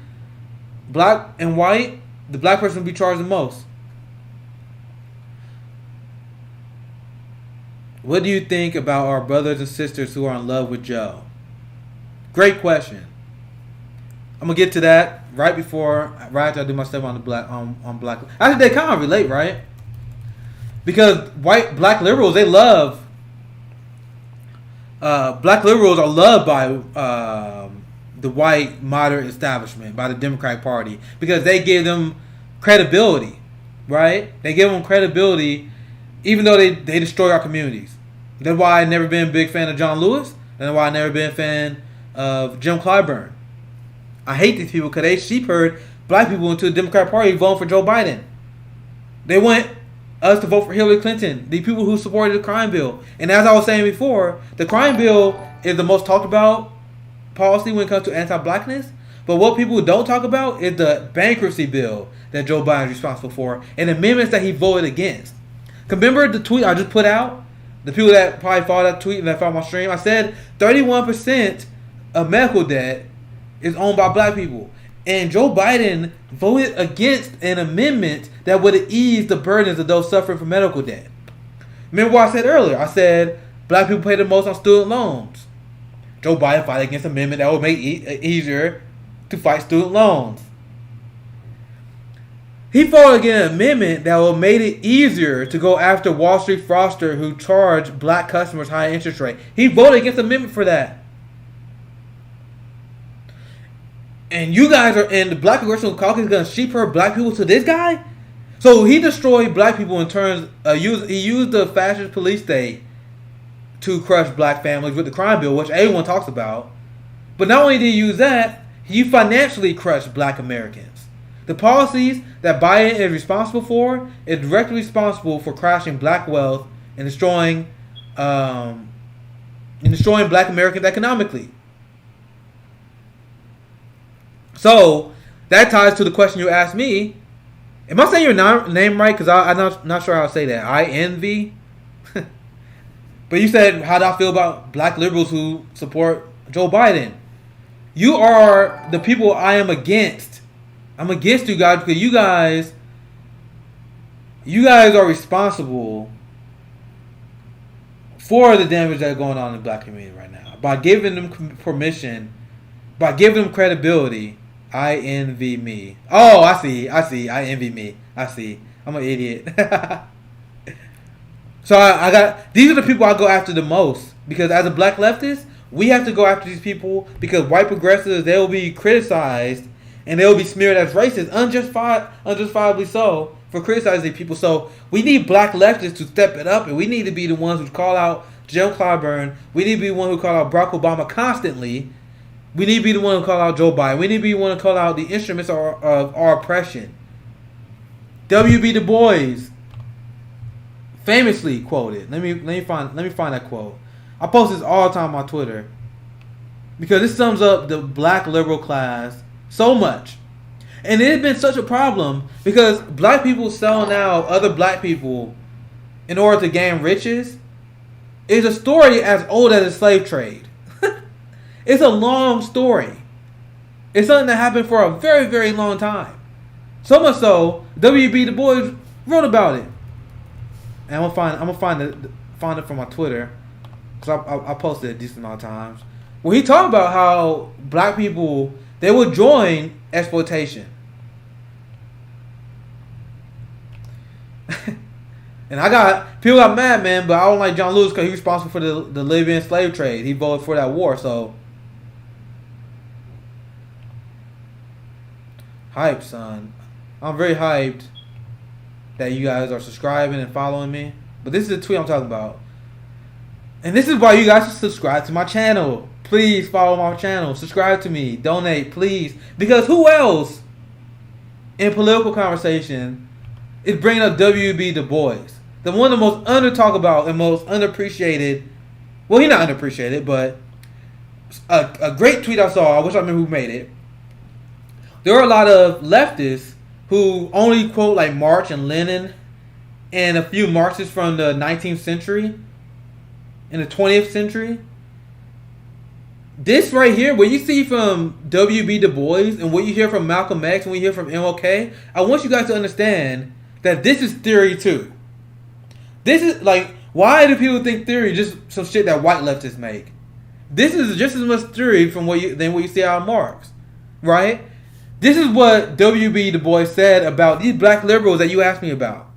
black and white, the black person will be charged the most. What do you think about our brothers and sisters who are in love with Joe? Great question. I'm gonna get to that right after I do my stuff on the black on black. Actually, they kind of relate, right? Because black liberals, they love. Black liberals are loved by the white moderate establishment, by the Democratic Party, because they give them credibility, right? They give them credibility. Even though they destroy our communities. That's why I've never been a big fan of John Lewis. That's why I've never been a fan of Jim Clyburn. I hate these people because they sheep-herd black people into the Democratic Party voting for Joe Biden. They want us to vote for Hillary Clinton, the people who supported the crime bill. And as I was saying before, the crime bill is the most talked about policy when it comes to anti-blackness. But what people don't talk about is the bankruptcy bill that Joe Biden is responsible for and amendments that he voted against. Remember the tweet I just put out? The people that probably followed that tweet and that followed my stream, I said 31% of medical debt is owned by black people. And Joe Biden voted against an amendment that would have eased the burdens of those suffering from medical debt. Remember what I said earlier? I said black people pay the most on student loans. Joe Biden fought against an amendment that would make it easier to fight student loans. He fought against an amendment that would made it easier to go after Wall Street fraudster who charged black customers high interest rate. He voted against an amendment for that. And you guys are in the Black Congressional Caucus going to sheep-herd black people to this guy? So he destroyed black people in terms of he used the fascist police state to crush black families with the crime bill, which everyone talks about. But not only did he use that, he financially crushed black Americans. The policies that Biden is responsible for is directly responsible for crashing black wealth and destroying black Americans economically. So that ties to the question you asked me. Am I saying your name right? Because I'm not sure how to say that. I envy. But you said, how do I feel about black liberals who support Joe Biden? You are the people I am against. I'm against you guys because you guys are responsible for the damage that's going on in the black community right now. By giving them permission, by giving them credibility, I envy me. Oh, I see. I envy me. I see. I'm an idiot. So I got, these are the people I go after the most, because as a black leftist, we have to go after these people because white progressives, they'll be criticized and they'll be smeared as racist, unjustifiably so, for criticizing people. So we need black leftists to step it up, and we need to be the ones who call out Joe Clyburn. We need to be the one who call out Barack Obama constantly. We need to be the one who call out Joe Biden. We need to be the one to call out the instruments of our oppression. W.B. Du Bois famously quoted. Let me find that quote. I post this all the time on Twitter because this sums up the black liberal class so much. And it has been such a problem because black people selling out other black people in order to gain riches is a story as old as the slave trade. It's a long story. It's something that happened for a very, very long time. So much so, W.B. Du Bois wrote about it. And I'm gonna find it from my Twitter, because I posted it a decent amount of times, where he talked about how black people, they would join exploitation. And people got mad, man, but I don't like John Lewis because he's responsible for the Libyan slave trade. He voted for that war, so hype, son. I'm very hyped that you guys are subscribing and following me. But this is the tweet I'm talking about. And this is why you guys should subscribe to my channel. Please follow my channel. Subscribe to me. Donate, please. Because who else in political conversation is bringing up W.B. Du Bois? The one of the most under-talked about and most underappreciated. Well, he's not underappreciated, but a great tweet I saw. I wish I remember who made it. There are a lot of leftists who only quote like Marx and Lenin and a few Marxists from the 19th century and the 20th century. This right here, what you see from W.B. Du Bois and what you hear from Malcolm X and what you hear from MLK, I want you guys to understand that this is theory too. This is like, why do people think theory is just some shit that white leftists make? This is just as much theory from what you see out of Marx, right? This is what W.B. Du Bois said about these black liberals that you asked me about.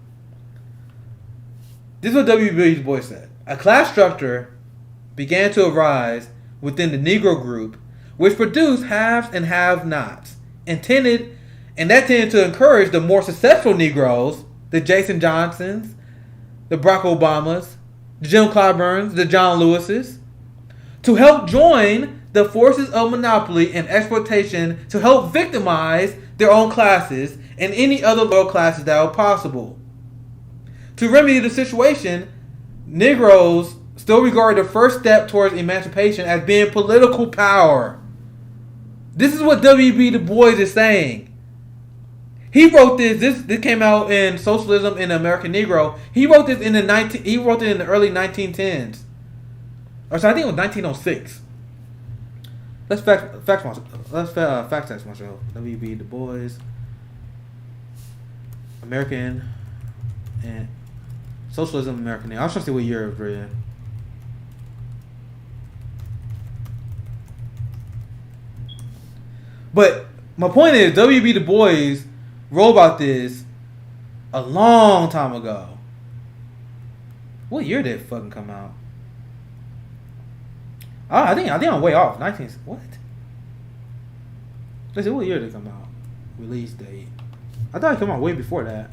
This is what W.B. Du Bois said. A class structure began to arise within the Negro group, which produced haves and have-nots, and that tended to encourage the more successful Negroes, the Jason Johnsons, the Barack Obamas, the Jim Clyburns, the John Lewises, to help join the forces of monopoly and exploitation to help victimize their own classes and any other lower classes that were possible. To remedy the situation, Negroes still regard the first step towards emancipation as being political power. This is what W.B. Du Bois is saying. He wrote this came out in Socialism in the American Negro. He wrote this in the early 1910s. Or so I think it was 1906. Let's fact test myself. W.B. Du Bois, American and Socialism, American. I was trying to see what year it was in. But my point is, W.B. Du Bois wrote about this a long time ago. What year did it fucking come out? I think I'm way off. What? Let's see, what year did it come out? Release date. I thought it came out way before that.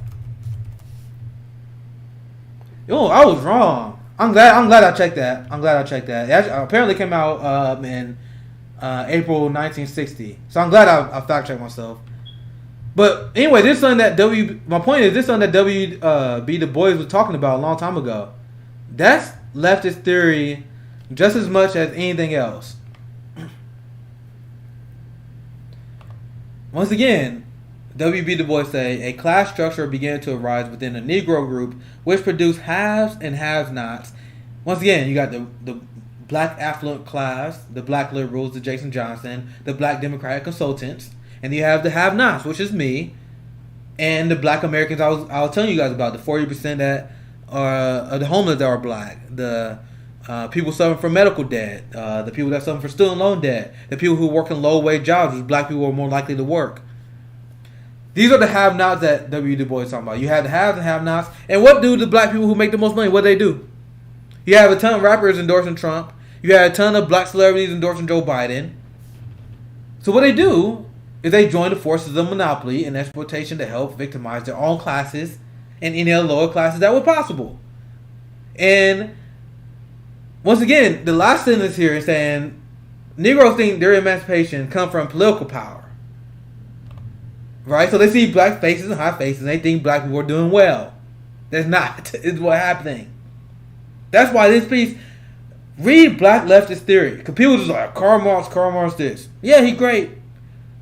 Oh, I was wrong. I'm glad I checked that. It actually, apparently came out in April 1960. So I'm glad I fact checked myself. But anyway, this is something that my point is, this is something that W.B. Du Bois was talking about a long time ago. That's leftist theory just as much as anything else. Once again, W.B. Du Bois say a class structure began to arise within the Negro group, which produced haves and have-nots. Once again, you got the black affluent class, the black liberals, the Jason Johnson, the black Democratic consultants, and you have the have-nots, which is me, and the black Americans I was telling you guys about, the 40% that are the homeless that are black, the People suffering from medical debt. The people that suffer from student loan debt. The people who work in low-wage jobs, which black people are more likely to work. These are the have-nots that W. Du Bois is talking about. You have the haves and have-nots. And what do the black people who make the most money, what do they do? You have a ton of rappers endorsing Trump. You have a ton of black celebrities endorsing Joe Biden. So what they do is they join the forces of monopoly and exploitation to help victimize their own classes and any other lower classes that were possible. And once again, the last sentence here is saying Negroes think their emancipation come from political power. Right? So they see black faces and high faces and they think black people are doing well. That's not. It's what's happening. That's why this piece, read Black Leftist Theory. Because people just like, Karl Marx this. Yeah, he's great.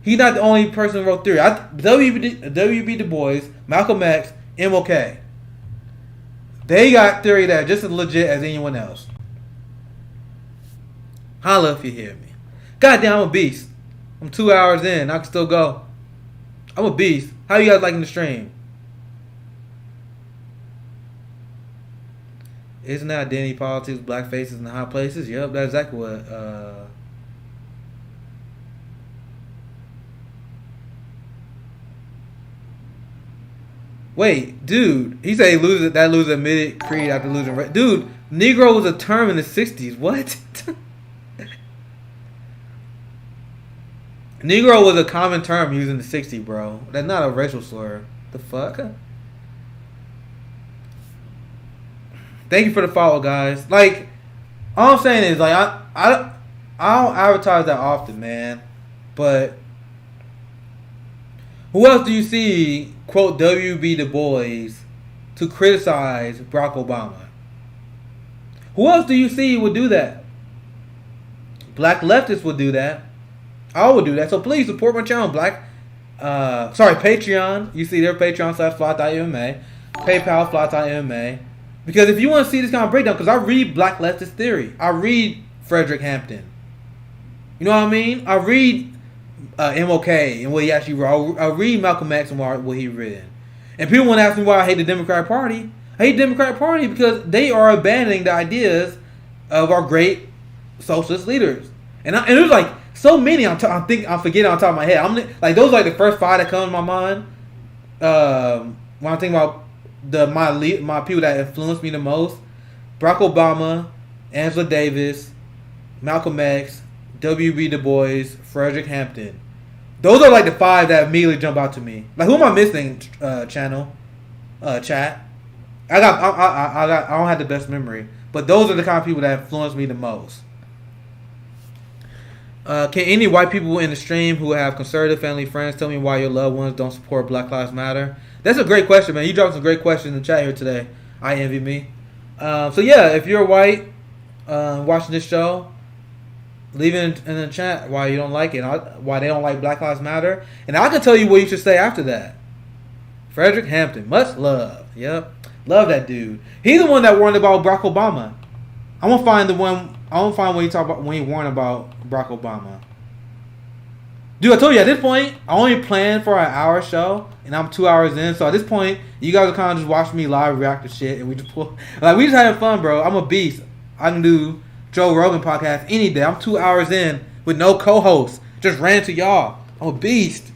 He's not the only person who wrote theory. W.B. Du Bois, Malcolm X, MLK. They got theory that just as legit as anyone else. Holla if you hear me. Goddamn, I'm a beast. I'm 2 hours in. I can still go. I'm a beast. How you guys liking the stream? Isn't that identity politics, black faces in high places? Yep, that's exactly what. Wait, dude. He said he loses. That loser admitted creed after losing. Dude, Negro was a term in the '60s. What? Negro was a common term used in the '60s, bro. That's not a racial slur. The fuck? Thank you for the follow, guys. Like, all I'm saying is, like, I don't advertise that often, man. But who else do you see quote W.B. Du Bois to criticize Barack Obama? Who else do you see would do that? Black leftists would do that. I would do that. So please support my channel, Patreon. You see their Patreon /Fly.MMA, PayPal Fly.MMA. Because if you want to see this kind of breakdown, because I read Black Leftist Theory, I read Frederick Hampton. You know what I mean? I read MLK and what he actually wrote. I read Malcolm X and what he read. And people want to ask me why I hate the Democratic Party. I hate the Democratic Party because they are abandoning the ideas of our great socialist leaders. And there's like so many. I'm forgetting on top of my head. Like those are like the first five that come to my mind when I'm thinking about my people that influenced me the most: Barack Obama, Angela Davis, Malcolm X, W.B. Du Bois, Frederick Hampton. Those are like the five that immediately jump out to me. Like, who am I missing? Chat. I don't have the best memory, but those are the kind of people that influence me the most. Can any white people in the stream who have conservative family friends tell me why your loved ones don't support Black Lives Matter? That's a great question, man. You dropped some great questions in the chat here today. I envy me. So yeah, if you're white watching this show, leave it in the chat why you don't like it, why they don't like Black Lives Matter, and I can tell you what you should say after that. Frederick Hampton, much love. Yep, love that dude. He's the one that warned about Barack Obama. I want to find when he talk about when he warned about Barack Obama. Dude, I told you at this point, I only planned for an hour show, and I'm 2 hours in. So at this point, you guys are kind of just watching me live react to shit, and we just having fun, bro. I'm a beast. I can do Joe Rogan podcast any day. I'm 2 hours in with no co-host, just ran to y'all. I'm a beast,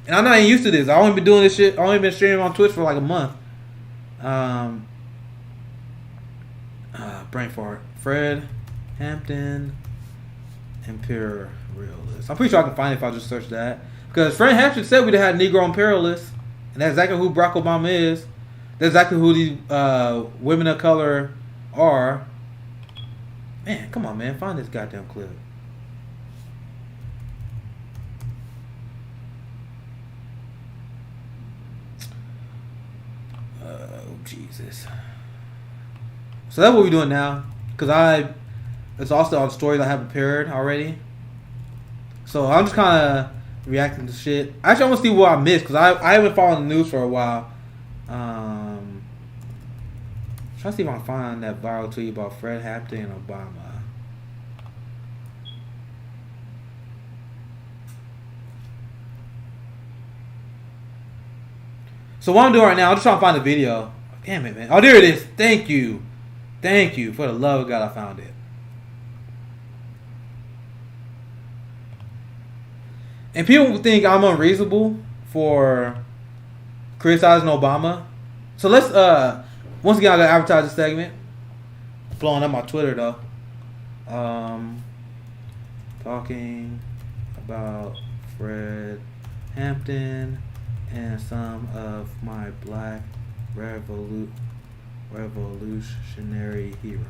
and I'm not even used to this. I only been doing this shit. I only been streaming on Twitch for like a month. Brain fart. Fred Hampton Imperialist. I'm pretty sure I can find it if I just search that. Because Fred Hampton said we'd have had Negro imperialists, and that's exactly who Barack Obama is. That's exactly who these women of color are. Man, come on, man. Find this goddamn clip. Oh, Jesus. So that's what we're doing now. Because it's also on stories I have prepared already. So I'm just kind of reacting to shit. Actually, I want to see what I missed. Because I haven't followed the news for a while. Trying to see if I can find that viral tweet about Fred Hampton and Obama. So what I'm doing right now, I'm just trying to find the video. Damn it, man. Oh, there it is. Thank you. Thank you. For the love of God, I found it. And people think I'm unreasonable for criticizing Obama. So let's once again I gotta advertise this segment. Blowing up my Twitter though. Talking about Fred Hampton and some of my black revolutionary heroes.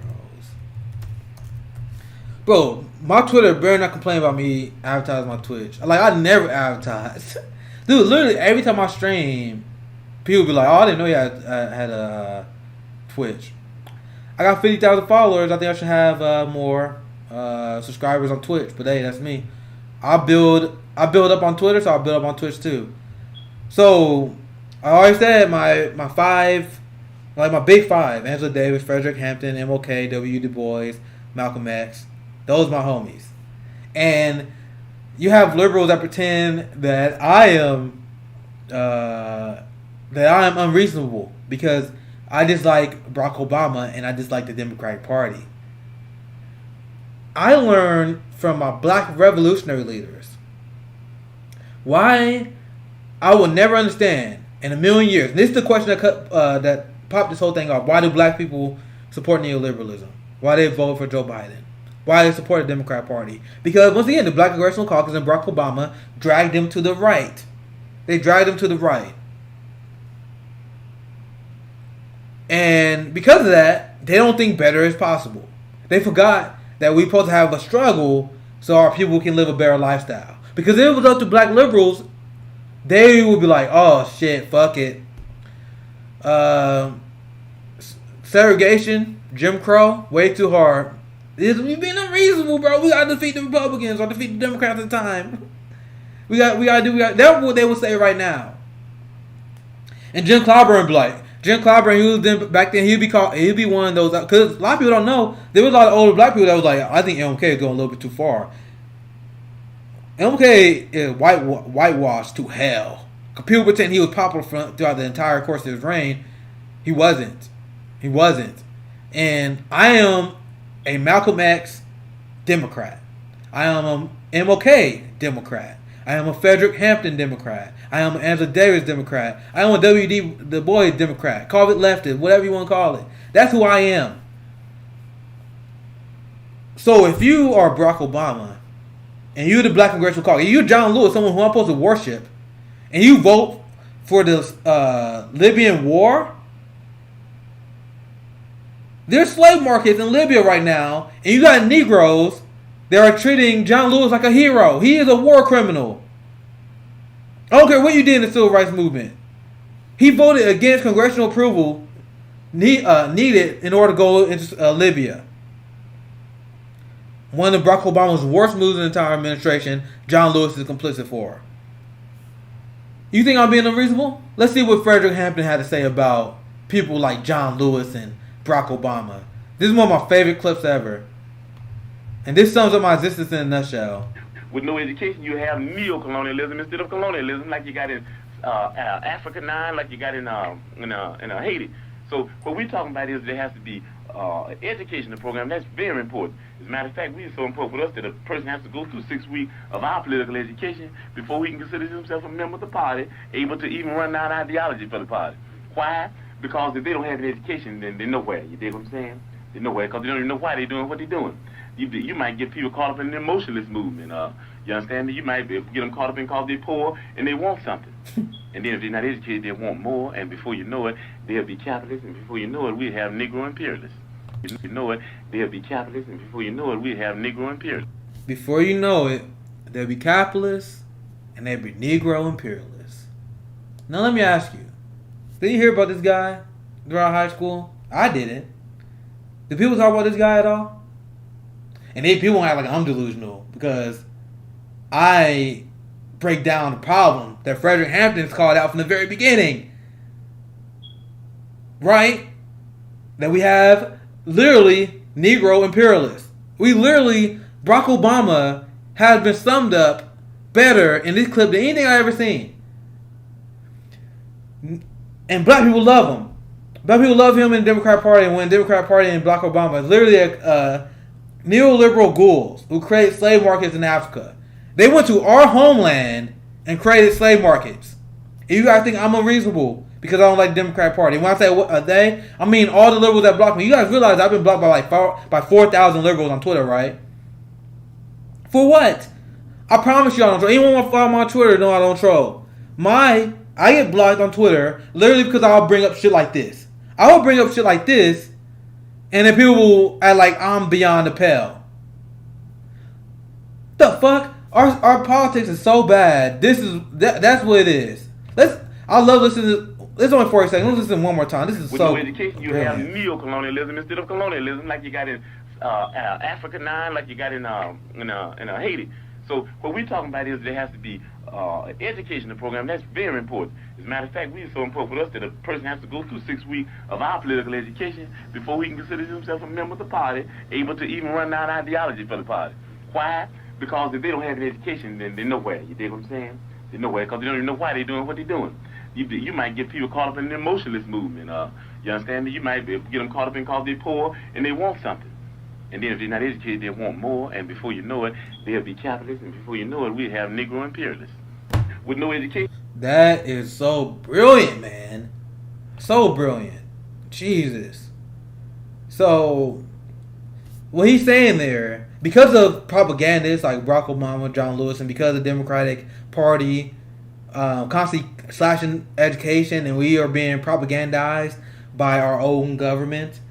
Bro, my Twitter better not complain about me advertising my Twitch. Like, I never advertise. Dude, literally every time I stream, people be like, oh, I didn't know you had a Twitch. I got 50,000 followers. I think I should have more subscribers on Twitch. But hey, that's me. I build up on Twitter, so I'll build up on Twitch too. So, I always said my five, like my big five: Angela Davis, Frederick Hampton, MLK, W. Du Bois, Malcolm X. Those my homies. And you have liberals that pretend that I am unreasonable because I dislike Barack Obama and I dislike the Democratic Party. I learned from my black revolutionary leaders why I will never understand in a million years. And this is the question that popped this whole thing off. Why do black people support neoliberalism? Why they vote for Joe Biden? Why they support the Democrat Party? Because once again, the Black Congressional Caucus and Barack Obama dragged them to the right. They dragged them to the right. And because of that, they don't think better is possible. They forgot that we're supposed to have a struggle so our people can live a better lifestyle. Because if it was up to black liberals, they would be like, oh shit, fuck it. Segregation, Jim Crow, way too hard. We've been unreasonable, bro. We gotta defeat the Republicans or defeat the Democrats at the time. We gotta do. That's what they would say right now. And Jim Clyburn, back then, he'd be one of those, because a lot of people don't know, there was a lot of older black people that was like, I think MLK is going a little bit too far. MLK is whitewashed to hell. People pretend he was popular throughout the entire course of his reign. He wasn't. And I am a Malcolm X Democrat. I am a MLK Democrat. I am a Frederick Hampton Democrat. I am an Angela Davis Democrat. I am a W.D. Du Bois Democrat. Call it leftist, whatever you want to call it. That's who I am. So if you are Barack Obama and you're the Black Congressional Caucus, you're John Lewis, someone who I'm supposed to worship, and you vote for the Libyan war, there's slave markets in Libya right now, and you got Negroes that are treating John Lewis like a hero. He is a war criminal. I don't care what you did in the civil rights movement. He voted against congressional approval needed in order to go into Libya. One of Barack Obama's worst moves in the entire administration, John Lewis is complicit for. You think I'm being unreasonable? Let's see what Frederick Hampton had to say about people like John Lewis and Barack Obama. This is one of my favorite clips ever. And this sums up my existence in a nutshell. With no education, you have neo-colonialism instead of colonialism, like you got in Africa 9, like you got in Haiti. So what we're talking about is there has to be educational program. That's very important. As a matter of fact, it's so important for us that a person has to go through 6 weeks of our political education before he can consider himself a member of the party, able to even run down ideology for the party. Why? Because if they don't have an education, then they're nowhere. You dig what I'm saying? They're nowhere because they don't even know why they're doing what they're doing. You might get people caught up in the emotionalist movement. You understand me? You might get them caught up in because they're poor and they want something. And then if they're not educated, they want more. And before you know it, they'll be capitalists. And before you know it, we have Negro imperialists. You know it, they'll be capitalists. And before you know it, we have Negro imperialists. Before you know it, they'll be capitalists and they'll be Negro imperialists. Now let me ask you. Did you hear about this guy throughout high school? I didn't. Did people talk about this guy at all? And people act like I'm delusional because I break down the problem that Frederick Hampton's called out from the very beginning. Right? That we have literally Negro imperialists. Barack Obama has been summed up better in this clip than anything I've ever seen. And black people love him. Black people love him in the Democrat Party, and when the Democrat Party and Barack Obama is literally neoliberal ghouls who created slave markets in Africa. They went to our homeland and created slave markets. And you guys think I'm unreasonable because I don't like the Democrat Party. When I say they, I mean all the liberals that block me. You guys realize I've been blocked by 4,000 liberals on Twitter, right? For what? I promise you I don't troll. Anyone want to follow me on Twitter know I don't troll. I get blocked on Twitter literally because I'll bring up shit like this. I will bring up shit like this, and then people will act like I'm beyond the pale. The fuck? Our politics is so bad. That's what it is. I love listening to. It's only 40 seconds. Let's listen one more time. This is with so. With no education, you have neo-colonialism instead of colonialism, like you got in Africa 9, like you got in Haiti. So what we're talking about is there has to be educational program. That's very important. As a matter of fact, it's so important for us that a person has to go through 6 weeks of our political education before he can consider himself a member of the party, able to even run down ideology for the party. Why? Because if they don't have an education, then they're nowhere. You dig what I'm saying? They're nowhere because they don't even know why they're doing what they're doing. You might get people caught up in the emotionalist movement. You understand me? You might get them caught up in because they're poor and they want something. And then if they're not educated, they want more. And before you know it, they'll be capitalists. And before you know it, we have Negro imperialists with no education. That is so brilliant, man. So brilliant. Jesus. So, what he's saying there, because of propagandists like Barack Obama, John Lewis, and because the Democratic Party constantly slashing education and we are being propagandized by our own government,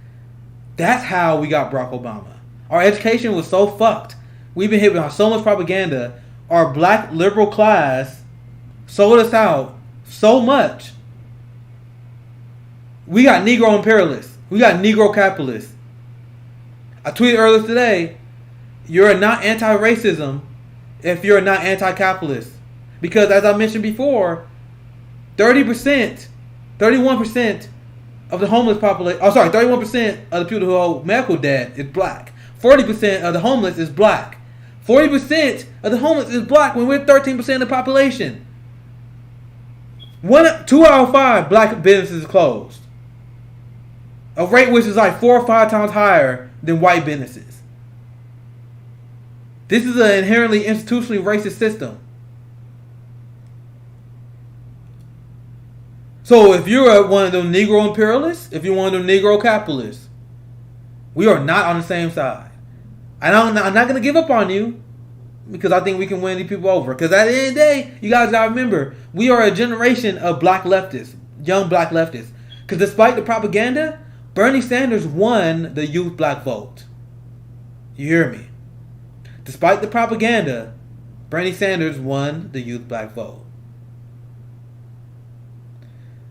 that's how we got Barack Obama. Our education was so fucked. We've been hit with so much propaganda. Our black liberal class sold us out so much. We got Negro imperialists. We got Negro capitalists. I tweeted earlier today, you're not anti-racism if you're not anti-capitalist. Because as I mentioned before, 30%, 31% of the homeless population, 31% of the people who hold medical debt is black. 40% of the homeless is black. 40% of the homeless is black when we're 13% of the population. 2 out of 5 black businesses closed. A rate which is like 4 or 5 times higher than white businesses. This is an inherently institutionally racist system. So if you're one of them Negro imperialists, if you're one of them Negro capitalists, we are not on the same side. And I'm not going to give up on you because I think we can win these people over. Because at the end of the day, you guys got to remember, we are a generation of black leftists, young black leftists. Because despite the propaganda, Bernie Sanders won the youth black vote. You hear me? Despite the propaganda, Bernie Sanders won the youth black vote.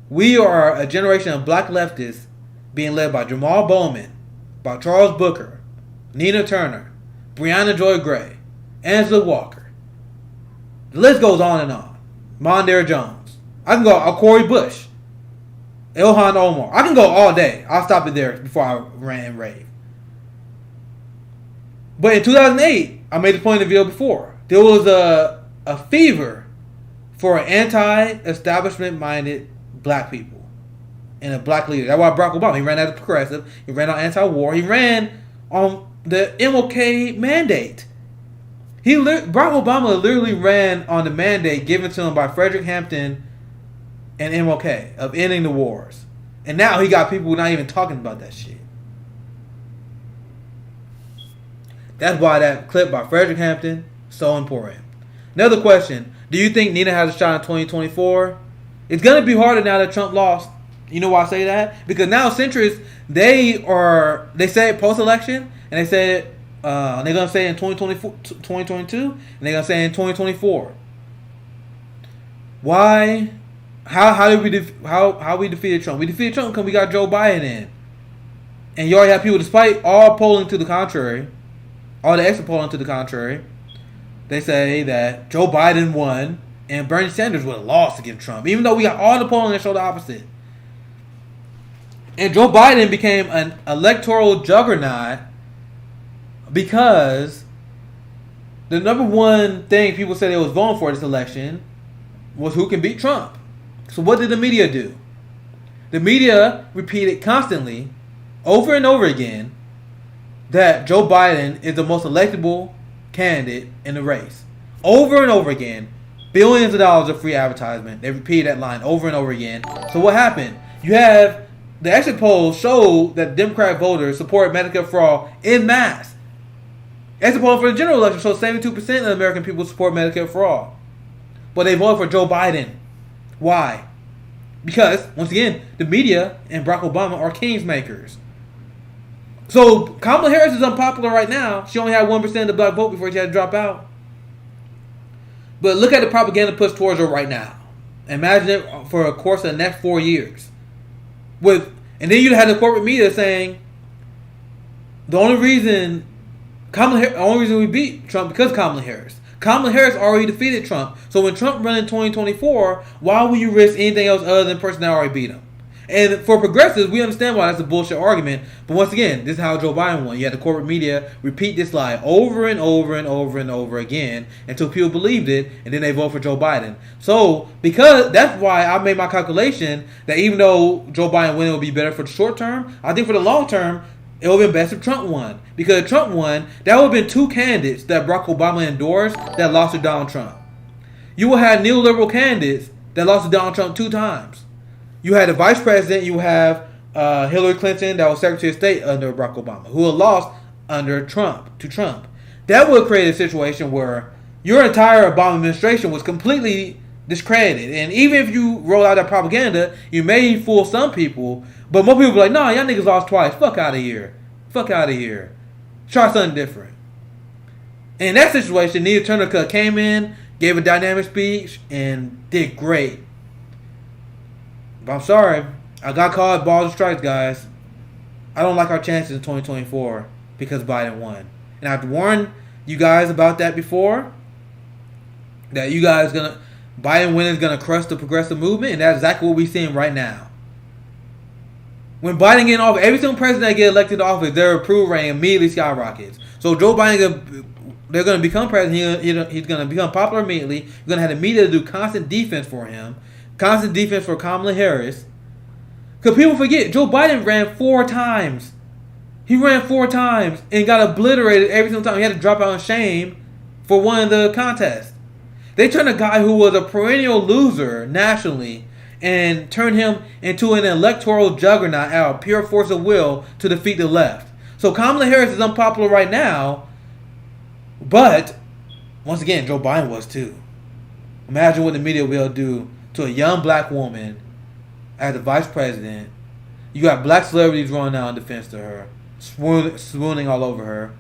We are a generation of black leftists being led by Jamal Bowman, by Charles Booker, Nina Turner, Breonna Joy Gray, Angela Walker. The list goes on and on. Mondale Jones. I can go Corey Bush. Ilhan Omar. I can go all day. I'll stop it there before I rant and rave. But in 2008, I made the point in the video before, there was a fever for anti-establishment minded black people and a black leader. That's why Barack Obama, he ran as a progressive, he ran on anti-war, he ran on the MLK mandate. Barack Obama literally ran on the mandate given to him by Frederick Hampton and MLK of ending the wars. And now he got people not even talking about that shit. That's why that clip by Frederick Hampton is so important. Another question, do you think Nina has a shot in 2024? It's going to be harder now that Trump lost. You know why I say that? Because now centrists, they said post-election, and they said they're going to say in 2022, and they're going to say in 2024. Why? How we defeated Trump? We defeated Trump because we got Joe Biden in. And you already have people, despite all polling to the contrary, all the exit polling to the contrary, they say that Joe Biden won and Bernie Sanders would have lost against Trump, even though we got all the polling that showed the opposite. And Joe Biden became an electoral juggernaut because the number one thing people said they was voting for this election was who can beat Trump. So what did the media do? The media repeated constantly, over and over again, that Joe Biden is the most electable candidate in the race. Over and over again. Billions of dollars of free advertisement. They repeated that line over and over again. So what happened? You have the exit polls show that Democrat voters support Medicare for all en masse. Exit poll for the general election shows 72% of American people support Medicare for all. But they voted for Joe Biden. Why? Because, once again, the media and Barack Obama are kingsmakers. So Kamala Harris is unpopular right now. She only had 1% of the black vote before she had to drop out. But look at the propaganda pushed towards her right now. Imagine it for a course of the next 4 years. And then you had the corporate media saying the only reason we beat Trump because of Kamala Harris. Kamala Harris already defeated Trump. So when Trump runs in 2024, why would you risk anything else other than the person that already beat him? And for progressives, we understand why that's a bullshit argument. But once again, this is how Joe Biden won. You had the corporate media repeat this lie over and over and over and over again until people believed it, and then they vote for Joe Biden. So, because that's why I made my calculation that even though Joe Biden winning will be better for the short term, I think for the long term, it would have been best if Trump won. Because if Trump won, that would have been two candidates that Barack Obama endorsed that lost to Donald Trump. You would have neoliberal candidates that lost to Donald Trump 2 times. You had the vice president, you have Hillary Clinton, that was Secretary of State under Barack Obama, who had lost under Trump. That would create a situation where your entire Obama administration was completely discredited. And even if you roll out that propaganda, you may fool some people, but most people are like, nah, y'all niggas lost twice. Fuck out of here. Try something different. And in that situation, Nia Turner came in, gave a dynamic speech, and did great. But I'm sorry, I got called balls and strikes, guys. I don't like our chances in 2024 because Biden won. And I've warned you guys about that before. That Biden winning is gonna crush the progressive movement, and that's exactly what we're seeing right now. When Biden gets in office, every single president that gets elected to office, their approval rating immediately skyrockets. So Joe Biden, they're going to become president. He's going to become popular immediately. You're going to have the media do constant defense for him. Constant defense for Kamala Harris. Because people forget, Joe Biden ran 4 times. He ran 4 times and got obliterated every single time. He had to drop out in shame for one of the contests. They turned a guy who was a perennial loser nationally and turned him into an electoral juggernaut out of pure force of will to defeat the left. So Kamala Harris is unpopular right now, but once again, Joe Biden was too. Imagine what the media will do to a young black woman as the vice president. You got black celebrities running out in defense to her, swooning all over her.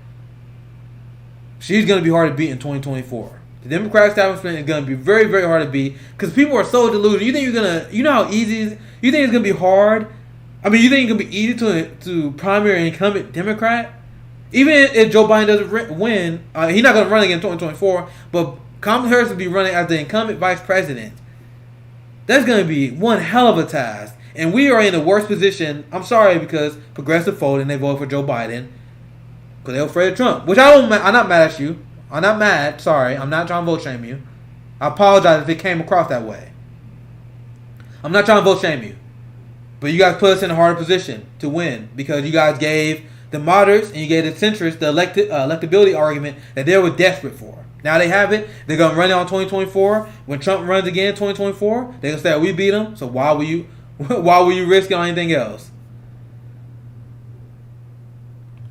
She's going to be hard to beat in 2024. The Democratic establishment is going to be very, very hard to beat because people are so deluded. You think you're going to, you know how easy it is? You think it's going to be hard? I mean, you think it's going to be easy to primary incumbent Democrat? Even if Joe Biden doesn't win, he's not going to run again in 2024, but Kamala Harris will be running as the incumbent vice president. That's going to be one hell of a task. And we are in the worst position. I'm sorry because progressive folded and they voted for Joe Biden because they're afraid of Trump, which I'm not mad at you. I'm not mad. Sorry. I'm not trying to vote shame you. I apologize if it came across that way. I'm not trying to vote shame you. But you guys put us in a harder position to win because you guys gave the moderates and you gave the centrists the electability argument that they were desperate for. Now they have it. They're going to run it on 2024. When Trump runs again in 2024, they're going to say, we beat him, so why will you risk it on anything else?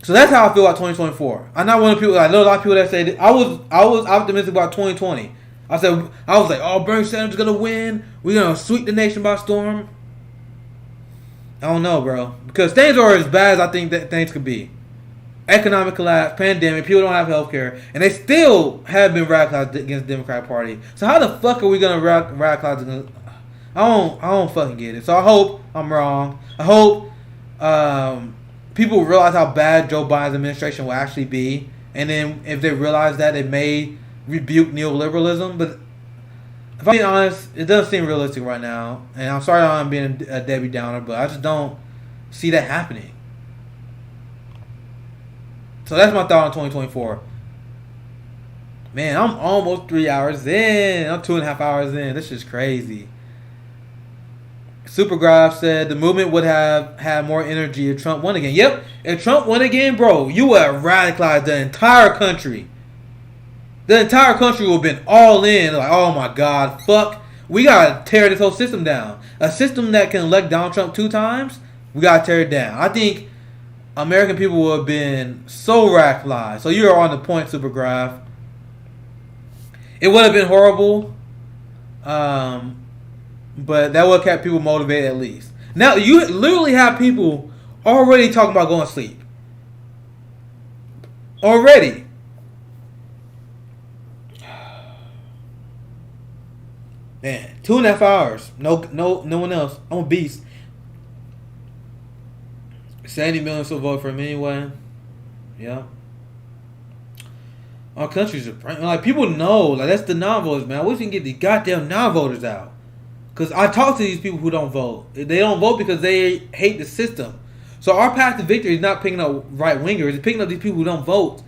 So that's how I feel about 2024. I'm not one of the people. I know a lot of people that say that I was optimistic about 2020. I was like, oh, Bernie Sanders is gonna win. We're gonna sweep the nation by storm. I don't know, bro, because things are as bad as I think that things could be. Economic collapse, pandemic, people don't have health care, and they still have been radicalized against the Democratic Party. So how the fuck are we gonna radicalize against? I don't fucking get it. So I hope I'm wrong. I hope people realize how bad Joe Biden's administration will actually be, and then if they realize that, it may rebuke neoliberalism. But if I'm being honest, it doesn't seem realistic right now. And I'm sorry I'm being a Debbie Downer, but I just don't see that happening. So that's my thought on 2024. Man, I'm almost 3 hours in. I'm 2.5 hours in. This is crazy. Supergraph said the movement would have had more energy if Trump won again. Yep, if Trump won again, bro, you would have radicalized the entire country. The entire country would have been all in. Like, oh my God, fuck. We got to tear this whole system down. A system that can elect Donald Trump 2 times, we got to tear it down. I think American people would have been so radicalized. So you're on the point, Supergraph. It would have been horrible. But that would have kept people motivated at least. Now, you literally have people already talking about going to sleep. Already. Man, 2.5 hours. No one else. I'm a beast. 70 million still vote for him anyway. Yeah. Our countries are like, people know, like, that's the non-voters, man. I wish we can get the goddamn non-voters out. Because I talk to these people who don't vote. They don't vote because they hate the system. So our path to victory is not picking up right-wingers. It's picking up these people who don't vote.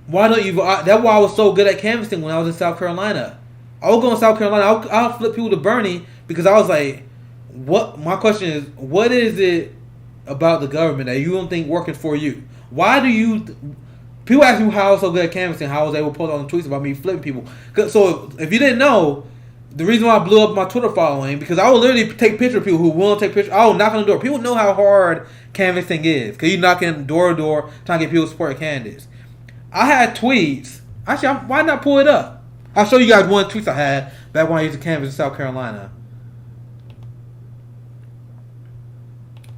Why don't you vote? That's why I was so good at canvassing when I was in South Carolina. I would go in South Carolina. I'll flip people to Bernie because I was like, what? My question is, what is it about the government that you don't think working for you? Why do you... People ask me how I was so good at canvassing, how I was able to post on the tweets about me flipping people. So if you didn't know... The reason why I blew up my Twitter following, because I will literally take pictures of people who won't take pictures. I will knock on the door. People know how hard canvassing is. Because you knocking door to door trying to get people to support candidates. I had tweets. Actually, why not pull it up? I'll show you guys one tweet I had back when I used to canvass in South Carolina.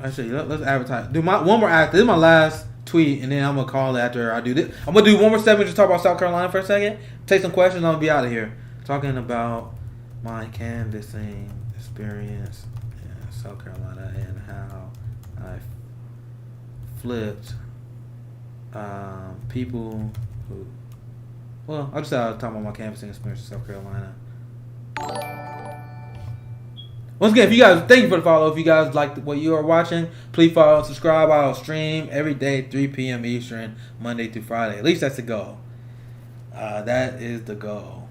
Actually, let's advertise. Do one more act. This is my last tweet, and then I'm going to call it after I do this. I'm going to do one more segment, just talk about South Carolina for a second. Take some questions, and I'm going to be out of here. Talking about my canvassing experience in South Carolina and how I flipped people who... Well, I just started talking about my canvassing experience in South Carolina. Once again, if you guys, thank you for the follow. If you guys like what you are watching, please follow and subscribe. I'll stream every day, 3 p.m. Eastern, Monday through Friday. At least that's the goal. That is the goal.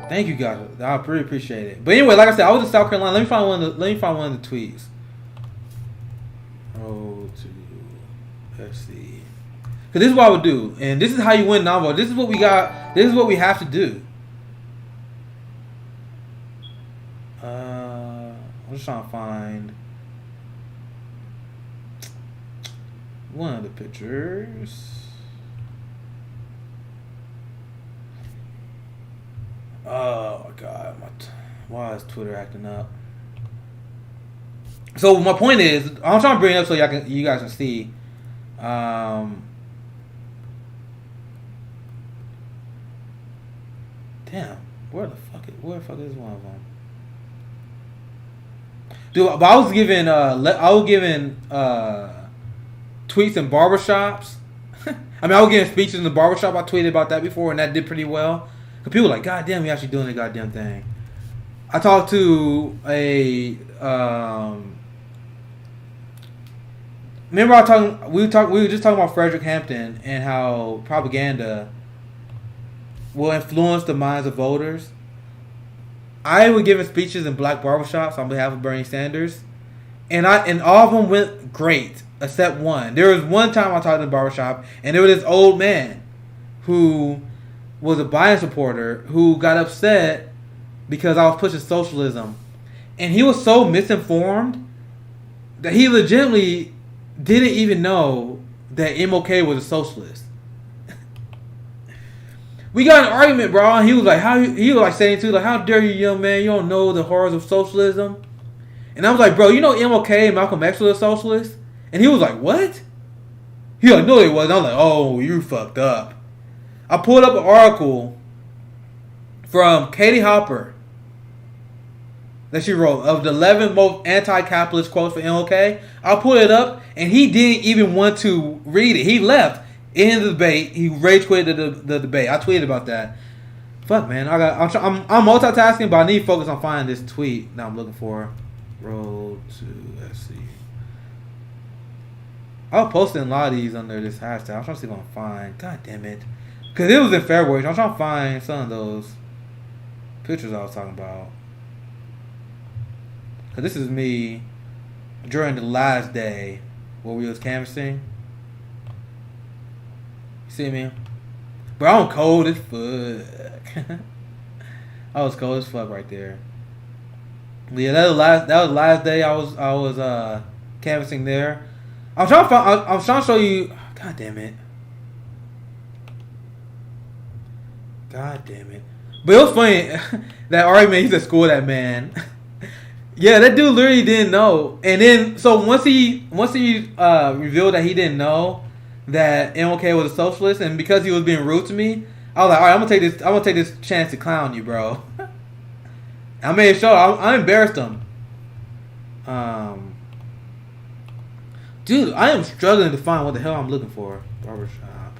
Thank you guys. I really appreciate it. But anyway, like I said, I was in South Carolina. Let me find one of the tweets. Oh, let's see. Because this is what I would do, and this is how you win non-vote. This is what we got. This is what we have to do. I'm just trying to find one of the pictures. Oh my God! Why is Twitter acting up? So my point is, I'm trying to bring it up so you guys can see. Damn, where the fuck is one of them? Dude, but I was given tweets in barbershops. I mean, I was giving speeches in the barbershop. I tweeted about that before, and that did pretty well. Cause people were like, God damn, we actually doing the goddamn thing. I talked to a remember we were just talking about Frederick Hampton and how propaganda will influence the minds of voters. I was giving speeches in black barbershops on behalf of Bernie Sanders, and all of them went great except one. There was one time I talked in the barbershop, and there was this old man who was a Biden supporter who got upset because I was pushing socialism, and he was so misinformed that he legitimately didn't even know that MLK was a socialist. We got an argument, bro, and he was like, saying too, like, how dare you, young man, you don't know the horrors of socialism. And I was like, bro, you know MLK and Malcolm X was a socialist? And he was like, what? He was like, no, he wasn't. I was like, oh, you fucked up. I pulled up an article from Katie Hopper that she wrote of the 11 most anti-capitalist quotes for MLK. I pulled it up, and he didn't even want to read it. He left in the debate. He rage quitted the debate. I tweeted about that. Fuck, man. I'm multitasking, but I need to focus on finding this tweet that I'm looking for. Road to SC. I was posting a lot of these under this hashtag. I'm trying to see if I can find. God damn it. Because it was in February. So I'm trying to find some of those. pictures I was talking about. Cause this is me during the last day where we was canvassing. You see me? Bro, I'm cold as fuck. I was cold as fuck right there. Yeah, that was the last day I was canvassing there. I'm trying to show you. God damn it. God damn it. But it was funny that argument. He's at school. That man. Yeah, that dude literally didn't know. And then so once he revealed that he didn't know that MLK was a socialist, and because he was being rude to me, I was like, all right, I'm gonna take this chance to clown you, bro. I made sure I embarrassed him. Dude, I am struggling to find what the hell I'm looking for. Barbershop.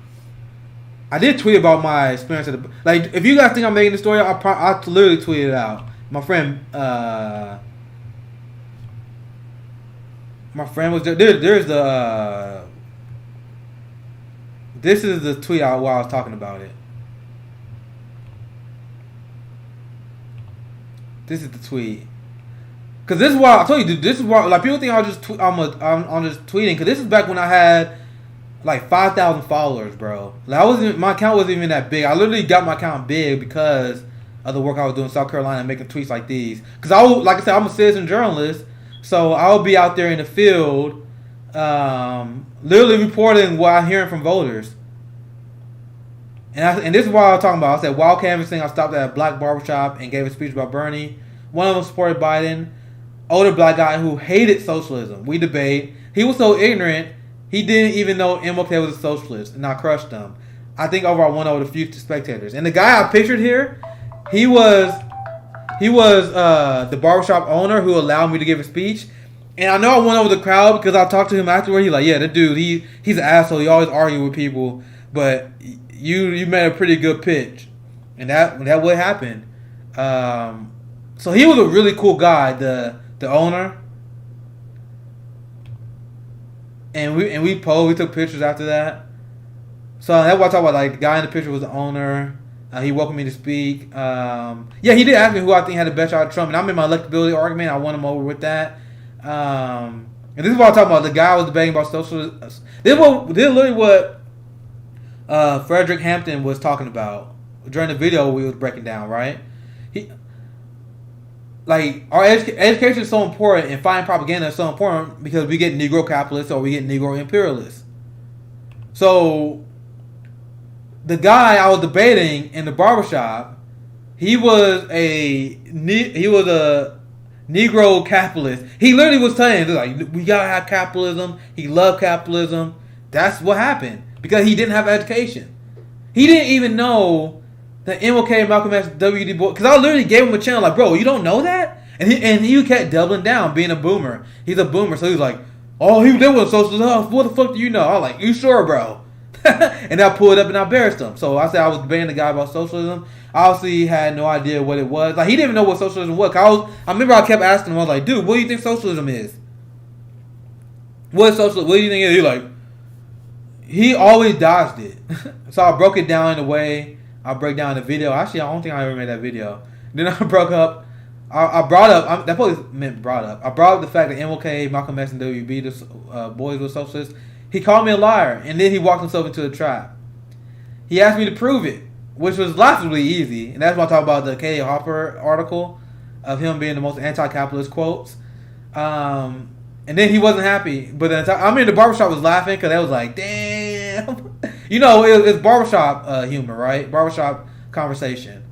I did tweet about my experience at the like. If you guys think I'm making the story, I literally tweeted it out. My friend was there. There's the. This is the tweet while I was talking about it. This is the tweet. Cause this is why I told you, dude. This is why like people think I'm just tweeting. Cause this is back when I had like 5,000 followers, bro. Like my account wasn't even that big. I literally got my account big because of the work I was doing in South Carolina, making tweets like these. Cause like I said, I'm a citizen journalist, so I'll be out there in the field, literally reporting what I'm hearing from voters. And this is what I was talking about. I said while canvassing, I stopped at a black barbershop and gave a speech about Bernie. One of them supported Biden. Older black guy who hated socialism. We debate. He was so ignorant, he didn't even know MLK was a socialist, and I crushed him. I think overall I won over the few spectators. And the guy I pictured here, he was the barbershop owner who allowed me to give a speech. And I know I won over the crowd because I talked to him afterward. He's like, yeah, that dude, he's an asshole. He always argue with people, but you made a pretty good pitch, and that would happen. So he was a really cool guy, the owner, and we posed. We took pictures after that. So that's what I talk about. Like the guy in the picture was the owner. He welcomed me to speak. Yeah, he did ask me who I think had the best shot of Trump, and I'm in my electability argument. I won him over with that. And this is what I'm talking about. The guy I was debating about socialism. This is literally what Frederick Hampton was talking about during the video we was breaking down, right? Like our education is so important, and fighting propaganda is so important because we get Negro capitalists or we get Negro imperialists. So the guy I was debating in the barbershop, he was a Negro capitalist. He literally was saying like we gotta have capitalism. He loved capitalism. That's what happened because he didn't have education. He didn't even know that MLK, Malcolm X, W.D. Boyd, because I literally gave him a channel like, bro, you don't know that? And he kept doubling down, being a boomer. He's a boomer, so he was like, oh, there was socialism. Oh, what the fuck do you know? I was like, you sure, bro? And I pulled up and I embarrassed him. So I said I was debating the guy about socialism. Obviously, he had no idea what it was. Like, he didn't even know what socialism was. I remember I kept asking him, I was like, dude, what do you think socialism is? What is socialism? What do you think it is? He's like, he always dodged it. So I broke it down in a way. I break down the video. Actually, I don't think I ever made that video. Then I broke up. I brought up. That probably meant brought up. I brought up the fact that MLK, Malcolm X, and W.B. Boys were socialists. He called me a liar, and then he walked himself into a trap. He asked me to prove it, which was laughably easy. And that's why I talk about the K. Hopper article of him being the most anti-capitalist quotes. And then he wasn't happy. But then the barbershop was laughing because they was like, damn. You know, it's barbershop humor, right? Barbershop conversation.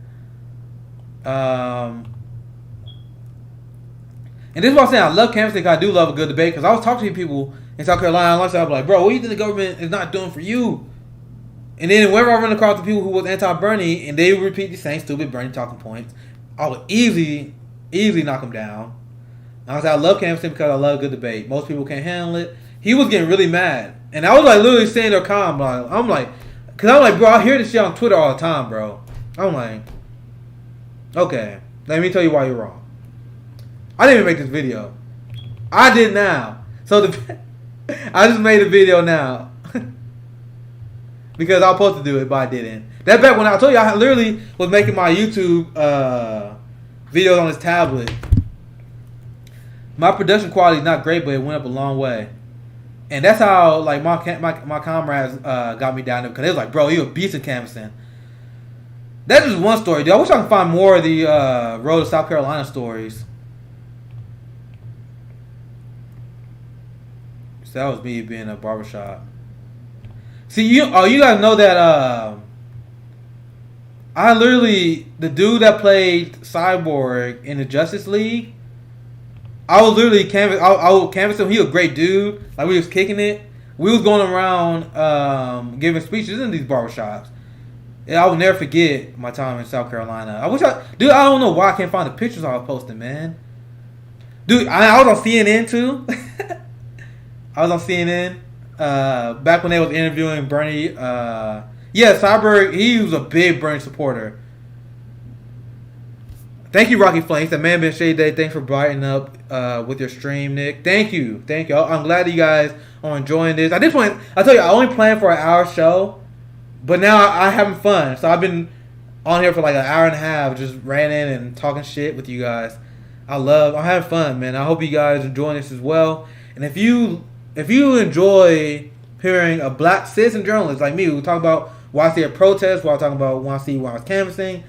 And this is what I'm saying. I love canvassing because I do love a good debate. Because I was talking to people in South Carolina. I was like, bro, what do you think the government is not doing for you? And then whenever I run across the people who was anti-Bernie and they would repeat the same stupid Bernie talking points, I would easily knock them down. And I said, I love canvassing because I love a good debate. Most people can't handle it. He was getting really mad. And I was like literally saying there calm. I'm like, bro, I hear this shit on Twitter all the time, bro. I'm like, okay, let me tell you why you're wrong. I didn't even make this video. I did now. So I just made a video now. Because I was supposed to do it, but I didn't. That back when I told you I literally was making my YouTube videos on this tablet. My production quality is not great, but it went up a long way. And that's how like my comrades got me down there because they was like, bro, you a beast in canvassing. That's just one story, dude. I wish I could find more of the Road to South Carolina stories. So that was me being a barbershop. See, you guys know that I literally, the dude that played Cyborg in the Justice League, I was literally I would canvass him. He was a great dude. Like, we was kicking it. We was going around giving speeches in these barbershops. And I will never forget my time in South Carolina. I don't know why I can't find the pictures I was posting, man. Dude, I was on CNN too. I was on CNN back when they was interviewing Bernie. Cyborg, he was a big Bernie supporter. Thank you, Rocky Flames. That man been shade day. Thanks for brightening up with your stream, Nick. Thank you. I'm glad that you guys are enjoying this. I tell you, I only planned for an hour show, but now I'm having fun. So I've been on here for like an hour and a half, just ranting and talking shit with you guys. I'm having fun, man. I hope you guys enjoying this as well. And if you enjoy hearing a black citizen journalist like me who talk about why I see a protest, why I talk about why I was canvassing,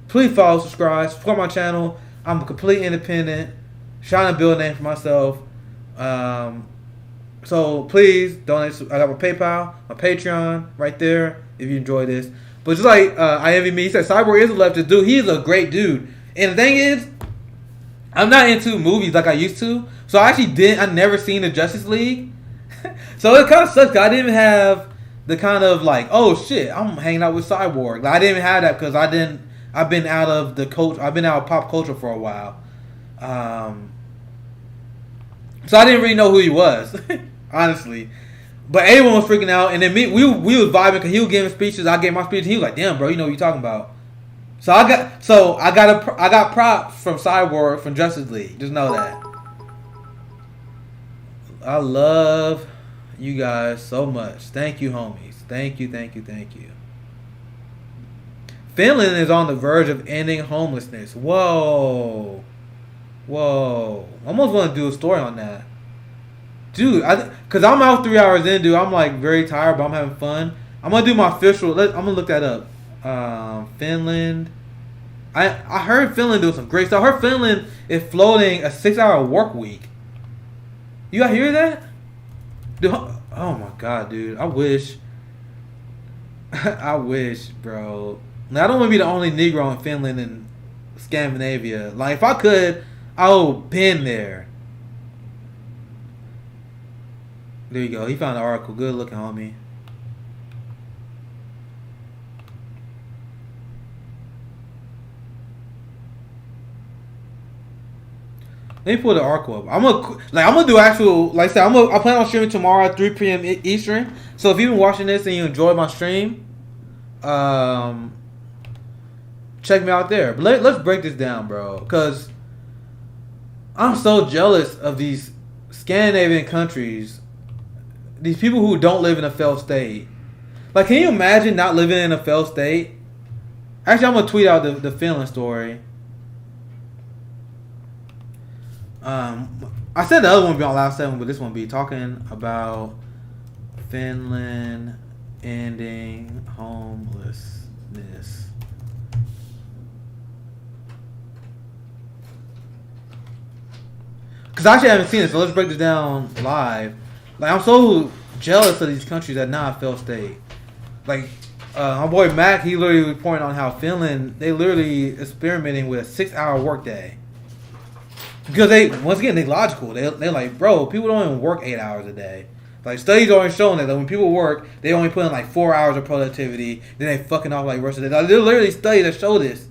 please follow, subscribe, support my channel. I'm completely independent, trying to build a name for myself. So please donate. I got my PayPal, my Patreon right there if you enjoy this. But just like I envy me, he said Cyborg is a leftist dude. He's a great dude. And the thing is, I'm not into movies like I used to. So I never seen the Justice League. So it kind of sucks. I didn't have the kind of like, oh shit, I'm hanging out with Cyborg. Like, I didn't even have that because I've been out of I've been out of pop culture for a while. So I didn't really know who he was, honestly. But everyone was freaking out, and then we was vibing because he was giving speeches. I gave my speech, and he was like, "Damn, bro, you know what you're talking about." So I got props from Cyborg from Justice League. Just know that. I love you guys so much. Thank you, homies. Thank you. Finland is on the verge of ending homelessness. Whoa. I almost want to do a story on that. Dude, because I'm out 3 hours in, dude. I'm like very tired, but I'm having fun. I'm going to do my official. I'm going to look that up. Finland. I heard Finland doing some great stuff. I heard Finland is floating a 6-hour work week. You guys hear that? Dude, oh my god, dude. I wish, bro. Now, I don't want to be the only Negro in Finland and Scandinavia. Like, if I could, I would been there. There you go. He found the article. Good looking, homie. Let me pull the article up. I'm gonna do actual, like I said, I plan on streaming tomorrow at 3 p.m. Eastern. So if you've been watching this and you enjoyed my stream, check me out there. But let's break this down, bro, because I'm so jealous of these Scandinavian countries, these people who don't live in a failed state. Like, can you imagine not living in a failed state? Actually, I'm gonna tweet out the Finland story. I said the other one would be on Live 7, but this one be talking about Finland ending homelessness. Because I actually haven't seen it, so let's break this down live. Like, I'm so jealous of these countries that not a failed state. Like, my boy Mac, he literally was pointing on how Finland, they literally experimenting with a 6-hour workday. Because they logical. They're like, bro, people don't even work 8 hours a day. Like, studies are showing that when people work, they only put in like 4 hours of productivity. Then they fucking off like the rest of the day. Like, there's literally studies that show this.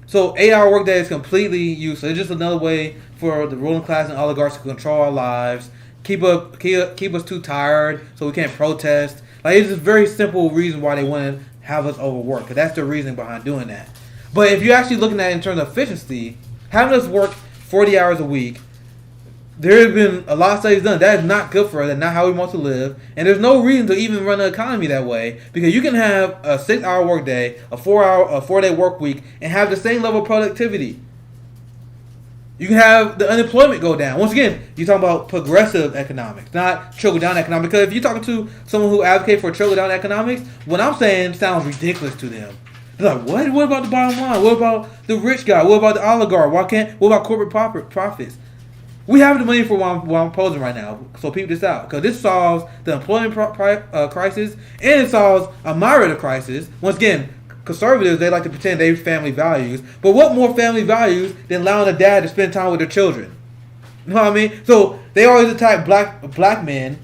So 8-hour workday is completely useless. It's just another way for the ruling class and oligarchs to control our lives, keep us too tired so we can't protest. Like, it's just very simple reason why they want to have us overwork. Because that's the reason behind doing that. But if you're actually looking at it in terms of efficiency, having us work 40 hours a week, there has been a lot of studies done. That is not good for us. That's not how we want to live. And there's no reason to even run an economy that way, because you can have a 6-hour work day, a 4-day work week, and have the same level of productivity. You can have the unemployment go down. Once again, you're talking about progressive economics, not trickle-down economics. Because if you're talking to someone who advocates for trickle-down economics, what I'm saying sounds ridiculous to them. They're like, what? What about the bottom line? What about the rich guy? What about the oligarch? What about corporate profits? We have the money for what I'm posing right now. So peep this out. Because this solves the employment crisis, and it solves a moderate crisis. Once again, conservatives, they like to pretend they family values. But what more family values than allowing a dad to spend time with their children? You know what I mean? So they always attack black men.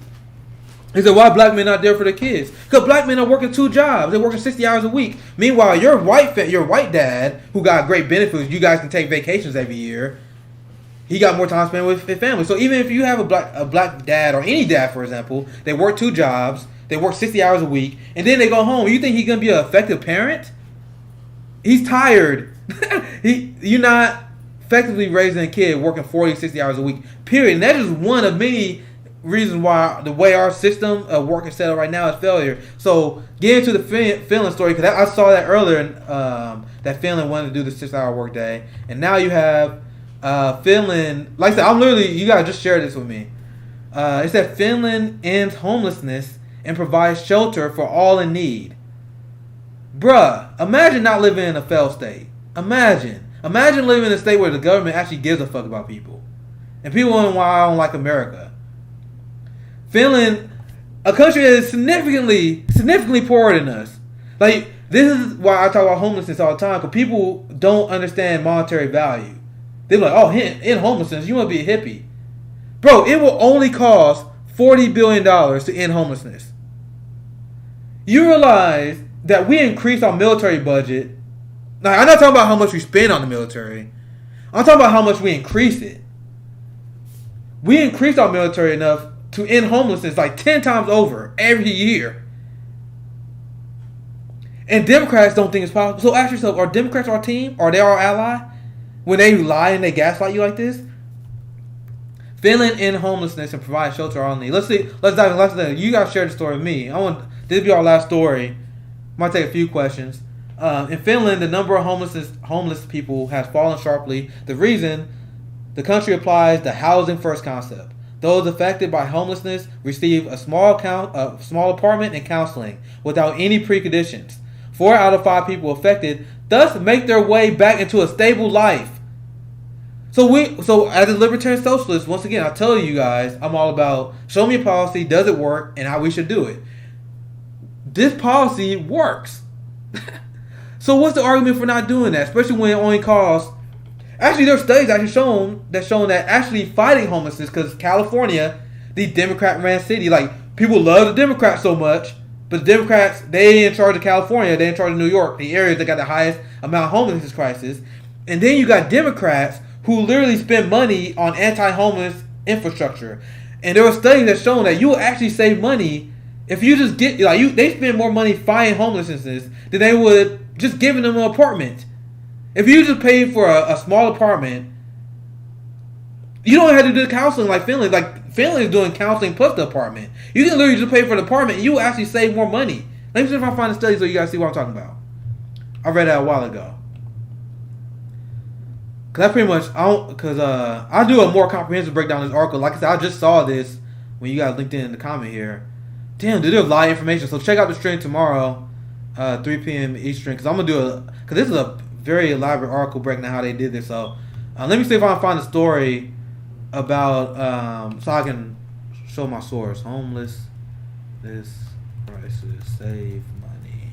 He said, why black men not there for their kids? Because black men are working 2 jobs. They're working 60 hours a week. Meanwhile, your white dad, who got great benefits, you guys can take vacations every year. He got more time spent with his family. So even if you have a black dad, or any dad, for example, they work 2 jobs, they work 60 hours a week, and then they go home. You think he's going to be an effective parent? He's tired. You're not effectively raising a kid working 40, 60 hours a week, period. And that is one of many reasons why the way our system of work is set up right now is failure. So get into the Finland story, because I saw that earlier, that Finland wanted to do the 6-hour work day. And now you have Finland, like I said, you guys just share this with me. It said Finland ends homelessness and provides shelter for all in need. Bruh, imagine not living in a failed state. Imagine living in a state where the government actually gives a fuck about people. And people wonder why I don't like America. Finland, a country that is significantly poorer than us. Like, this is why I talk about homelessness all the time, because people don't understand monetary value. They're like, oh, in homelessness, you want to be a hippie. Bro, it will only cost $40 billion to end homelessness. You realize that we increased our military budget. Now, I'm not talking about how much we spend on the military. I'm talking about how much we increased it. We increased our military enough to end homelessness like 10 times over every year. And Democrats don't think it's possible. So ask yourself, are Democrats our team? Are they our ally? When they lie and they gaslight you like this? Finland end homelessness and provide shelter only. Let's dive in. You guys share the story with me. This will be our last story. Might take a few questions. In Finland, the number of homeless people has fallen sharply. The reason, the country applies the housing first concept. Those affected by homelessness receive a small apartment and counseling without any preconditions. 4 out of 5 people affected thus make their way back into a stable life. So as a libertarian socialist, once again, I tell you guys, I'm all about show me a policy, does it work, and how we should do it. This policy works. So what's the argument for not doing that? Especially when it only costs. Actually, there are studies actually shown that actually fighting homelessness, because California, the Democrat-ran city, like, people love the Democrats so much, but the Democrats, they ain't in charge of California, they in charge of New York, the areas that got the highest amount of homelessness crisis. And then you got Democrats who literally spend money on anti-homeless infrastructure. And there were studies that shown that you will actually save money if you just get, they spend more money fighting homelessness than they would just giving them an apartment. If you just pay for a small apartment, you don't have to do counseling like Finland. Like, Finland is doing counseling plus the apartment. You can literally just pay for the apartment and you will actually save more money. Let me see if I find the study so you guys see what I'm talking about. I read that a while ago. Cause that's pretty much, I'll do a more comprehensive breakdown of this article. Like I said, I just saw this when you guys linked in the comment here. Damn, dude, there's a lot of information. So check out the stream tomorrow, 3 p.m. Eastern. Because I'm going to because this is a very elaborate article breaking down how they did this. So let me see if I can find a story about, so I can show my source. Homeless, this crisis, save money.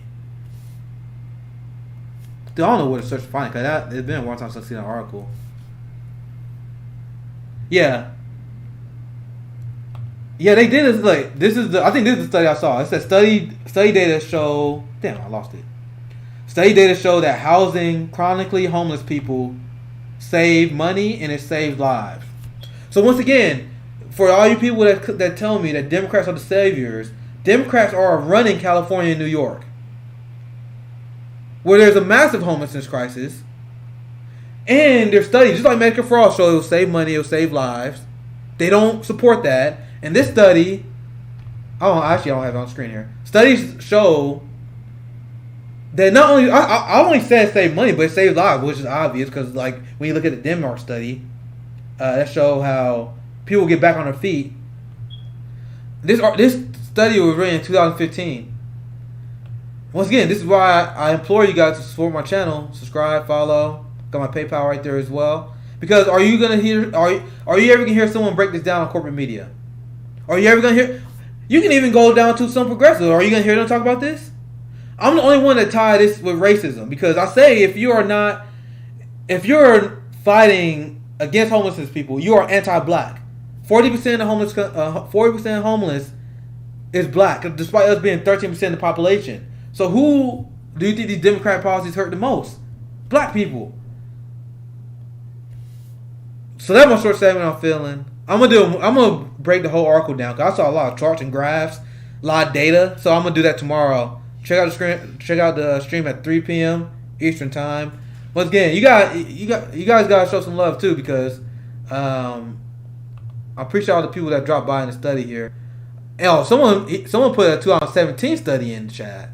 Dude, I don't know where to search to find it, because it's been a long time since I've seen an article. Yeah. Yeah, they did this. Like, I think this is the study I saw. It said study data show. Damn, I lost it. Study data show that housing chronically homeless people save money and it saves lives. So once again, for all you people that tell me that Democrats are the saviors, Democrats are running California and New York, where there's a massive homelessness crisis, and their studies, just like Medicare for All, show it will save money, it will save lives. They don't support that. And this study, I don't have it on screen here. Studies show that not only I only said save money, but it saves lives, which is obvious because like when you look at the Denmark study, that show how people get back on their feet. This study was written in 2015. Once again, this is why I implore you guys to support my channel, subscribe, follow. Got my PayPal right there as well. Because are you ever gonna hear someone break this down on corporate media? Are you ever gonna hear? You can even go down to some progressive. Are you gonna hear them talk about this? I'm the only one that tie this with racism because I say if you're fighting against homelessness people, you are anti-black. 40% of homeless is black, despite us being 13% of the population. So who do you think these Democrat policies hurt the most? Black people. So that's my short segment I'm feeling. I'm gonna break the whole article down because I saw a lot of charts and graphs, a lot of data. So I'm gonna do that tomorrow. Check out the stream at 3 p.m. Eastern time. Once again, you guys gotta show some love too because I appreciate all the people that dropped by in the study here. Oh, someone put a 2017 study in the chat.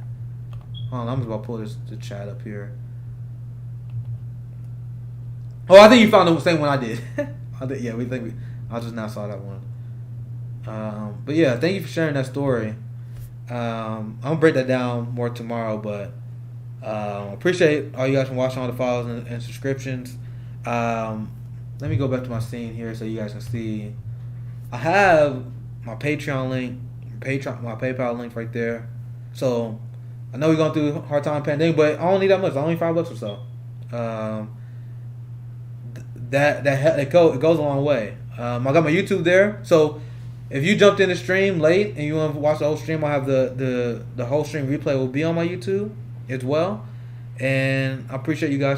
Hold on, I'm just about to pull the chat up here. Oh, I think you found the same one I did. Yeah, I just now saw that one. But yeah, thank you for sharing that story. I'm gonna break that down more tomorrow, but appreciate all you guys for watching, all the follows and subscriptions. Let me go back to my scene here so you guys can see. I have my Patreon link, my PayPal link right there. So I know we're going through a hard time pandemic, but I don't need that much. Only $5 or so. It goes a long way. I got my YouTube there, so if you jumped in the stream late and you want to watch the whole stream, I have the whole stream replay will be on my YouTube as well. And I appreciate you guys